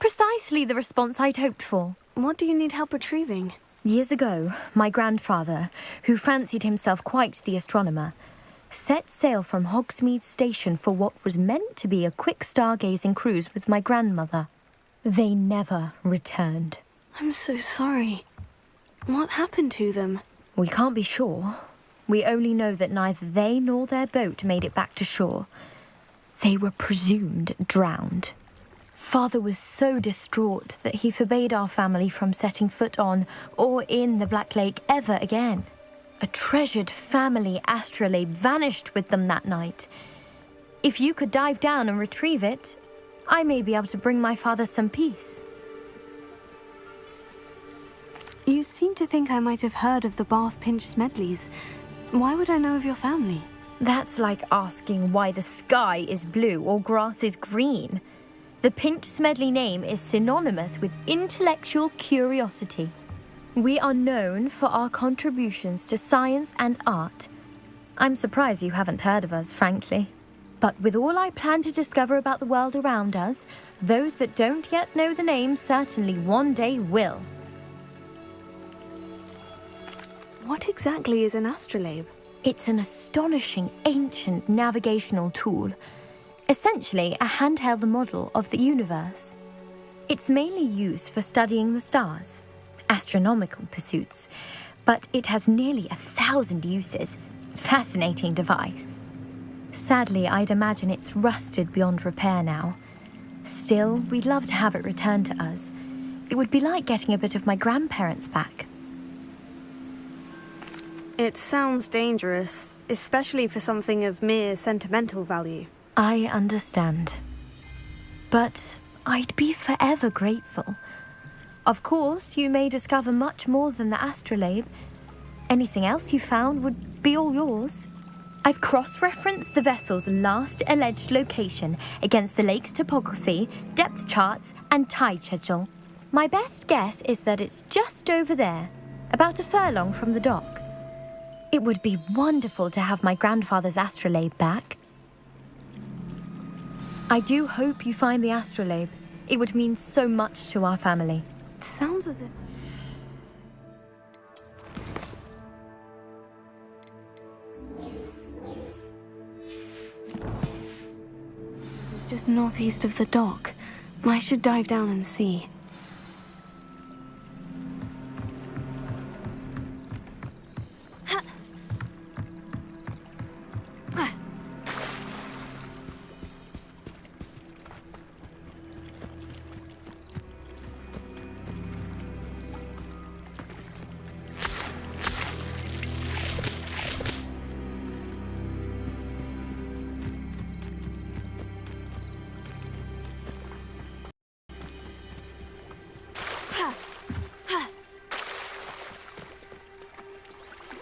Precisely the response I'd hoped for. What do you need help retrieving? Years ago, my grandfather, who fancied himself quite the astronomer, set sail from Hogsmeade Station for what was meant to be a quick stargazing cruise with my grandmother. They never returned. I'm so sorry. What happened to them? We can't be sure. We only know that neither they nor their boat made it back to shore. They were presumed drowned. Father was so distraught that he forbade our family from setting foot on or in the Black Lake ever again. A treasured family astrolabe vanished with them that night. If you could dive down and retrieve it, I may be able to bring my father some peace. You seem to think I might have heard of the Bath Pinch Smedleys. Why would I know of your family? That's like asking why the sky is blue or grass is green. The Pinch Smedley name is synonymous with intellectual curiosity. We are known for our contributions to science and art. I'm surprised you haven't heard of us, frankly. But with all I plan to discover about the world around us, those that don't yet know the name certainly one day will. What exactly is an astrolabe? It's an astonishing ancient navigational tool. Essentially a handheld model of the universe. It's mainly used for studying the stars, astronomical pursuits, but it has nearly 1,000 uses. Fascinating device. Sadly, I'd imagine it's rusted beyond repair now. Still, we'd love to have it returned to us. It would be like getting a bit of my grandparents back. It sounds dangerous, especially for something of mere sentimental value. I understand. But I'd be forever grateful. Of course, you may discover much more than the astrolabe. Anything else you found would be all yours. I've cross-referenced the vessel's last alleged location against the lake's topography, depth charts, and tide schedule. My best guess is that it's just over there, about a furlong from the dock. It would be wonderful to have my grandfather's astrolabe back. I do hope you find the astrolabe. It would mean so much to our family. It sounds as if... It's just northeast of the dock. I should dive down and see.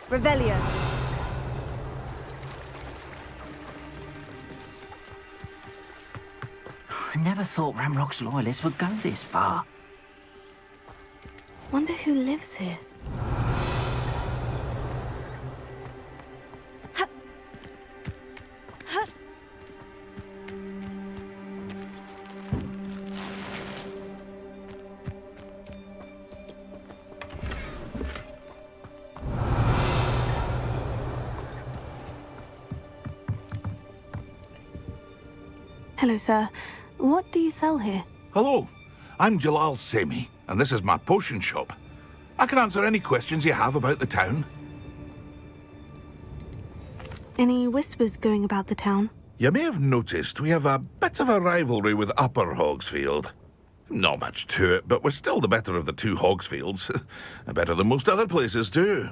Revelio. I never thought Ramrock's loyalists would go this far. Wonder who lives here. Hello, sir. What do you sell here? Hello, I'm Jalal Semi, and this is my potion shop. I can answer any questions you have about the town. Any whispers going about the town? You may have noticed we have a bit of a rivalry with Upper Hogsfield. Not much to it, but we're still the better of the two Hogsfields. Better than most other places, too.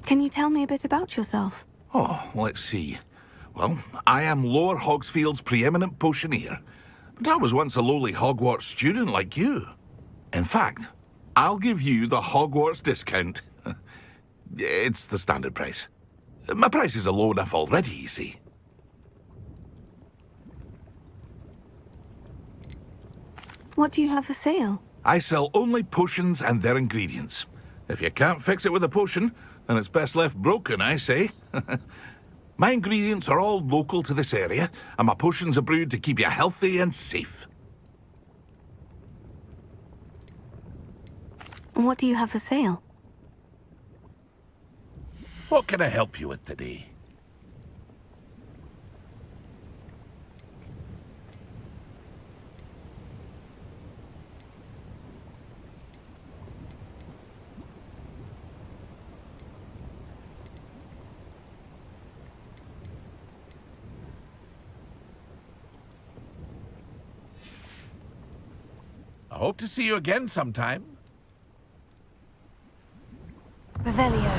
Can you tell me a bit about yourself? Oh, let's see. Well, I am Lower Hogsfield's preeminent potioneer, but I was once a lowly Hogwarts student like you. In fact, I'll give you the Hogwarts discount. It's the standard price. My prices are low enough already, you see. What do you have for sale? I sell only potions and their ingredients. If you can't fix it with a potion, then it's best left broken, I say. My ingredients are all local to this area, and my potions are brewed to keep you healthy and safe. What do you have for sale? What can I help you with today? I hope to see you again sometime. Revelio.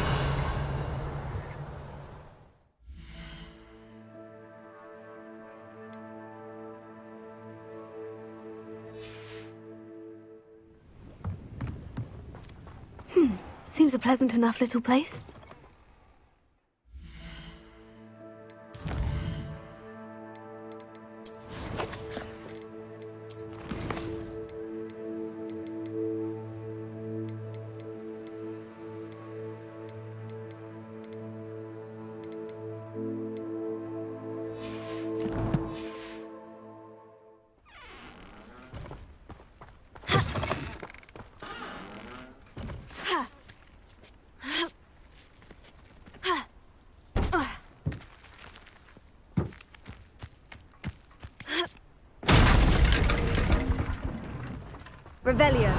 Seems a pleasant enough little place. Revelio.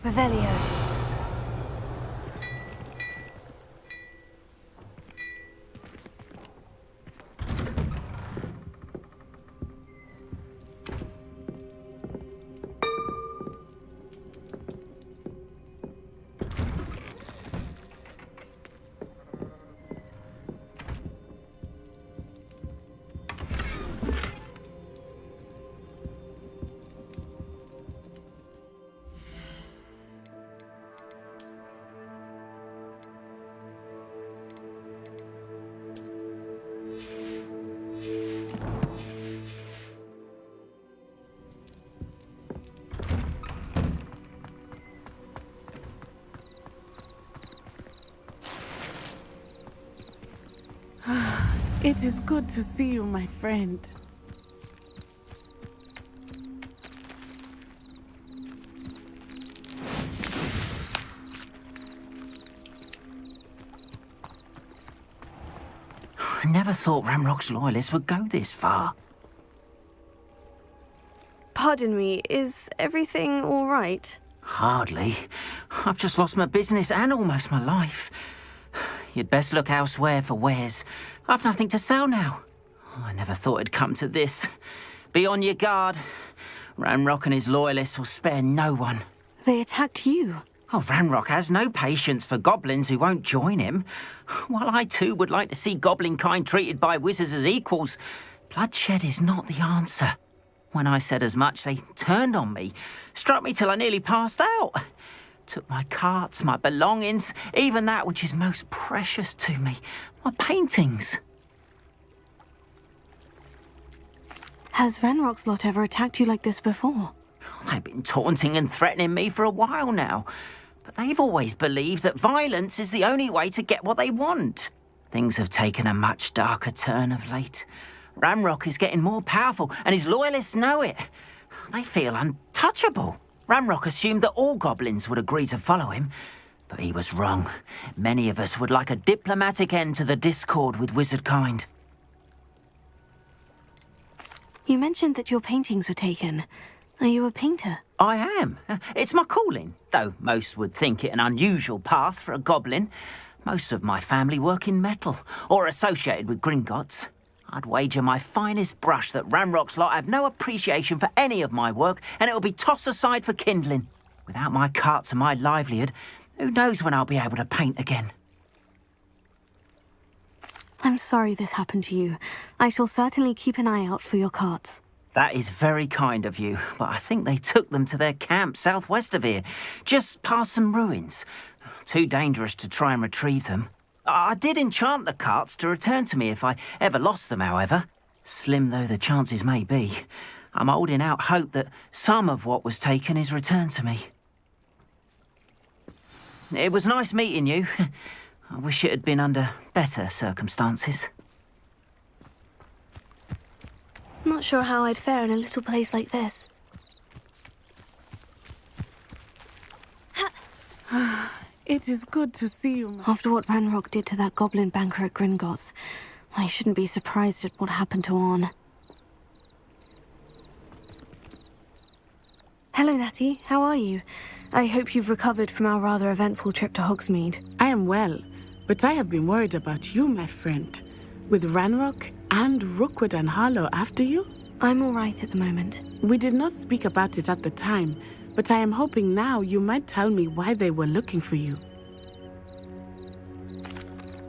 Revelio. It is good to see you, my friend. I never thought Ramrock's loyalists would go this far. Pardon me, is everything all right? Hardly. I've just lost my business and almost my life. You'd best look elsewhere for wares. I've nothing to sell now. I never thought it'd come to this. Be on your guard. Ramrock and his loyalists will spare no one. They attacked you. Oh, Ramrock has no patience for goblins who won't join him. While I too would like to see goblin kind treated by wizards as equals, bloodshed is not the answer. When I said as much, they turned on me, struck me till I nearly passed out. Took my carts, my belongings, even that which is most precious to me, my paintings. Has Ranrock's lot ever attacked you like this before? They've been taunting and threatening me for a while now. But they've always believed that violence is the only way to get what they want. Things have taken a much darker turn of late. Ranrock is getting more powerful, and his loyalists know it. They feel untouchable. Ranrock assumed that all goblins would agree to follow him, but he was wrong. Many of us would like a diplomatic end to the discord with wizard kind. You mentioned that your paintings were taken. Are you a painter? I am. It's my calling, though most would think it an unusual path for a goblin. Most of my family work in metal, or associated with Gringotts. I'd wager my finest brush that Ranrock's lot have no appreciation for any of my work, and it'll be tossed aside for kindling. Without my carts and my livelihood, who knows when I'll be able to paint again. I'm sorry this happened to you. I shall certainly keep an eye out for your carts. That is very kind of you, but I think they took them to their camp southwest of here, just past some ruins. Too dangerous to try and retrieve them. I did enchant the carts to return to me if I ever lost them, however. Slim though the chances may be, I'm holding out hope that some of what was taken is returned to me. It was nice meeting you. I wish it had been under better circumstances. Not sure how I'd fare in a little place like this. It is good to see you. After what Ranrock did to that goblin banker at Gringotts, I shouldn't be surprised at what happened to Orn. Hello, Natty. How are you? I hope you've recovered from our rather eventful trip to Hogsmeade. I am well, but I have been worried about you, my friend. With Ranrock and Rookwood and Harlow after you? I'm all right at the moment. We did not speak about it at the time, but I am hoping now you might tell me why they were looking for you.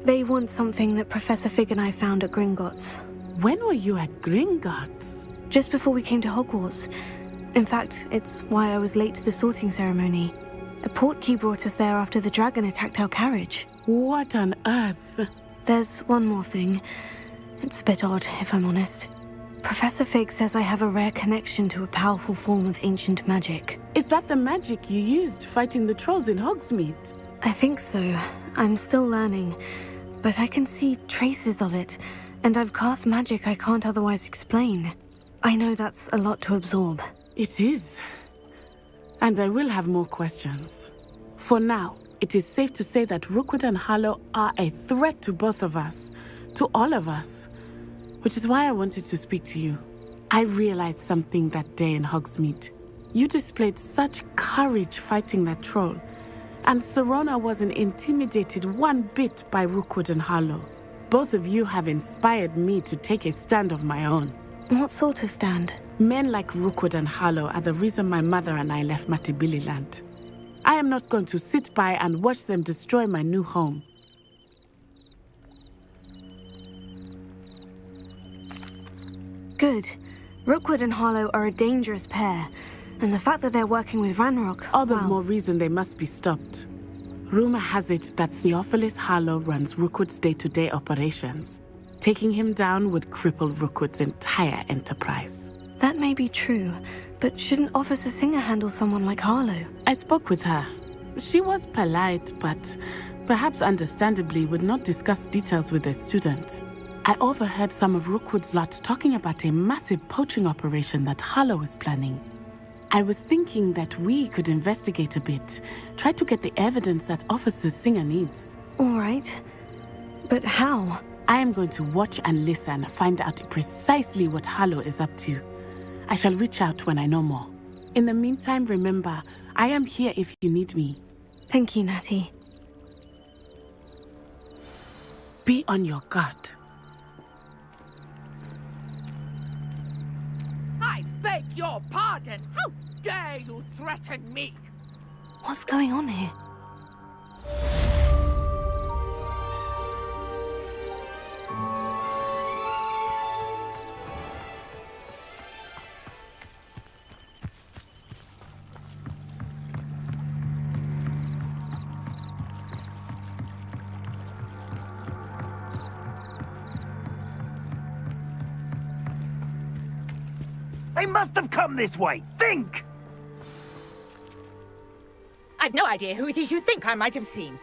They want something that Professor Fig and I found at Gringotts. When were you at Gringotts? Just before we came to Hogwarts. In fact, it's why I was late to the sorting ceremony. A portkey brought us there after the dragon attacked our carriage. What on earth? There's one more thing. It's a bit odd, if I'm honest. Professor Fig says I have a rare connection to a powerful form of ancient magic. Is that the magic you used fighting the trolls in Hogsmeade? I think so. I'm still learning, but I can see traces of it, and I've cast magic I can't otherwise explain. I know that's a lot to absorb. It is. And I will have more questions. For now, it is safe to say that Rookwood and Harlow are a threat to both of us, to all of us. Which is why I wanted to speak to you. I realized something that day in Hogsmeade. You displayed such courage fighting that troll, and Serona wasn't intimidated one bit by Rookwood and Harlow. Both of you have inspired me to take a stand of my own. What sort of stand? Men like Rookwood and Harlow are the reason my mother and I left Matibililand. I am not going to sit by and watch them destroy my new home. Good. Rookwood and Harlow are a dangerous pair, and the fact that they're working with Ranrock... All the more reason they must be stopped. Rumor has it that Theophilus Harlow runs Rookwood's day-to-day operations. Taking him down would cripple Rookwood's entire enterprise. That may be true, but shouldn't Officer Singer handle someone like Harlow? I spoke with her. She was polite, but perhaps understandably would not discuss details with a student. I overheard some of Rookwood's lot talking about a massive poaching operation that Harlow is planning. I was thinking that we could investigate a bit, try to get the evidence that Officer Singer needs. All right. But how? I am going to watch and listen, find out precisely what Harlow is up to. I shall reach out when I know more. In the meantime, remember, I am here if you need me. Thank you, Natty. Be on your guard. I beg your pardon! How dare you threaten me? What's going on here? They must have come this way. Think! I've no idea who it is you think I might have seen.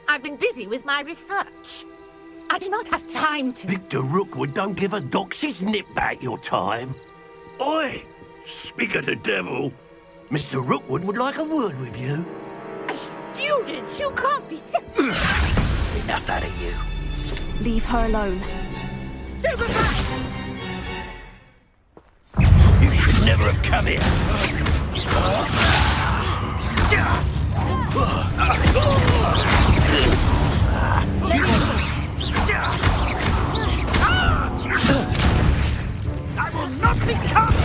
I've been busy with my research. I do not have time to... Victor Rookwood don't give a doxy's nip back your time. Oi! Speak of the devil. Mr. Rookwood would like a word with you. A student? You can't be serious. Enough out of you. Leave her alone. Stupid rat! You should never have come here. I will not be caught!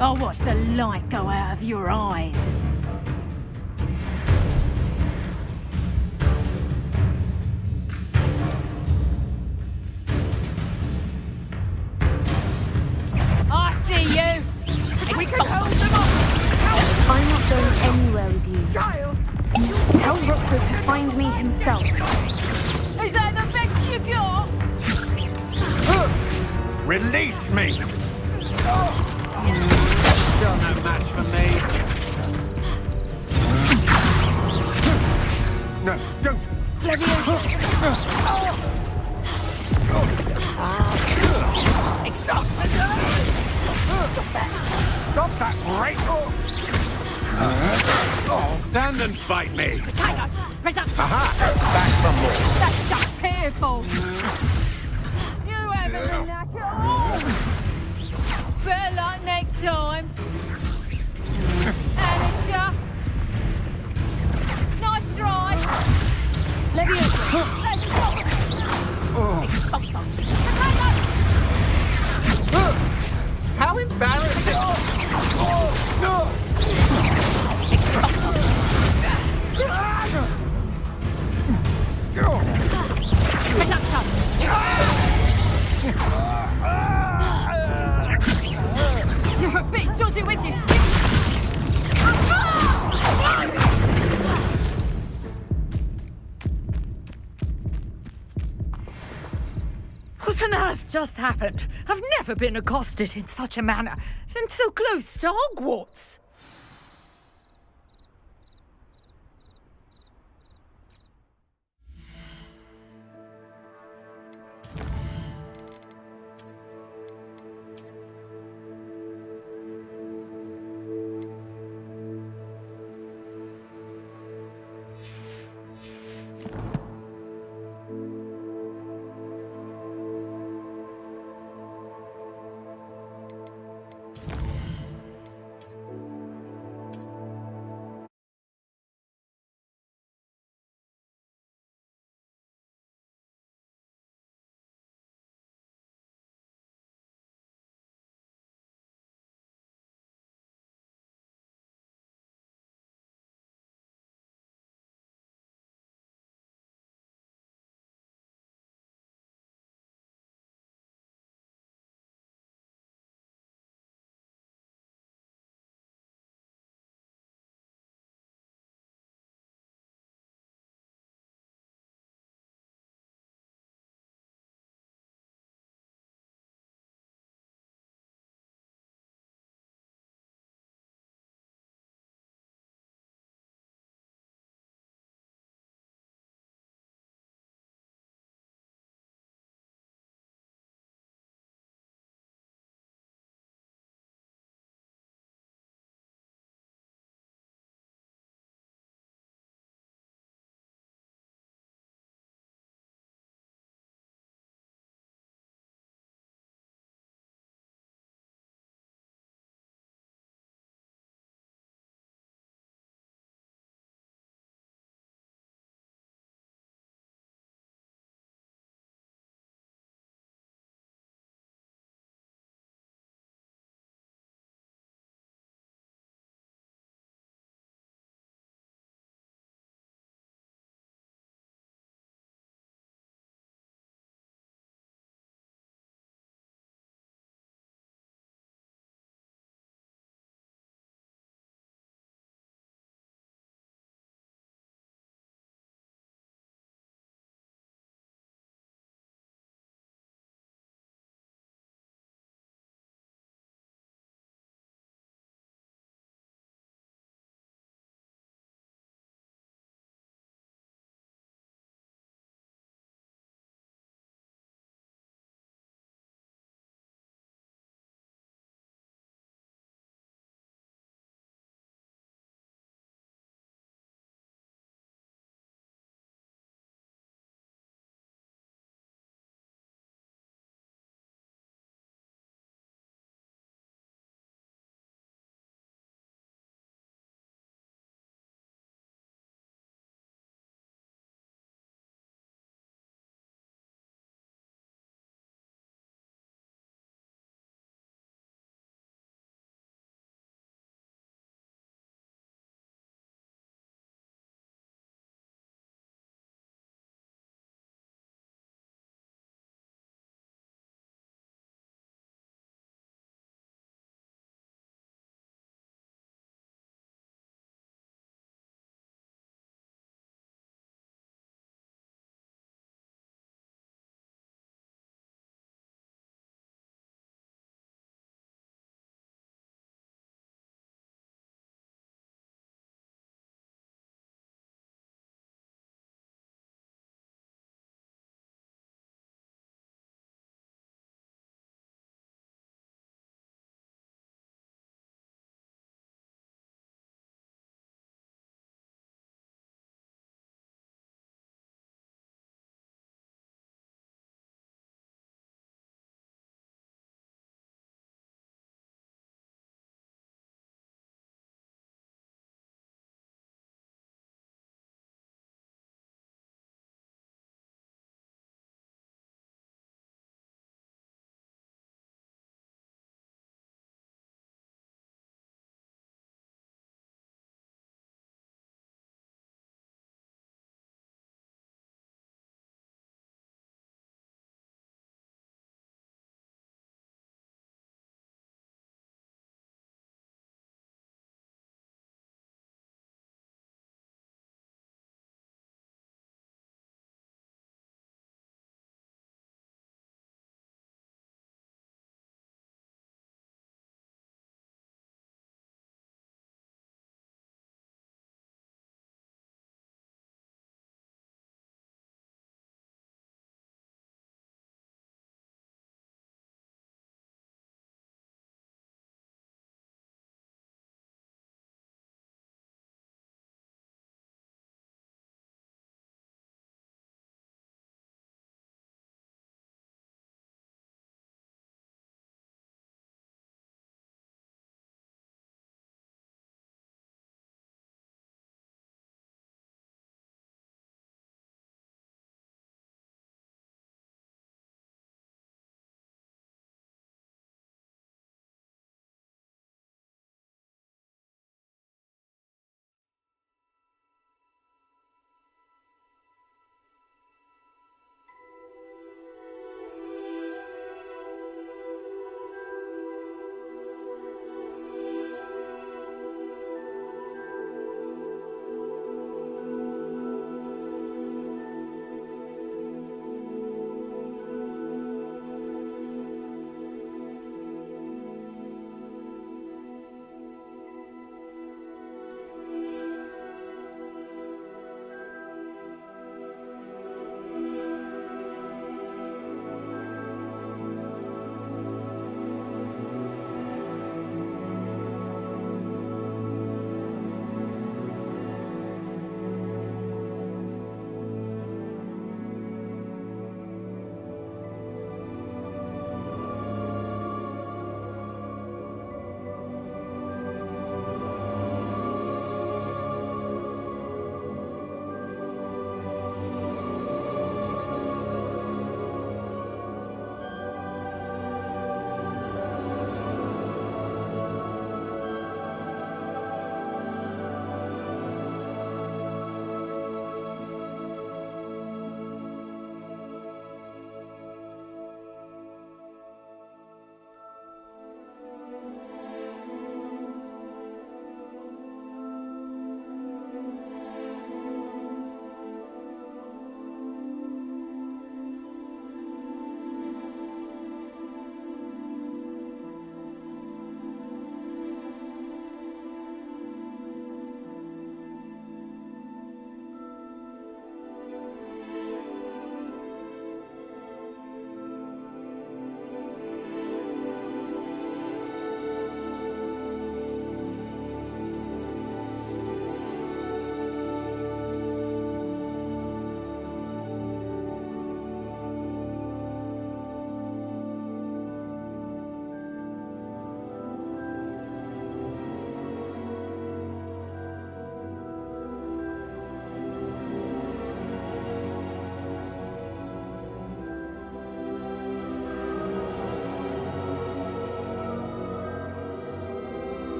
I'll watch the light go out of your eyes. I see you! We can hold them off! I'm not going anywhere with you. Child! Tell Rookwood to find me himself. Is that the best you got? Release me! Still no match for me. No, don't! Stop that, right? Stand and fight me! Tiger! Reduction! Aha! Back from more! That's just fearful! You haven't been that at all! Better luck next time! Amateur! Nice try! Leviosa! Let's go! How embarrassing! You're a bit dodgy with your stick! What on earth just happened? I've never been accosted in such a manner, and so close to Hogwarts.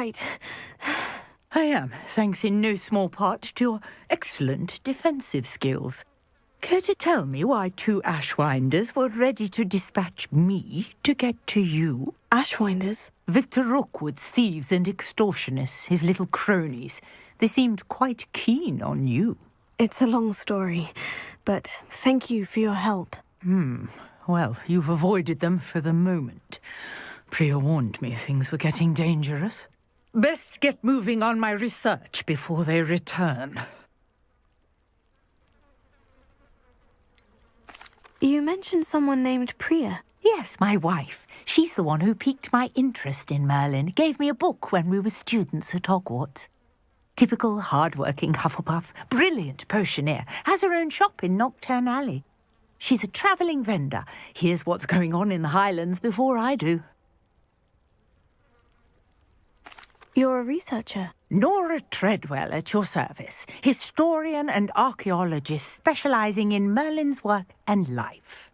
right. I am, thanks in no small part to your excellent defensive skills. Care to tell me why 2 Ashwinders were ready to dispatch me to get to you? Ashwinders? Victor Rookwood's thieves and extortionists, his little cronies. They seemed quite keen on you. It's a long story, but thank you for your help. Well, you've avoided them for the moment. Priya warned me things were getting dangerous. Best get moving on my research before they return. You mentioned someone named Priya. Yes, my wife. She's the one who piqued my interest in Merlin. Gave me a book when we were students at Hogwarts. Typical hard-working Hufflepuff, brilliant potioneer, has her own shop in Nocturne Alley. She's a travelling vendor. Hears what's going on in the Highlands before I do. You're a researcher? Nora Treadwell at your service. Historian and archaeologist specialising in Merlin's work and life.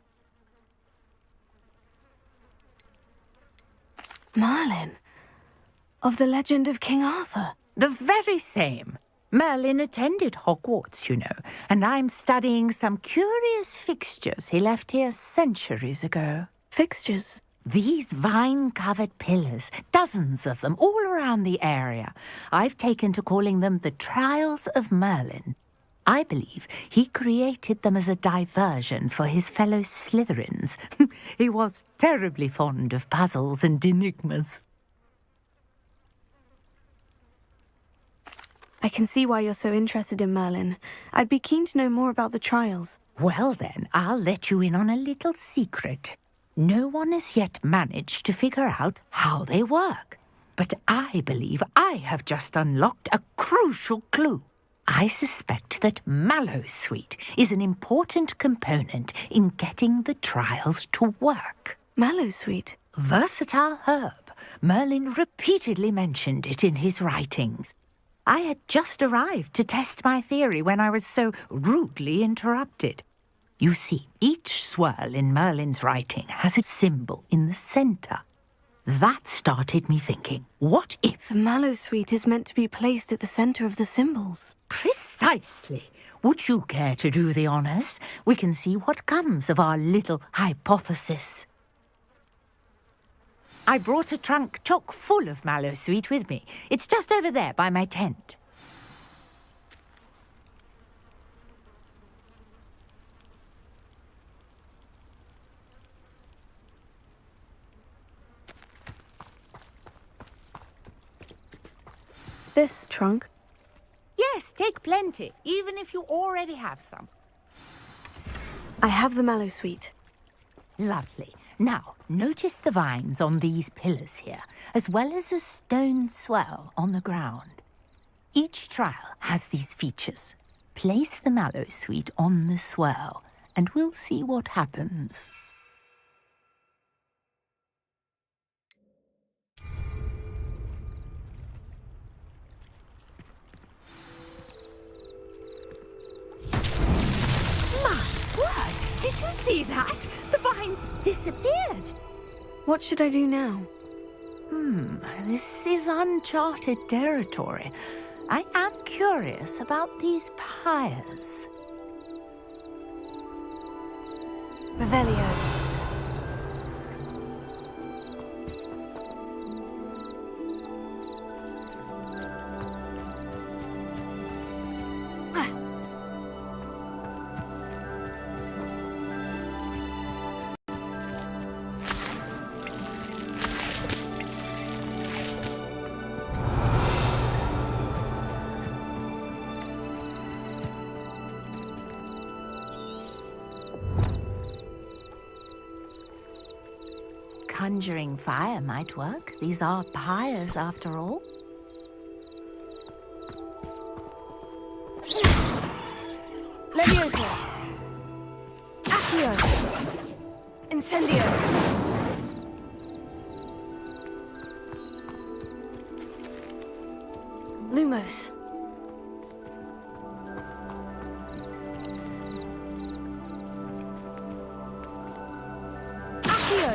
Merlin? Of the legend of King Arthur? The very same. Merlin attended Hogwarts, you know, and I'm studying some curious fixtures he left here centuries ago. Fixtures? These vine-covered pillars, dozens of them, all around the area. I've taken to calling them the Trials of Merlin. I believe he created them as a diversion for his fellow Slytherins. He was terribly fond of puzzles and enigmas. I can see why you're so interested in Merlin. I'd be keen to know more about the trials. Well then, I'll let you in on a little secret. No one has yet managed to figure out how they work. But I believe I have just unlocked a crucial clue. I suspect that Mallowsweet is an important component in getting the trials to work. Mallowsweet? Versatile herb. Merlin repeatedly mentioned it in his writings. I had just arrived to test my theory when I was so rudely interrupted. You see, each swirl in Merlin's writing has a symbol in the centre. That started me thinking, what if... The Mallowsweet is meant to be placed at the centre of the symbols. Precisely. Would you care to do the honours? We can see what comes of our little hypothesis. I brought a trunk chock full of Mallowsweet with me. It's just over there by my tent. This trunk? Yes, take plenty, even if you already have some. I have the Mallowsweet. Lovely. Now, notice the vines on these pillars here, as well as a stone swell on the ground. Each trial has these features. Place the Mallowsweet on the swell, and we'll see what happens. Did you see that? The vines disappeared. What should I do now? This is uncharted territory. I am curious about these pyres. Revelio. Conjuring fire might work. These are pyres, after all. Leviosa. Accio. Incendio. Lumos. Accio.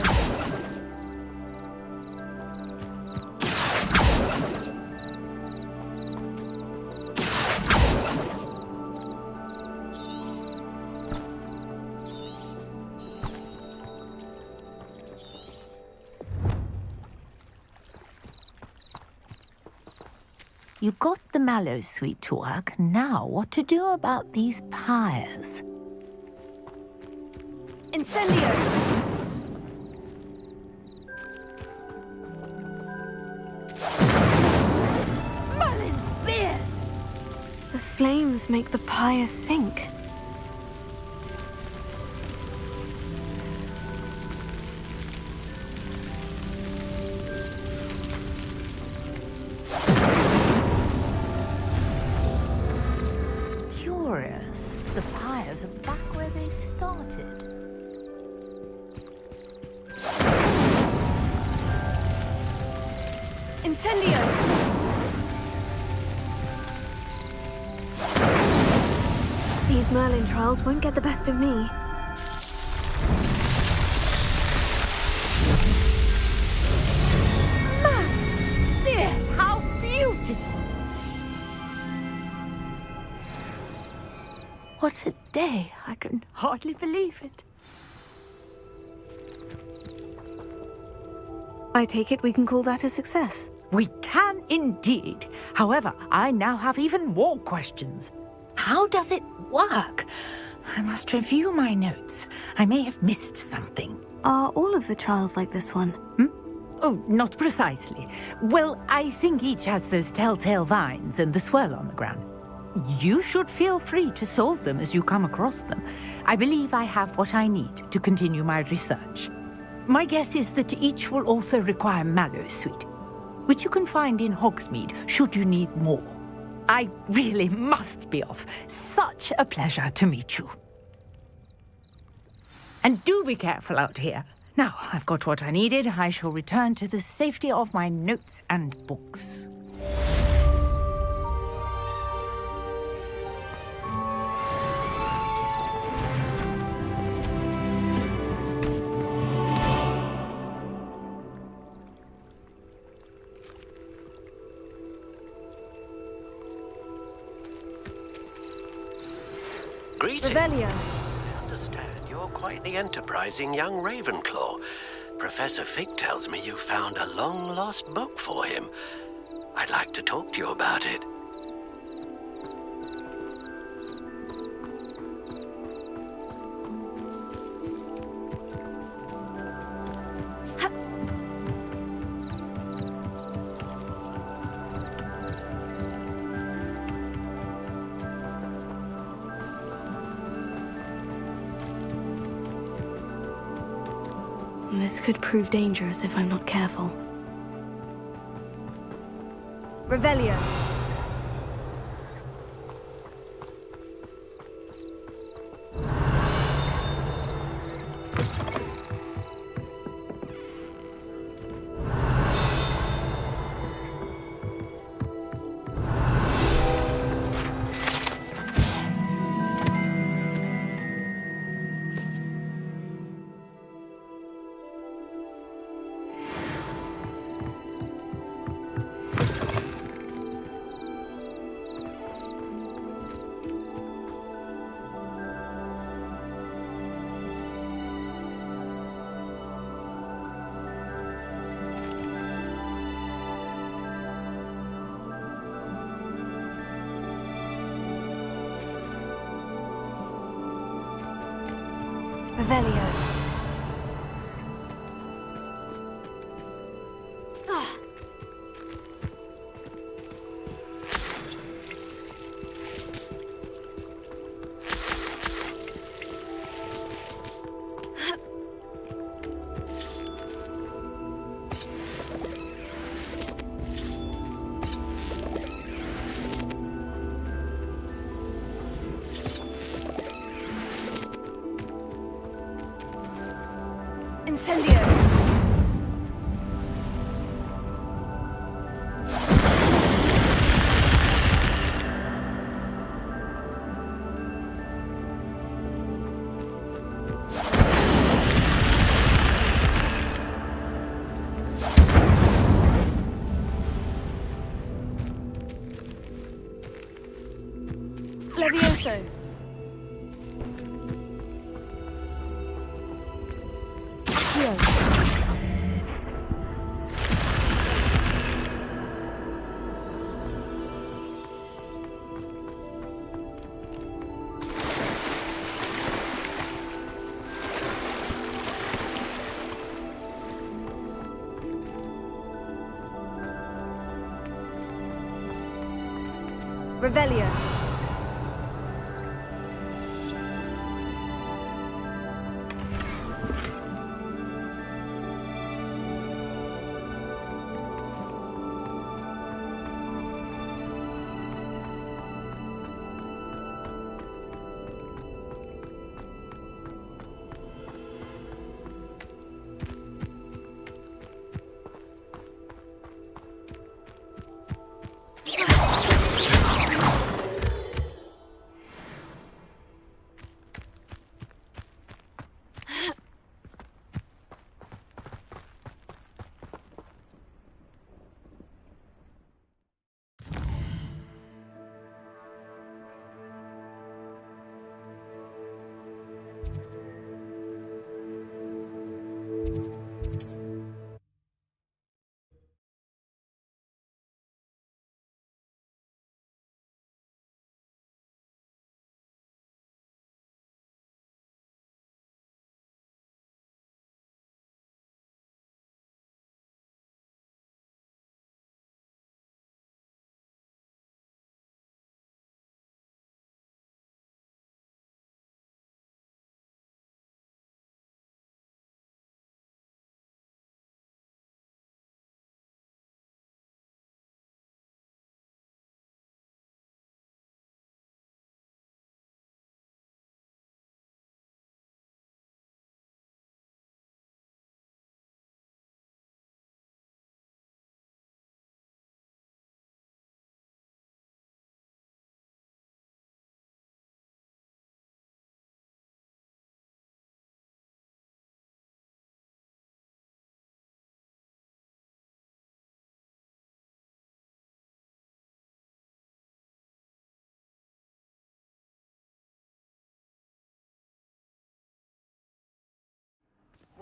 You got the mallow sweet to work. Now, what to do about these pyres? Incendio! Merlin's beard! The flames make the pyre sink. Curious. The pyres are back where they started. Incendio! These Merlin trials won't get the best of me. Merlin's beard! How beautiful! What a day! I can hardly believe it. I take it we can call that a success. We can indeed. However, I now have even more questions. How does it work? I must review my notes. I may have missed something. Are all of the trials like this one? Oh, not precisely. Well, I think each has those telltale vines and the swirl on the ground. You should feel free to solve them as you come across them. I believe I have what I need to continue my research. My guess is that each will also require mallow sweet, which you can find in Hogsmeade should you need more. I really must be off. Such a pleasure to meet you. And do be careful out here. Now, I've got what I needed. I shall return to the safety of my notes and books. Greetings. Revelio. I understand you're quite the enterprising young Ravenclaw. Professor Fig tells me you found a long-lost book for him. I'd like to talk to you about it. This could prove dangerous if I'm not careful. Revelio. Revelio. Incendio! Levioso! Revelio.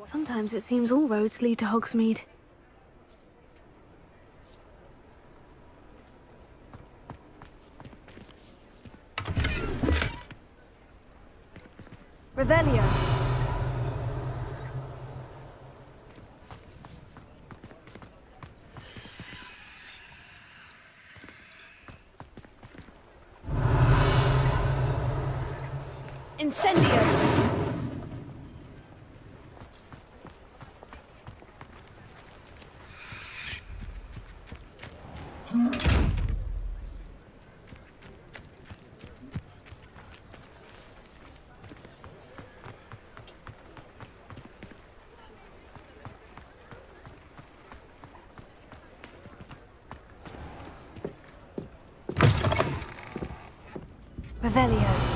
Sometimes it seems all roads lead to Hogsmeade. Revelio. Incendio. Revelio.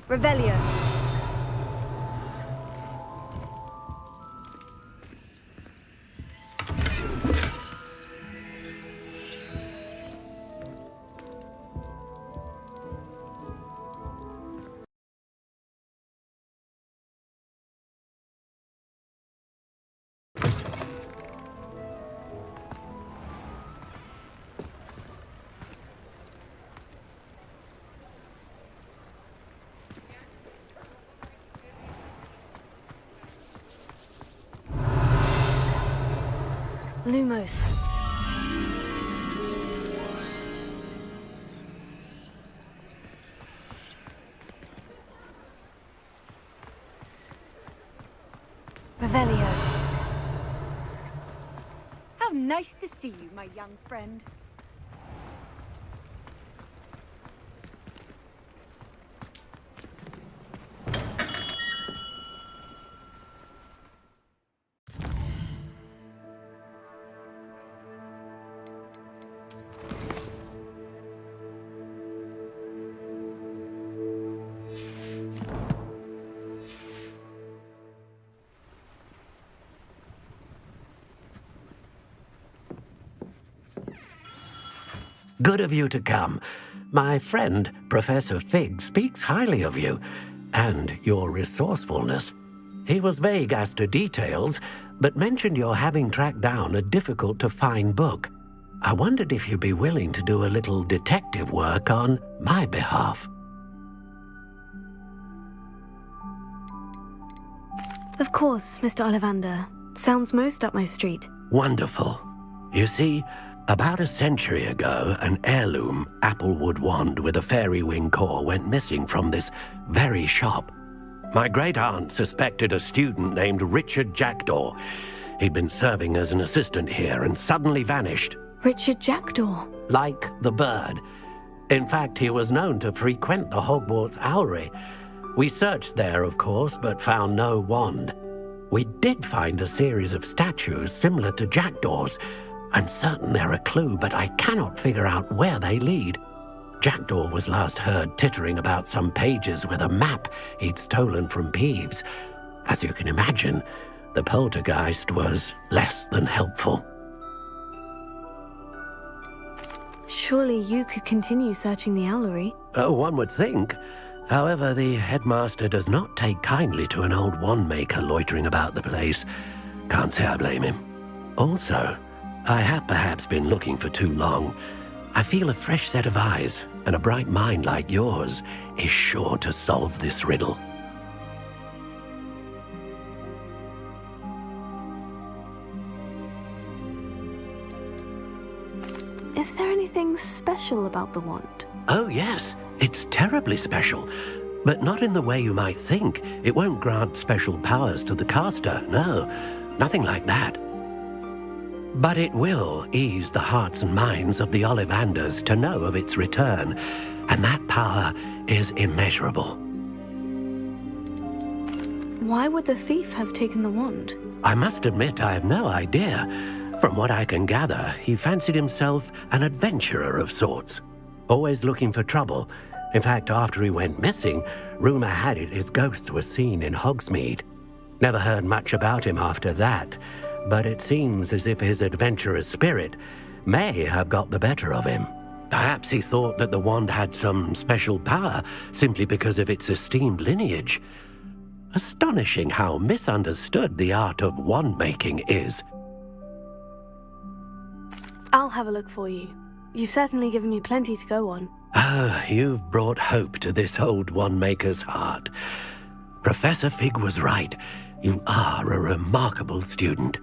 Revelio. Lumos. Revelio. How nice to see you, my young friend. Good of you to come. My friend, Professor Fig, speaks highly of you and your resourcefulness. He was vague as to details, but mentioned your having tracked down a difficult-to-find book. I wondered if you'd be willing to do a little detective work on my behalf. Of course, Mr. Ollivander. Sounds most up my street. Wonderful. You see, about a century ago, an heirloom applewood wand with a fairy wing core went missing from this very shop. My great-aunt suspected a student named Richard Jackdaw. He'd been serving as an assistant here and suddenly vanished. Richard Jackdaw? Like the bird. In fact, he was known to frequent the Hogwarts Owlery. We searched there, of course, but found no wand. We did find a series of statues similar to Jackdaw's. I'm certain they're a clue, but I cannot figure out where they lead. Jackdaw was last heard tittering about some pages with a map he'd stolen from Peeves. As you can imagine, the poltergeist was less than helpful. Surely you could continue searching the Owlery. Oh, one would think. However, the headmaster does not take kindly to an old wand-maker loitering about the place. Can't say I blame him. Also, I have perhaps been looking for too long. I feel a fresh set of eyes and a bright mind like yours is sure to solve this riddle. Is there anything special about the wand? Oh, yes. It's terribly special. But not in the way you might think. It won't grant special powers to the caster. No, nothing like that. But it will ease the hearts and minds of the Ollivanders to know of its return, and that power is immeasurable. Why would the thief have taken the wand? I must admit I have no idea. From what I can gather, he fancied himself an adventurer of sorts, always looking for trouble. In fact, after he went missing, rumor had it his ghost was seen in Hogsmeade. Never heard much about him after that, but it seems as if his adventurous spirit may have got the better of him. Perhaps he thought that the wand had some special power simply because of its esteemed lineage. Astonishing how misunderstood the art of wand-making is. I'll have a look for you. You've certainly given me plenty to go on. Ah, you've brought hope to this old wand-maker's heart. Professor Fig was right. You are a remarkable student.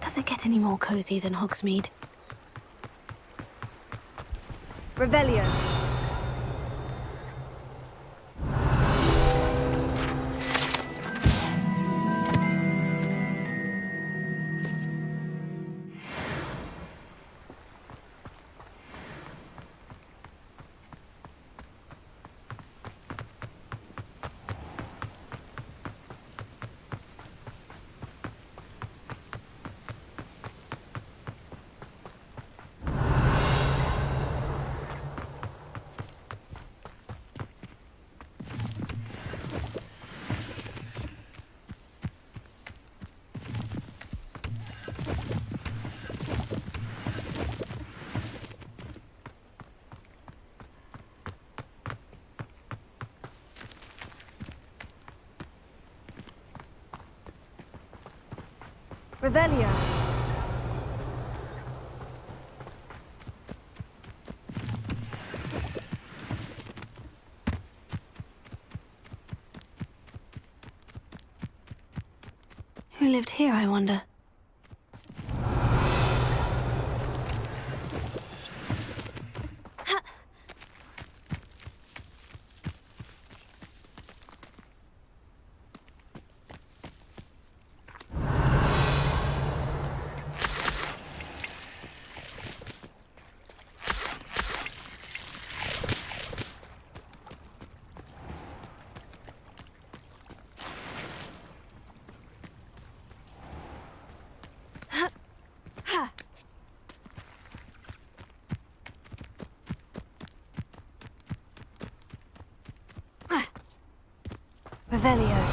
Does it get any more cozy than Hogsmeade? Revelio. Revelio. Who lived here, I wonder? Revelio.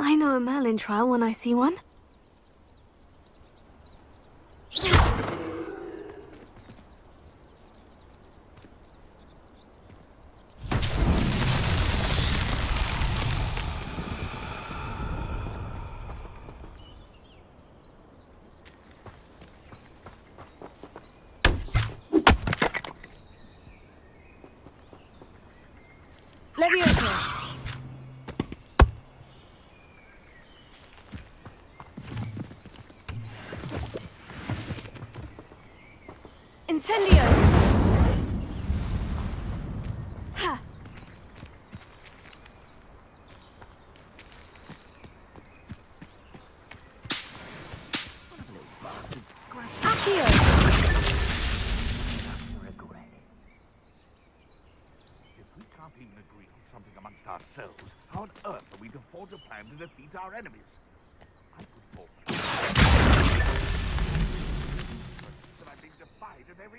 I know a Merlin trial when I see one. Leviosa. Incendio! Ha! Accio! If we can't even agree on something amongst ourselves, how on earth are we to forge a plan to defeat our enemies? I put forward that I've been defied at every...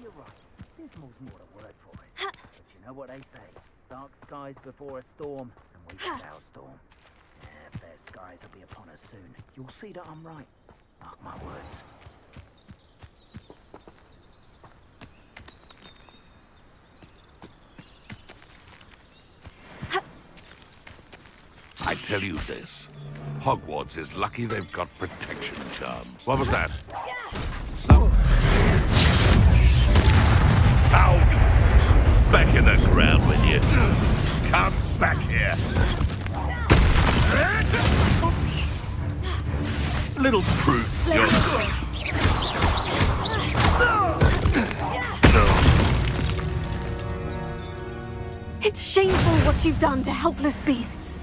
You're right. Dismal's more a word for it. But you know what they say. Dark skies before a storm, and we get our storm. Yeah, fair skies will be upon us soon. You'll see that I'm right. Mark my words. I tell you this. Hogwarts is lucky they've got protection charms. What was that? Ow! Back in the ground with you. Come back here. Little prude, you're... It's shameful what you've done to helpless beasts.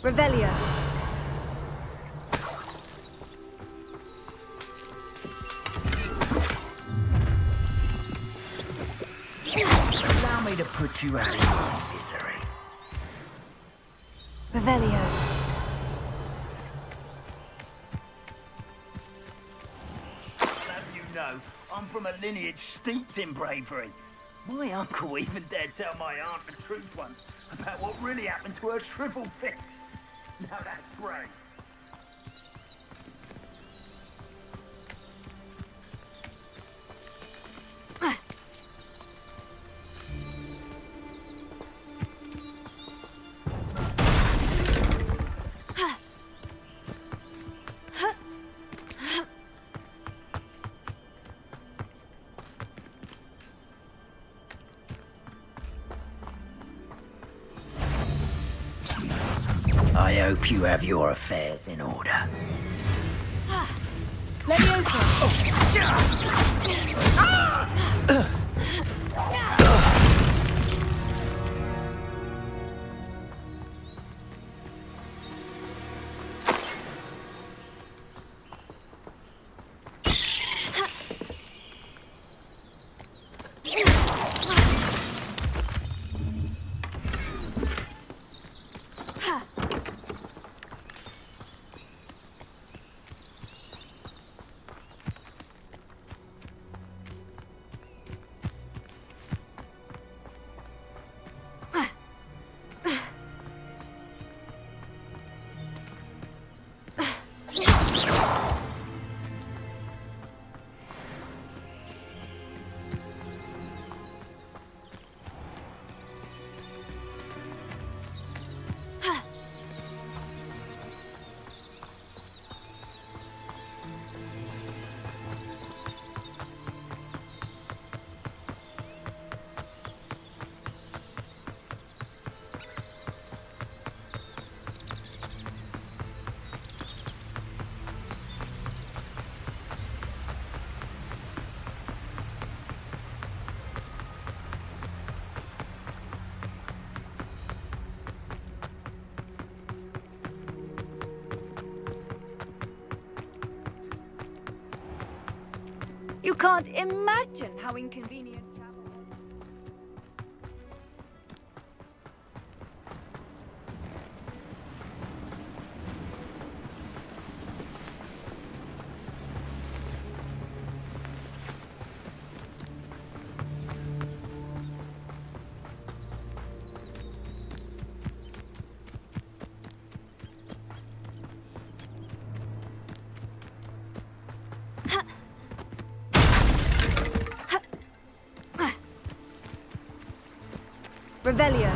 Revelio. Allow me to put you out of your misery. Revelio. As you know, I'm from a lineage steeped in bravery. My uncle even dared tell my aunt the truth once about what really happened to her shriveled fix. Now that's brave. hope you have your affairs in order. Leviosa! You can't imagine how inconvenient travel was. Revelio.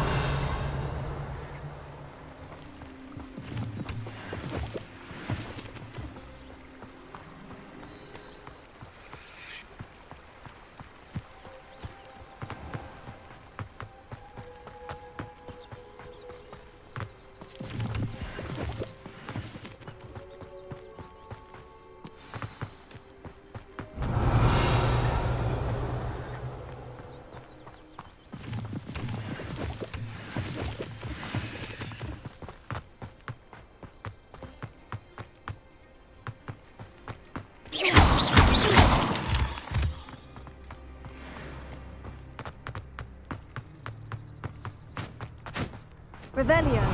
Revelio.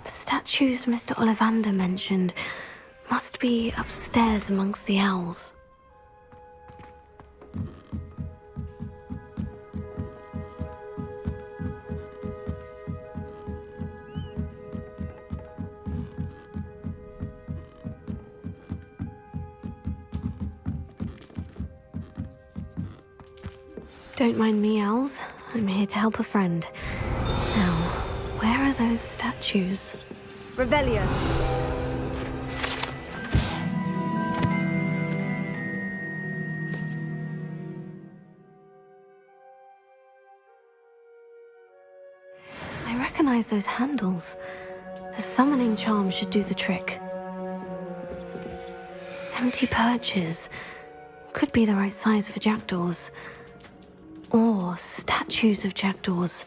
The statues Mr. Ollivander mentioned must be upstairs amongst the owls. Don't mind me, owls. I'm here to help a friend. Now, where are those statues? Revelio. I recognize those handles. The summoning charm should do the trick. Empty perches. Could be the right size for jackdaws. Or statues of jackdaws.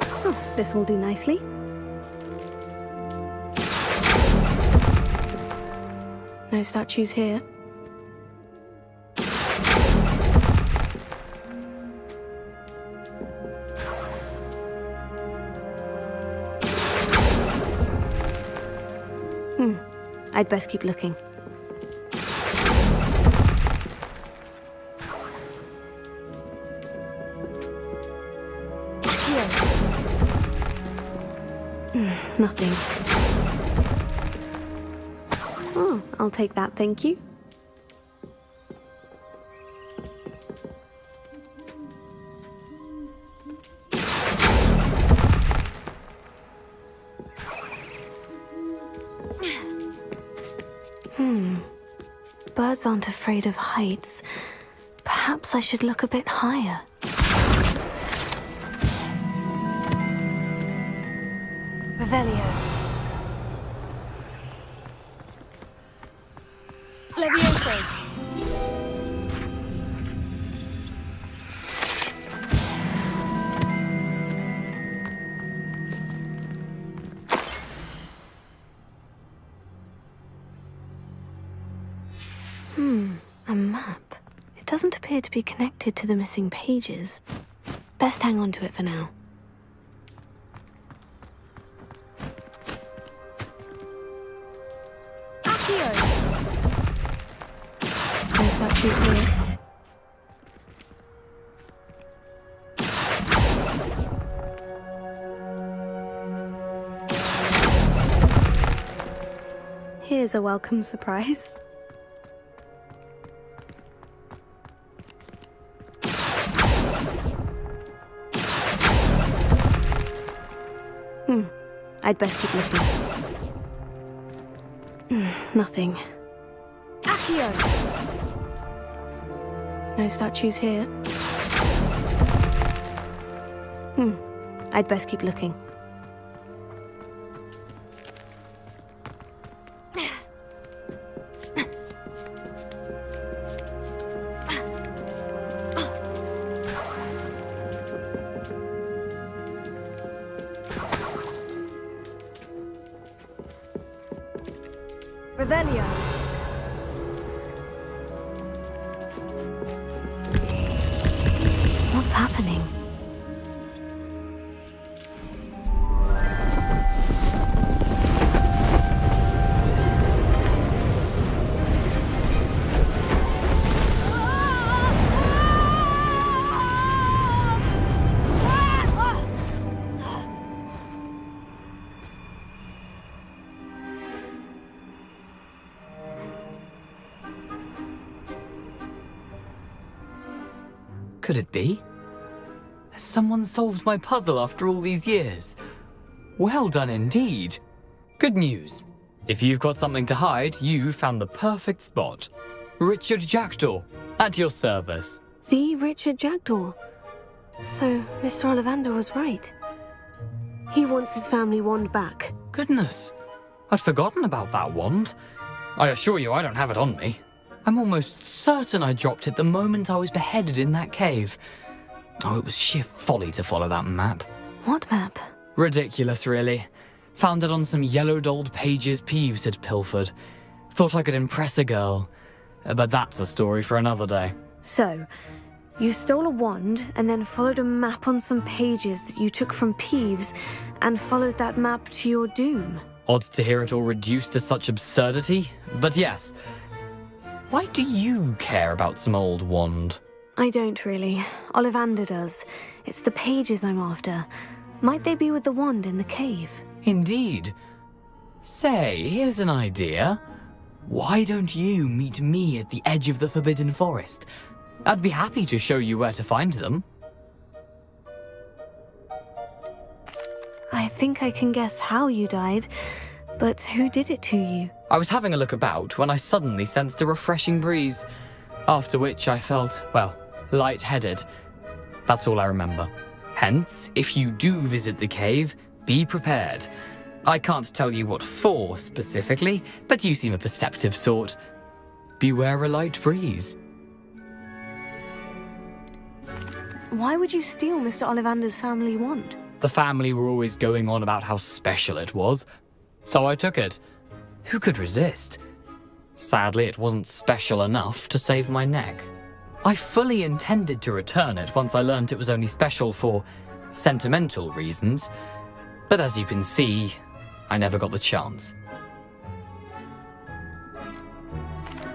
Oh, this will do nicely. No statues here. I'd best keep looking. Nothing. Oh, I'll take that, thank you. birds aren't afraid of heights, perhaps I should look a bit higher. Revelio. Levioso. A map. It doesn't appear to be connected to the missing pages. Best hang on to it for now. Accio! No statues here. Here's a welcome surprise. I'd best keep looking. Nothing. Accio! No statues here. I'd best keep looking. Revelio. What's happening? Could it be? Has someone solved my puzzle after all these years? Well done indeed. Good news. If you've got something to hide, you found the perfect spot. Richard Jackdaw, at your service. The Richard Jackdaw. So, Mr. Ollivander was right. He wants his family wand back. Goodness, I'd forgotten about that wand. I assure you I don't have it on me. I'm almost certain I dropped it the moment I was beheaded in that cave. Oh, it was sheer folly to follow that map. What map? Ridiculous, really. Found it on some yellowed old pages Peeves had pilfered. Thought I could impress a girl. But that's a story for another day. So, you stole a wand and then followed a map on some pages that you took from Peeves and followed that map to your doom. Odd to hear it all reduced to such absurdity, but yes. Why do you care about some old wand? I don't really. Ollivander does. It's the pages I'm after. Might they be with the wand in the cave? Indeed. Say, here's an idea. Why don't you meet me at the edge of the Forbidden Forest? I'd be happy to show you where to find them. I think I can guess how you died, but who did it to you? I was having a look about when I suddenly sensed a refreshing breeze, after which I felt, well, lightheaded. That's all I remember. Hence, if you do visit the cave, be prepared. I can't tell you what for specifically, but you seem a perceptive sort. Beware a light breeze. Why would you steal Mr. Ollivander's family wand? The family were always going on about how special it was, so I took it. Who could resist? Sadly, it wasn't special enough to save my neck. I fully intended to return it once I learned it was only special for sentimental reasons, but as you can see, I never got the chance.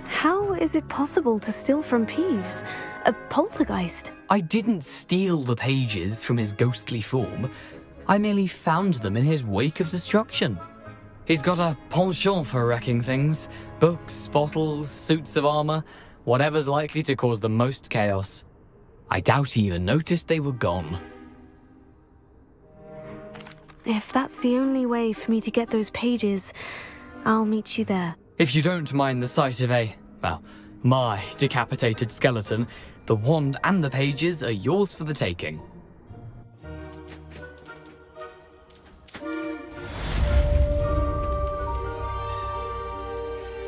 How is it possible to steal from Peeves? A poltergeist? I didn't steal the pages from his ghostly form. I merely found them in his wake of destruction. He's got a penchant for wrecking things. Books, bottles, suits of armor, whatever's likely to cause the most chaos. I doubt he even noticed they were gone. If that's the only way for me to get those pages, I'll meet you there. If you don't mind the sight of a Well, my decapitated skeleton. The wand and the pages are yours for the taking.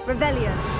Revelio.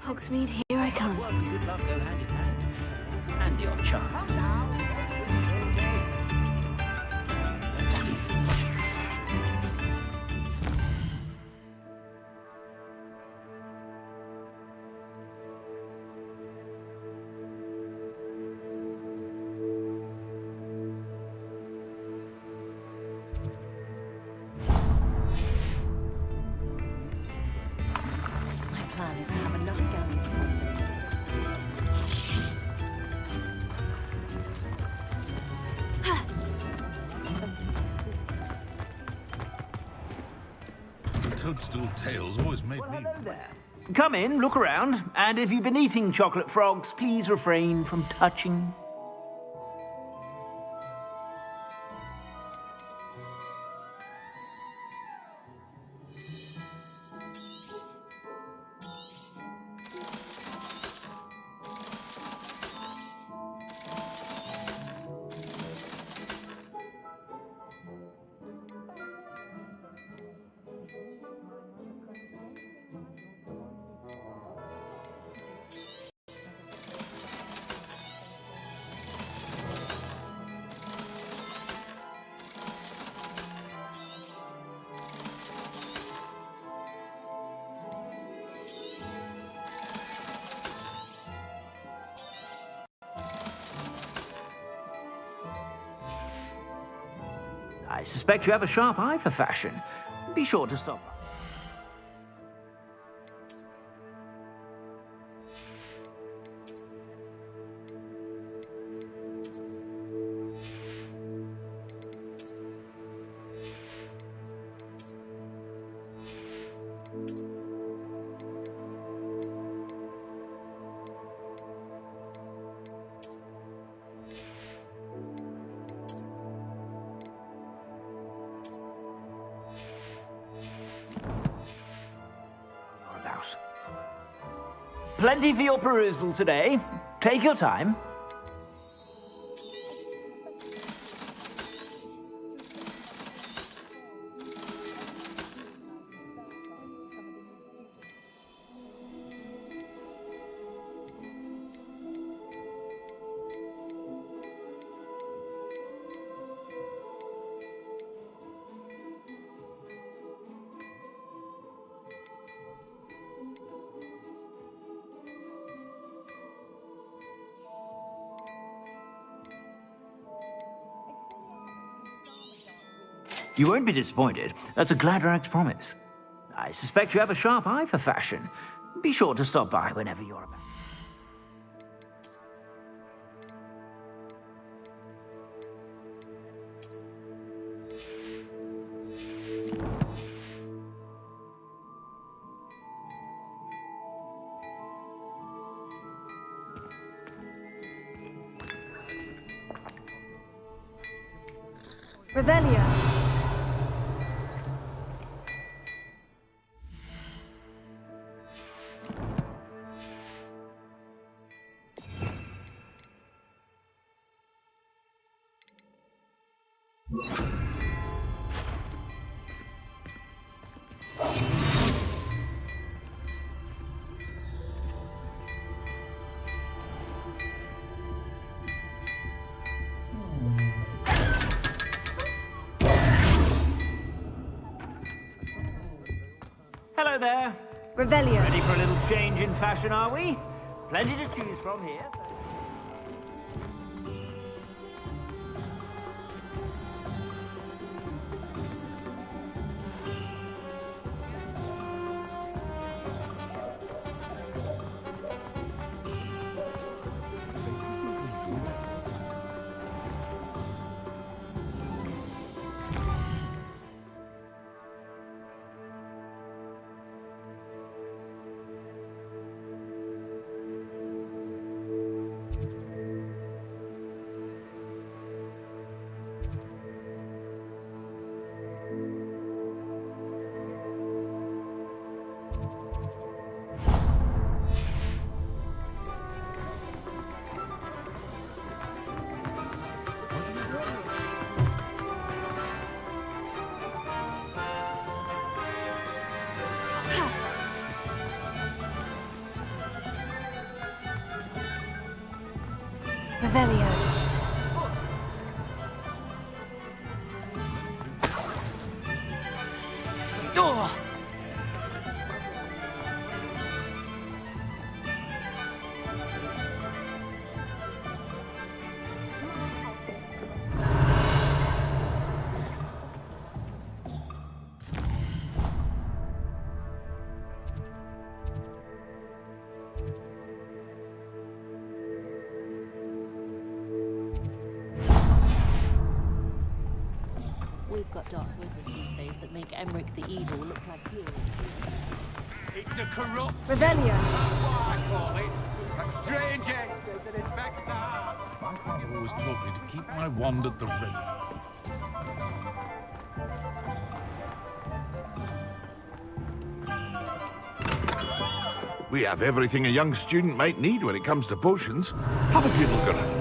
Hogsmeade, here I come. Well, good luck go hand in hand. And the odd charm. My plan is to have enough galleons. Toadstool tails always made me... Hello there. Come in, look around, and if you've been eating chocolate frogs, please refrain from touching. I suspect you have a sharp eye for fashion. Be sure to stop by. Plenty for your perusal today. Take your time. You won't be disappointed. That's a Gladrag's promise. I suspect you have a sharp eye for fashion. Be sure to stop by whenever you're about. Revelio. Hello there. Revelio. Ready for a little change in fashion, are we? Plenty to choose from here. Revelio. Door! We've got dark wizards these days that make Emmerich the Evil look like you. It's a corrupt... Revelio. What I call it. A strange egg that infects the heart. My father always told me to keep my wand at the ready. We have everything a young student might need when it comes to potions. Have a good look around.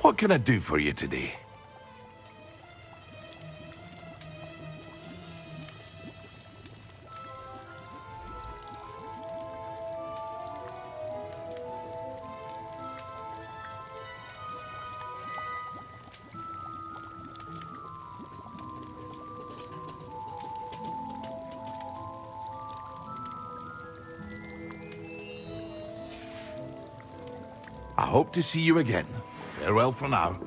What can I do for you today? I hope to see you again. Farewell for now.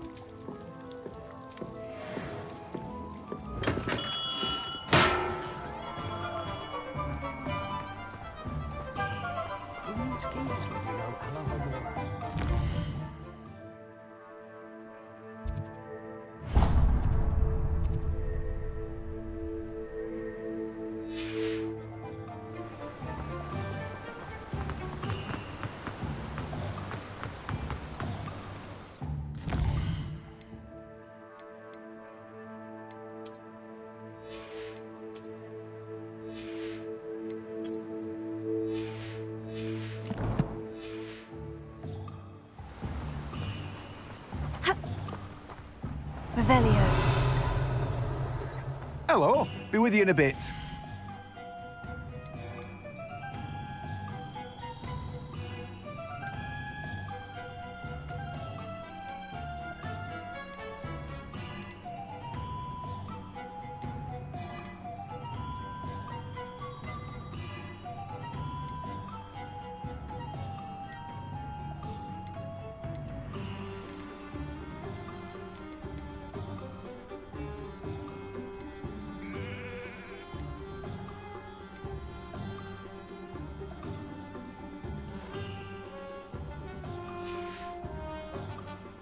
Revelio. Hello. Be with you in a bit.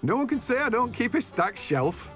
No one can say I don't keep a stacked shelf.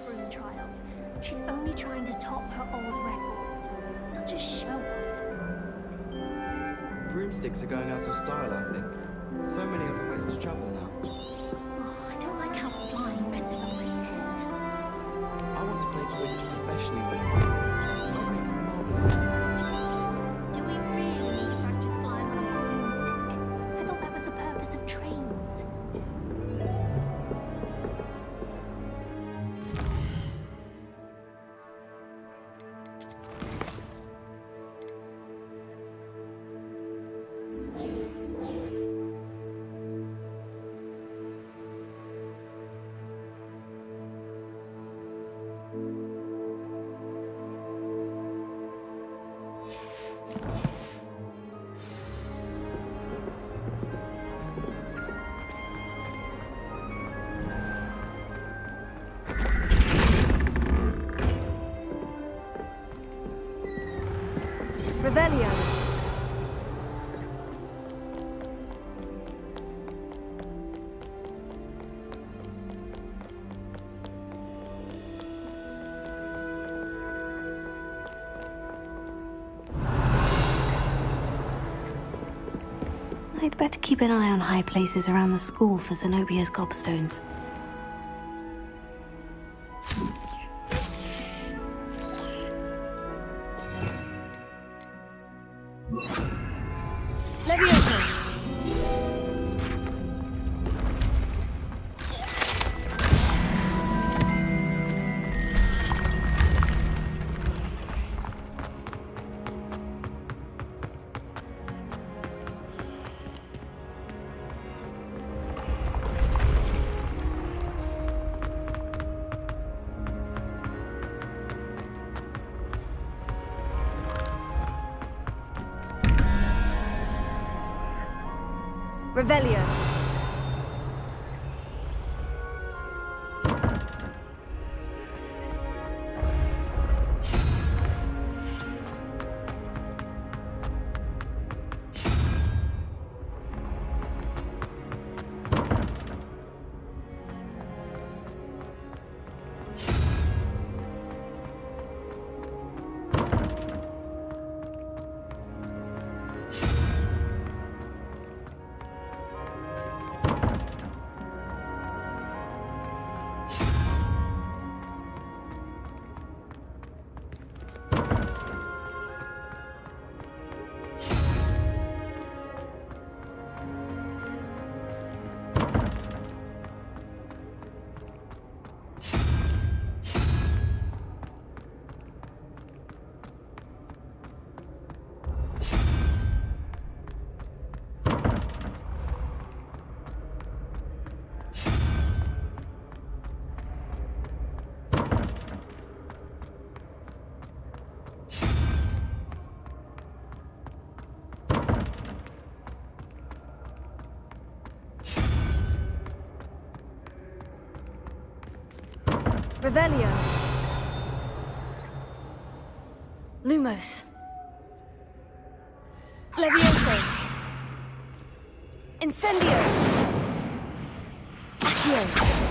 Broom trials. She's only trying to top her old records. Such a show-off. Broomsticks are going out of style, I think. So many other ways to travel now. Oh, I don't like how flying messes up my hair. I want to play Quidditch professionally one day. I'll make a marvelous cheese. Do we really need to practice flying on a broomstick? I thought that was the purpose of trains. Revelio. I'd better keep an eye on high places around the school for Zenobia's gobstones. Leviosa. Revelio. Revelio. Lumos. Levioso. Incendio. Accio.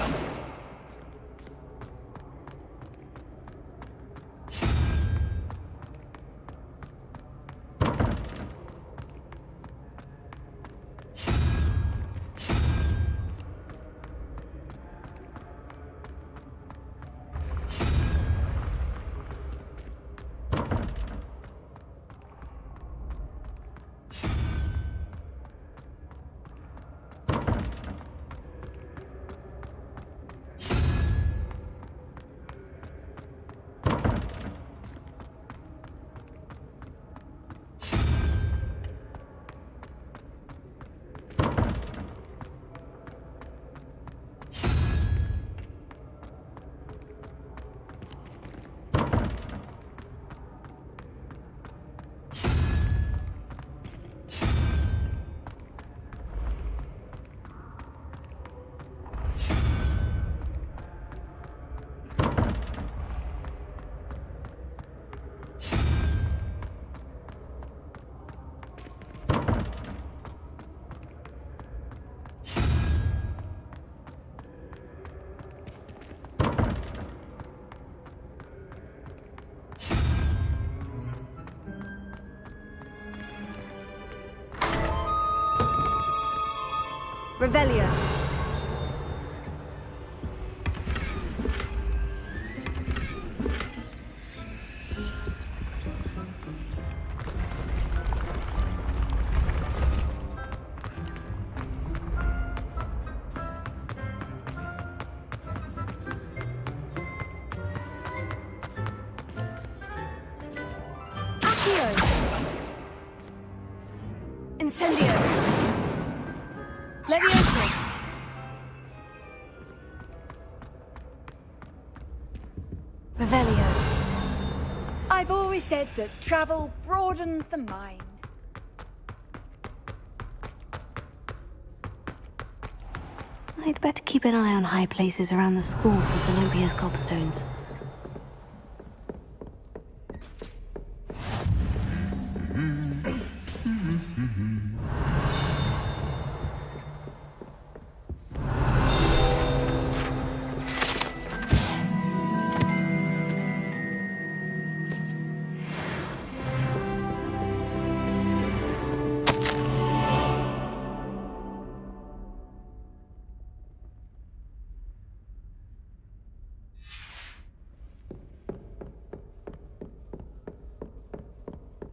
Revelio. Accio. Incendio. Levioso. Revelio. I've always said that travel broadens the mind. I'd better keep an eye on high places around the school for Zenobia's gobstones.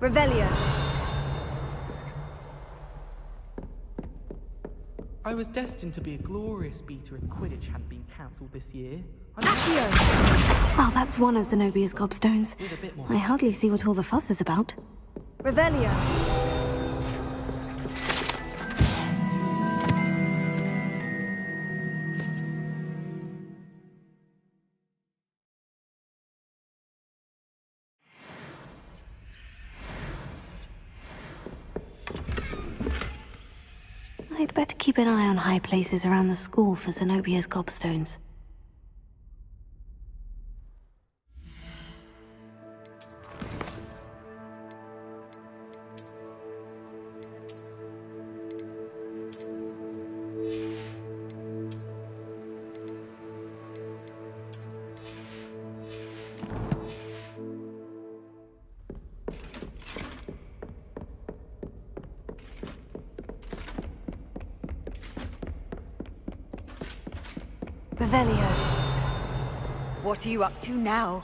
Revelio. I was destined to be a glorious beater if Quidditch hadn't been cancelled this year. Accio. Well, that's one of Zenobia's gobstones. I hardly see what all the fuss is about. Revelio. I'd better keep an eye on high places around the school for Zenobia's gobstones. Revelio. What are you up to now?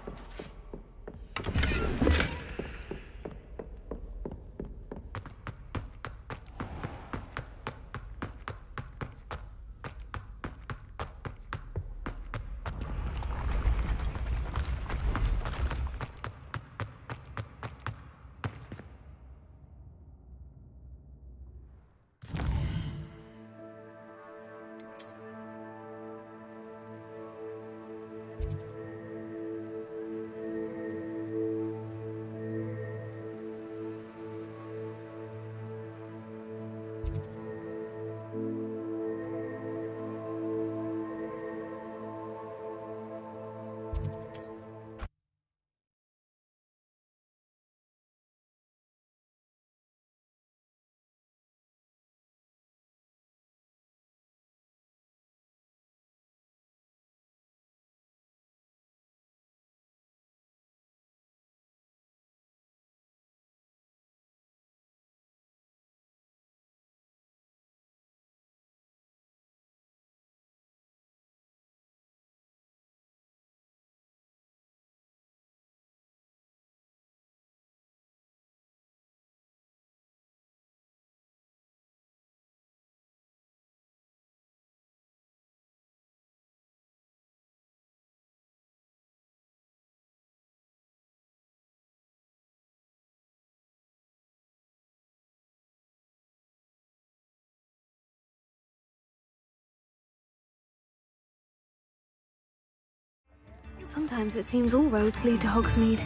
Sometimes it seems all roads lead to Hogsmeade.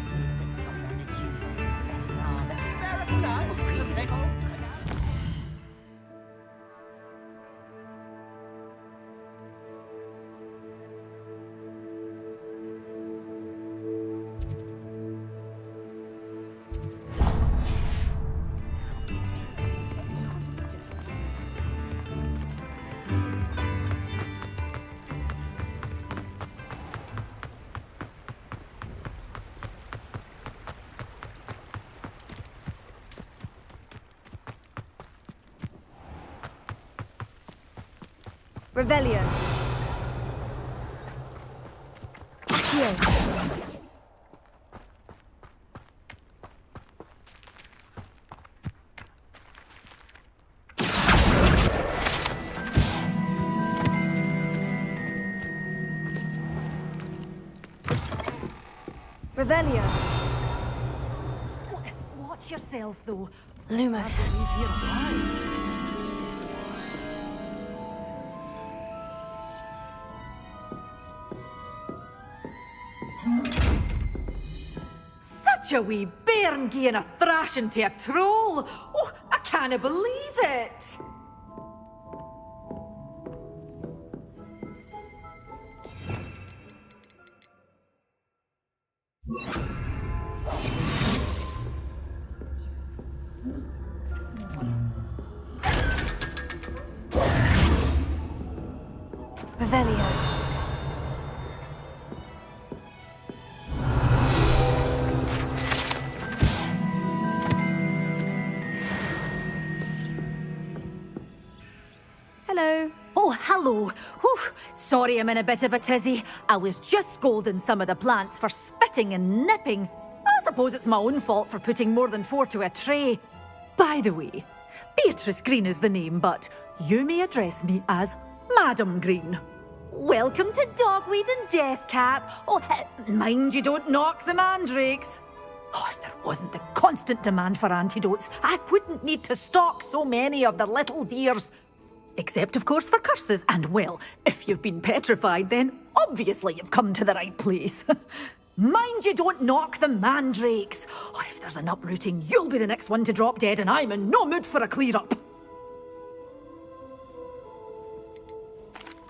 Revelio. Here. Revelio. Watch yourself, though. Lumos. Such a wee bairn gieing a thrashing to a troll. Oh, I can't believe it. Revelio. Hello. Oh, hello. Whew. Sorry I'm in a bit of a tizzy. I was just scolding some of the plants for spitting and nipping. I suppose it's my own fault for putting more than 4 to a tray. By the way, Beatrice Green is the name, but you may address me as Madam Green. Welcome to Dogweed and Deathcap. Oh, mind you don't knock the mandrakes. Oh, if there wasn't the constant demand for antidotes, I wouldn't need to stock so many of the little dears. Except, of course, for curses. And, well, if you've been petrified, then obviously you've come to the right place. Mind you don't knock the mandrakes. Oh, if there's an uprooting, you'll be the next one to drop dead, and I'm in no mood for a clear-up.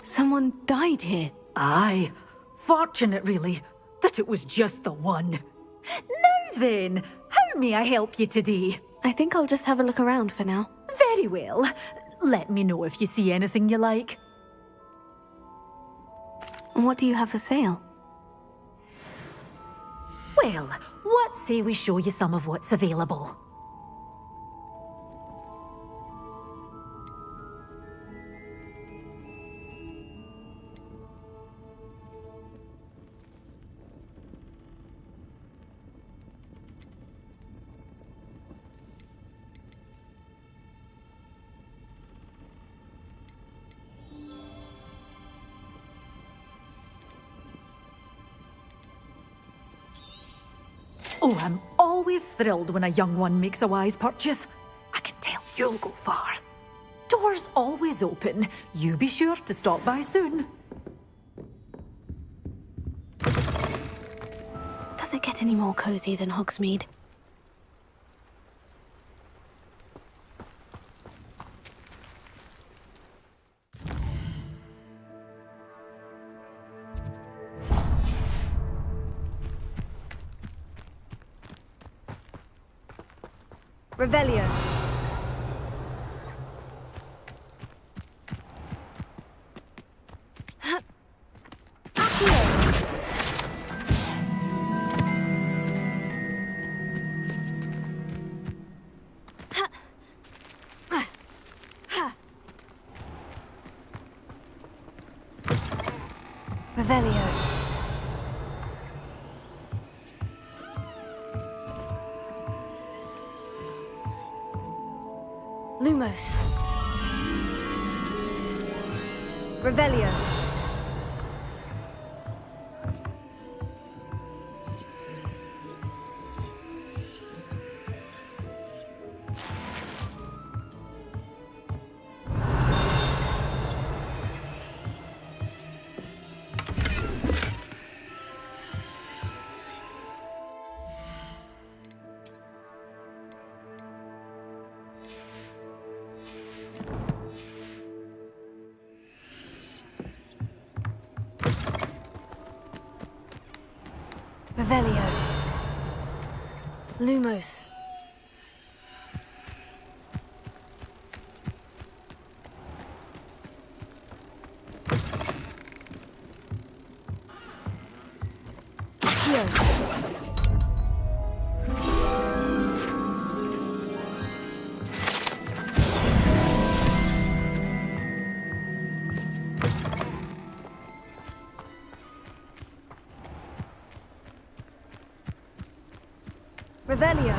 Someone died here. Aye. Fortunate, really, that it was just the one. Now then, how may I help you today? I think I'll just have a look around for now. Very well. Let me know if you see anything you like. And what do you have for sale? Well, what say we show you some of what's available? Oh, I'm always thrilled when a young one makes a wise purchase. I can tell you'll go far. Doors always open. You be sure to stop by soon. Does it get any more cozy than Hogsmeade? Revelio. Revelio. Lumos. Revelio. Revelio. Lumos. Accio. Revelio.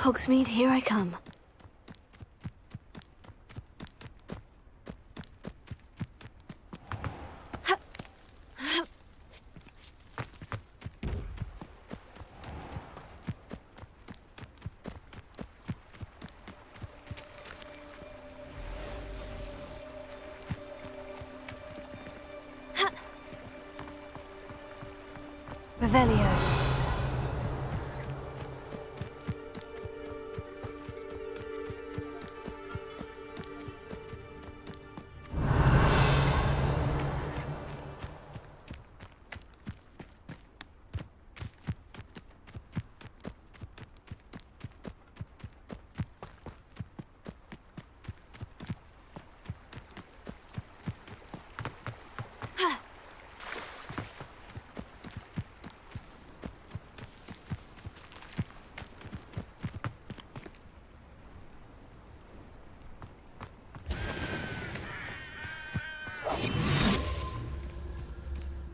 Hogsmeade, here I come. Revelio.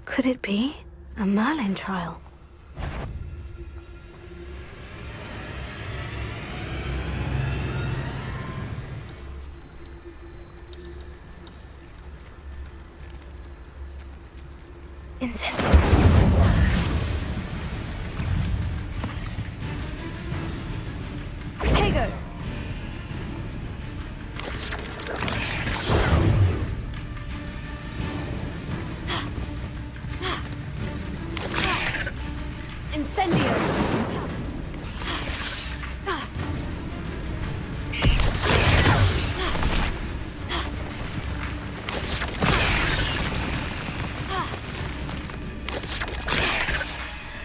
Could it be a Merlin trial? Incendio. Protego. Incendio.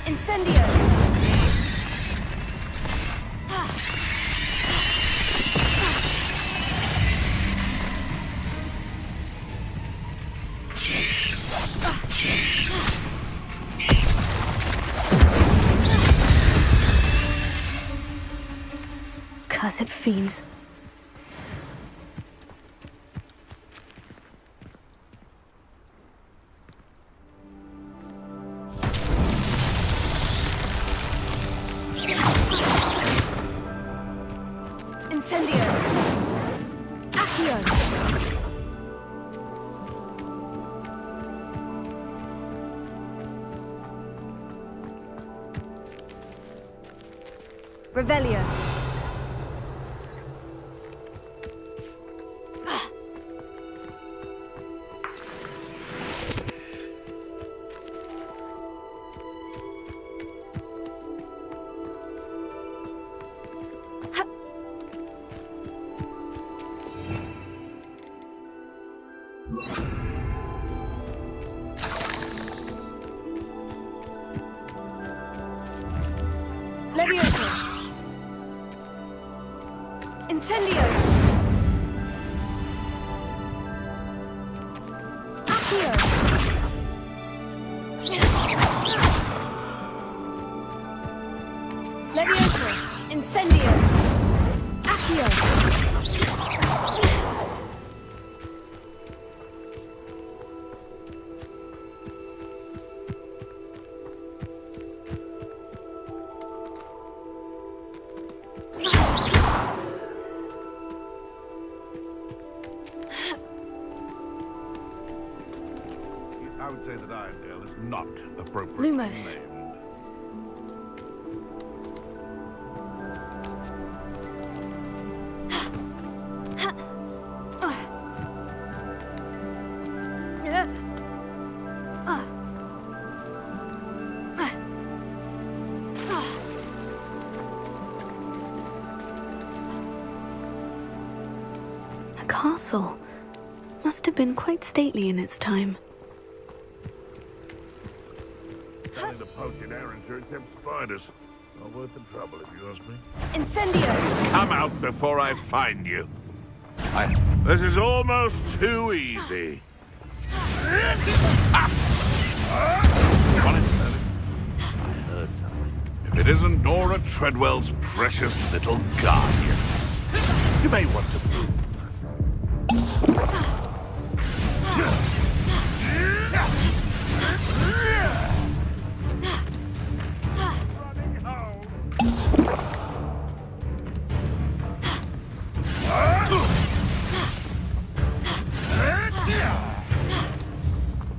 Incendio. Cursed fiends. Incendio. Accio. Revelio. Levioso. Incendio. Accio. Levioso. Incendio. Accio. I would say that Irondale is not appropriate. Lumos. Name. A castle. Must have been quite stately in its time. Trying to poach an errand sure except spiders. Not worth the trouble, if you ask me. Incendio! Come out before I find you. This is almost too easy. What is that? I heard something. If it isn't Nora Treadwell's precious little guardian, you may want to move.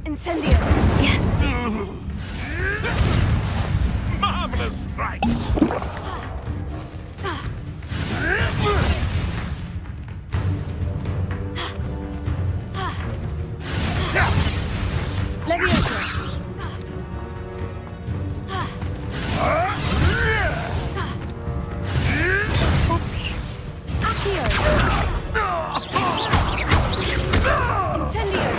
Incendio! Yes! Marvelous strike! Leviosa! Accio! Incendio!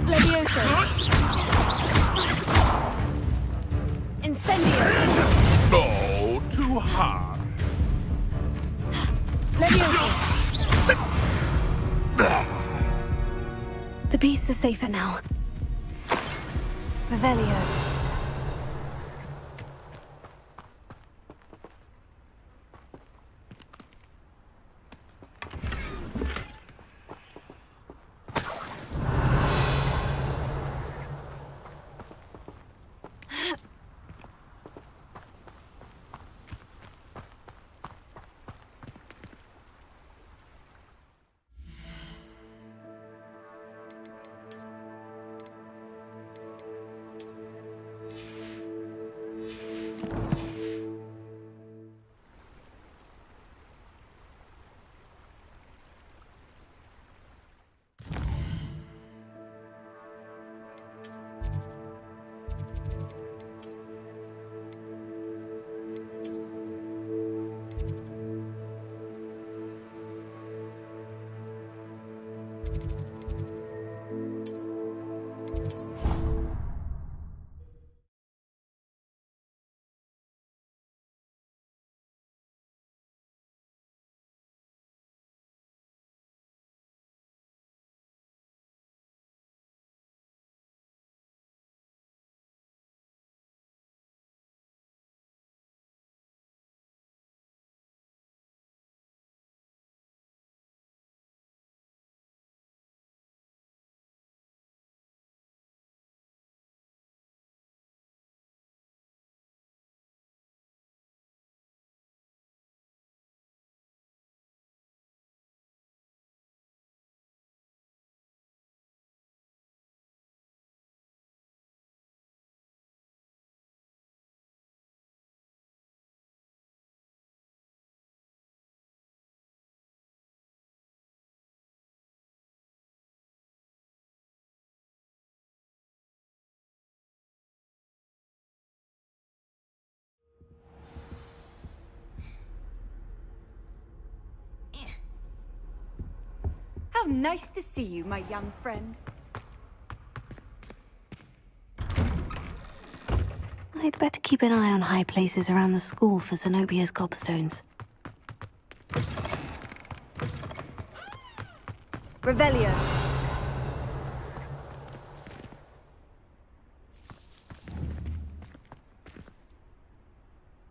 Leviosa! Incendio! Oh, too hard. Leviosa! The beasts are safer now. Revelio. How nice to see you, my young friend. I'd better keep an eye on high places around the school for Zenobia's gobstones. Revelio.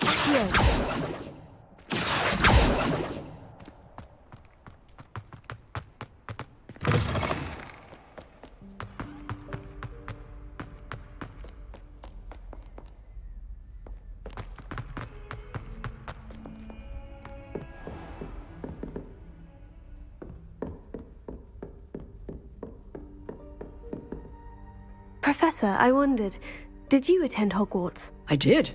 Accio. Professor, I wondered, did you attend Hogwarts? I did.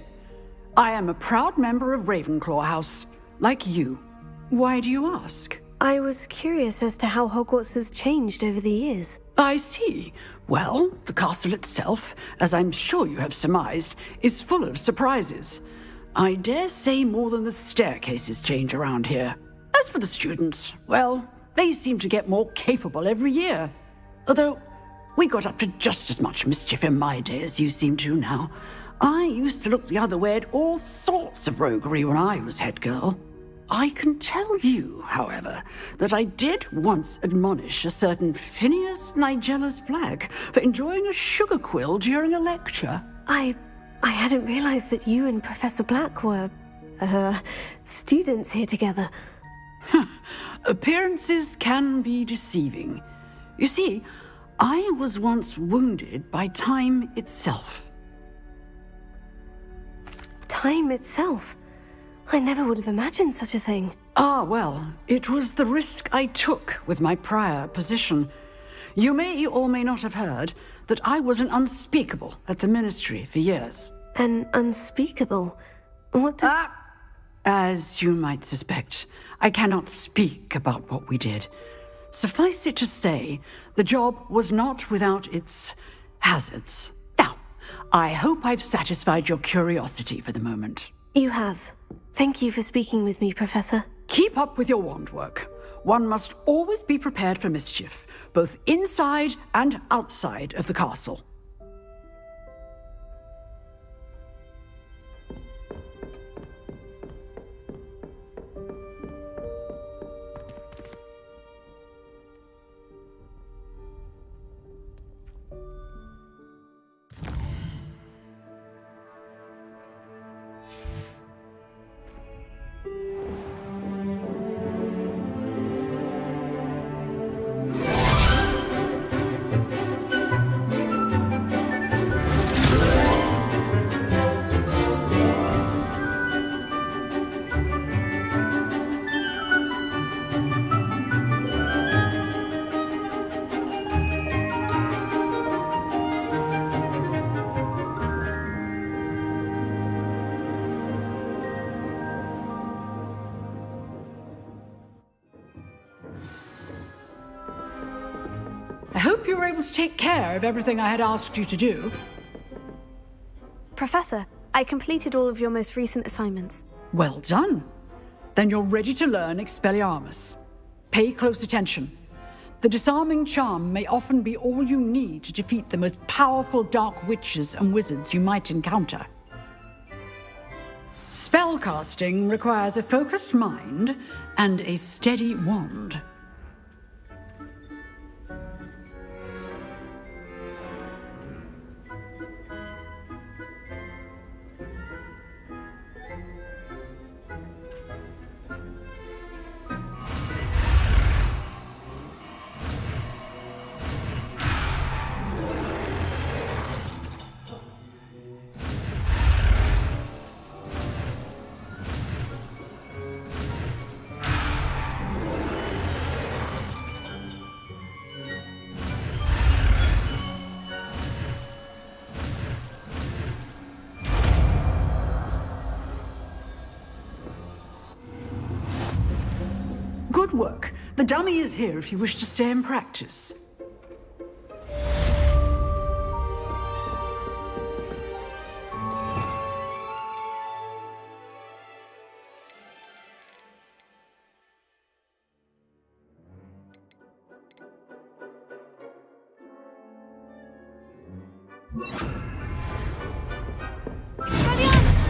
I am a proud member of Ravenclaw House, like you. Why do you ask? I was curious as to how Hogwarts has changed over the years. I see. Well, the castle itself, as I'm sure you have surmised, is full of surprises. I dare say more than the staircases change around here. As for the students, well, they seem to get more capable every year. Although, we got up to just as much mischief in my day as you seem to now. I used to look the other way at all sorts of roguery when I was head girl. I can tell you, however, that I did once admonish a certain Phineas Nigellus Black for enjoying a sugar quill during a lecture. I hadn't realized that you and Professor Black were, students here together. Appearances can be deceiving. You see, I was once wounded by time itself. Time itself? I never would have imagined such a thing. Ah, well, it was the risk I took with my prior position. You may or may not have heard that I was an unspeakable at the Ministry for years. An unspeakable? What does... As you might suspect, I cannot speak about what we did. Suffice it to say, the job was not without its hazards. Now, I hope I've satisfied your curiosity for the moment. You have. Thank you for speaking with me, Professor. Keep up with your wand work. One must always be prepared for mischief, both inside and outside of the castle. I hope you were able to take care of everything I had asked you to do. Professor, I completed all of your most recent assignments. Well done. Then you're ready to learn Expelliarmus. Pay close attention. The disarming charm may often be all you need to defeat the most powerful dark witches and wizards you might encounter. Spellcasting requires a focused mind and a steady wand. Good work. The dummy is here if you wish to stay and practice.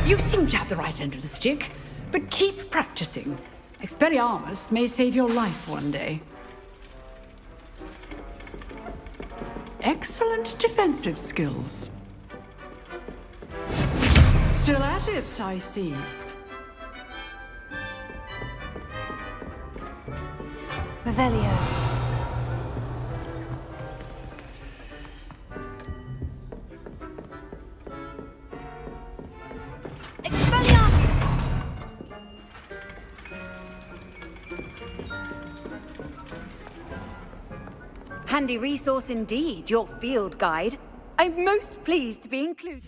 You seem to have the right end of the stick, but keep practicing. Expelliarmus may save your life one day. Excellent defensive skills. Still at it, I see. Revelio. Handy resource indeed, your field guide. I'm most pleased to be included.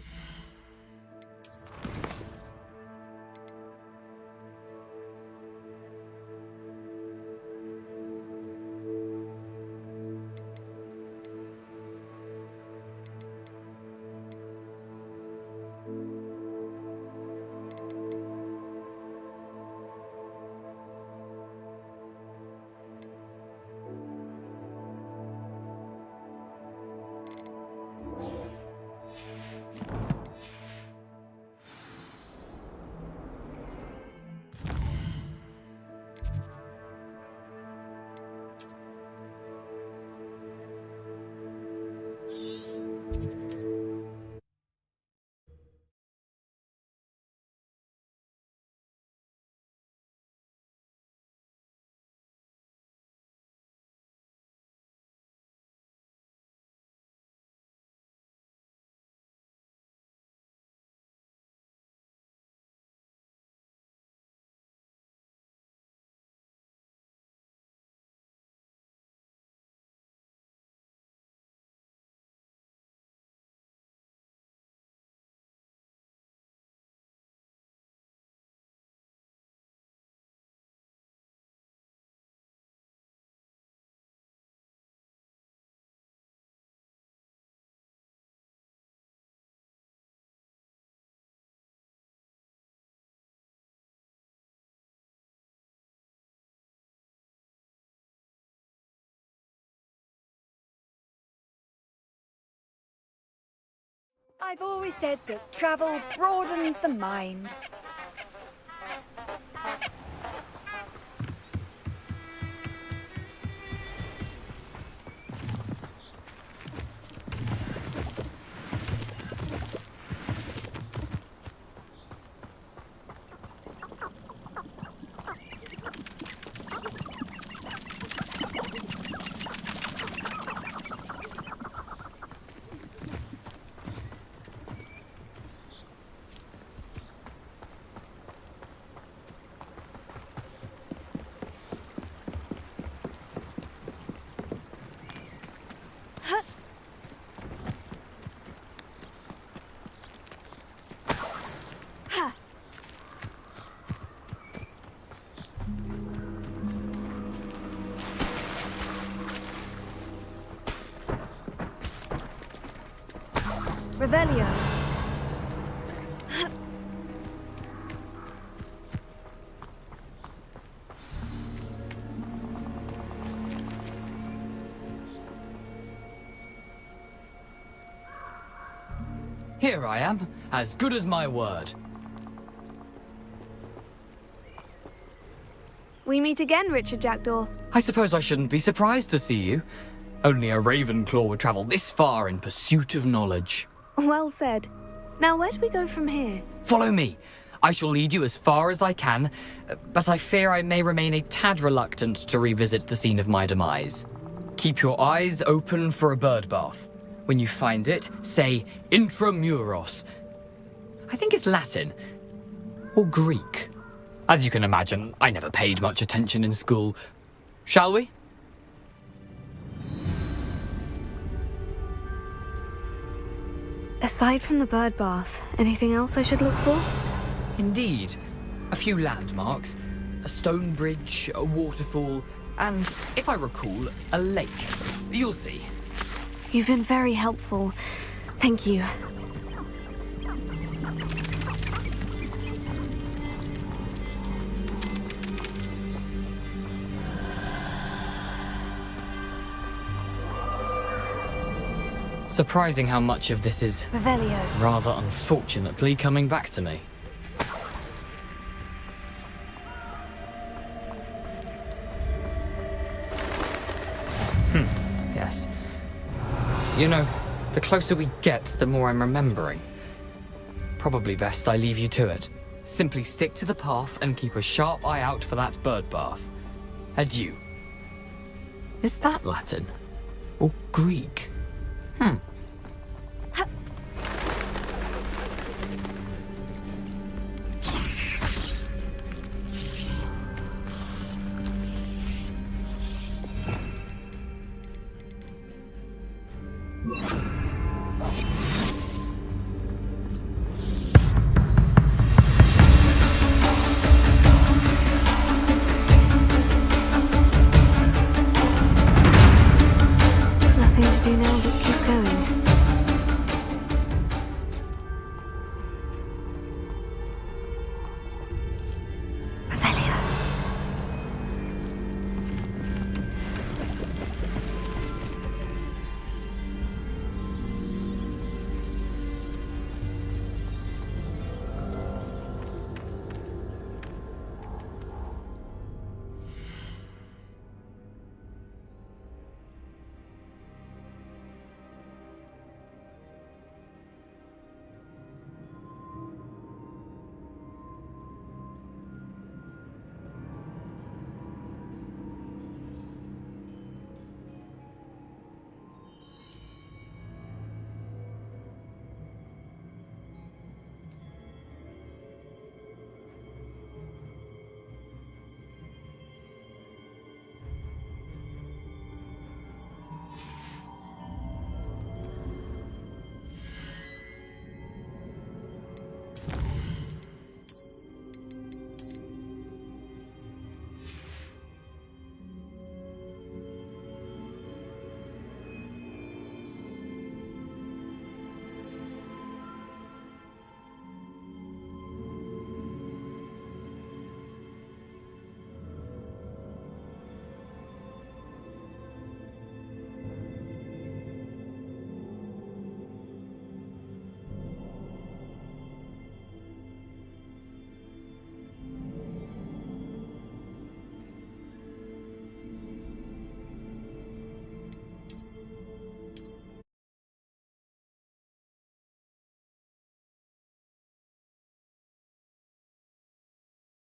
I've always said that travel broadens the mind. Revelio. Here I am, as good as my word. We meet again, Richard Jackdaw. I suppose I shouldn't be surprised to see you. Only a Ravenclaw would travel this far in pursuit of knowledge. Well said. Now, where do we go from here? Follow me. I shall lead you as far as I can, but I fear I may remain a tad reluctant to revisit the scene of my demise. Keep your eyes open for a bird bath. When you find it, say Intramuros. I think it's Latin. Or Greek. As you can imagine, I never paid much attention in school. Shall we? Aside from the bird bath, anything else I should look for? Indeed. A few landmarks, a stone bridge, a waterfall, and, if I recall, a lake. You'll see. You've been very helpful. Thank you. Surprising how much of this is, Revelio. rather unfortunately, coming back to me. Yes. You know, the closer we get, the more I'm remembering. Probably best I leave you to it. Simply stick to the path and keep a sharp eye out for that bird bath. Adieu. Is that Latin? Or Greek?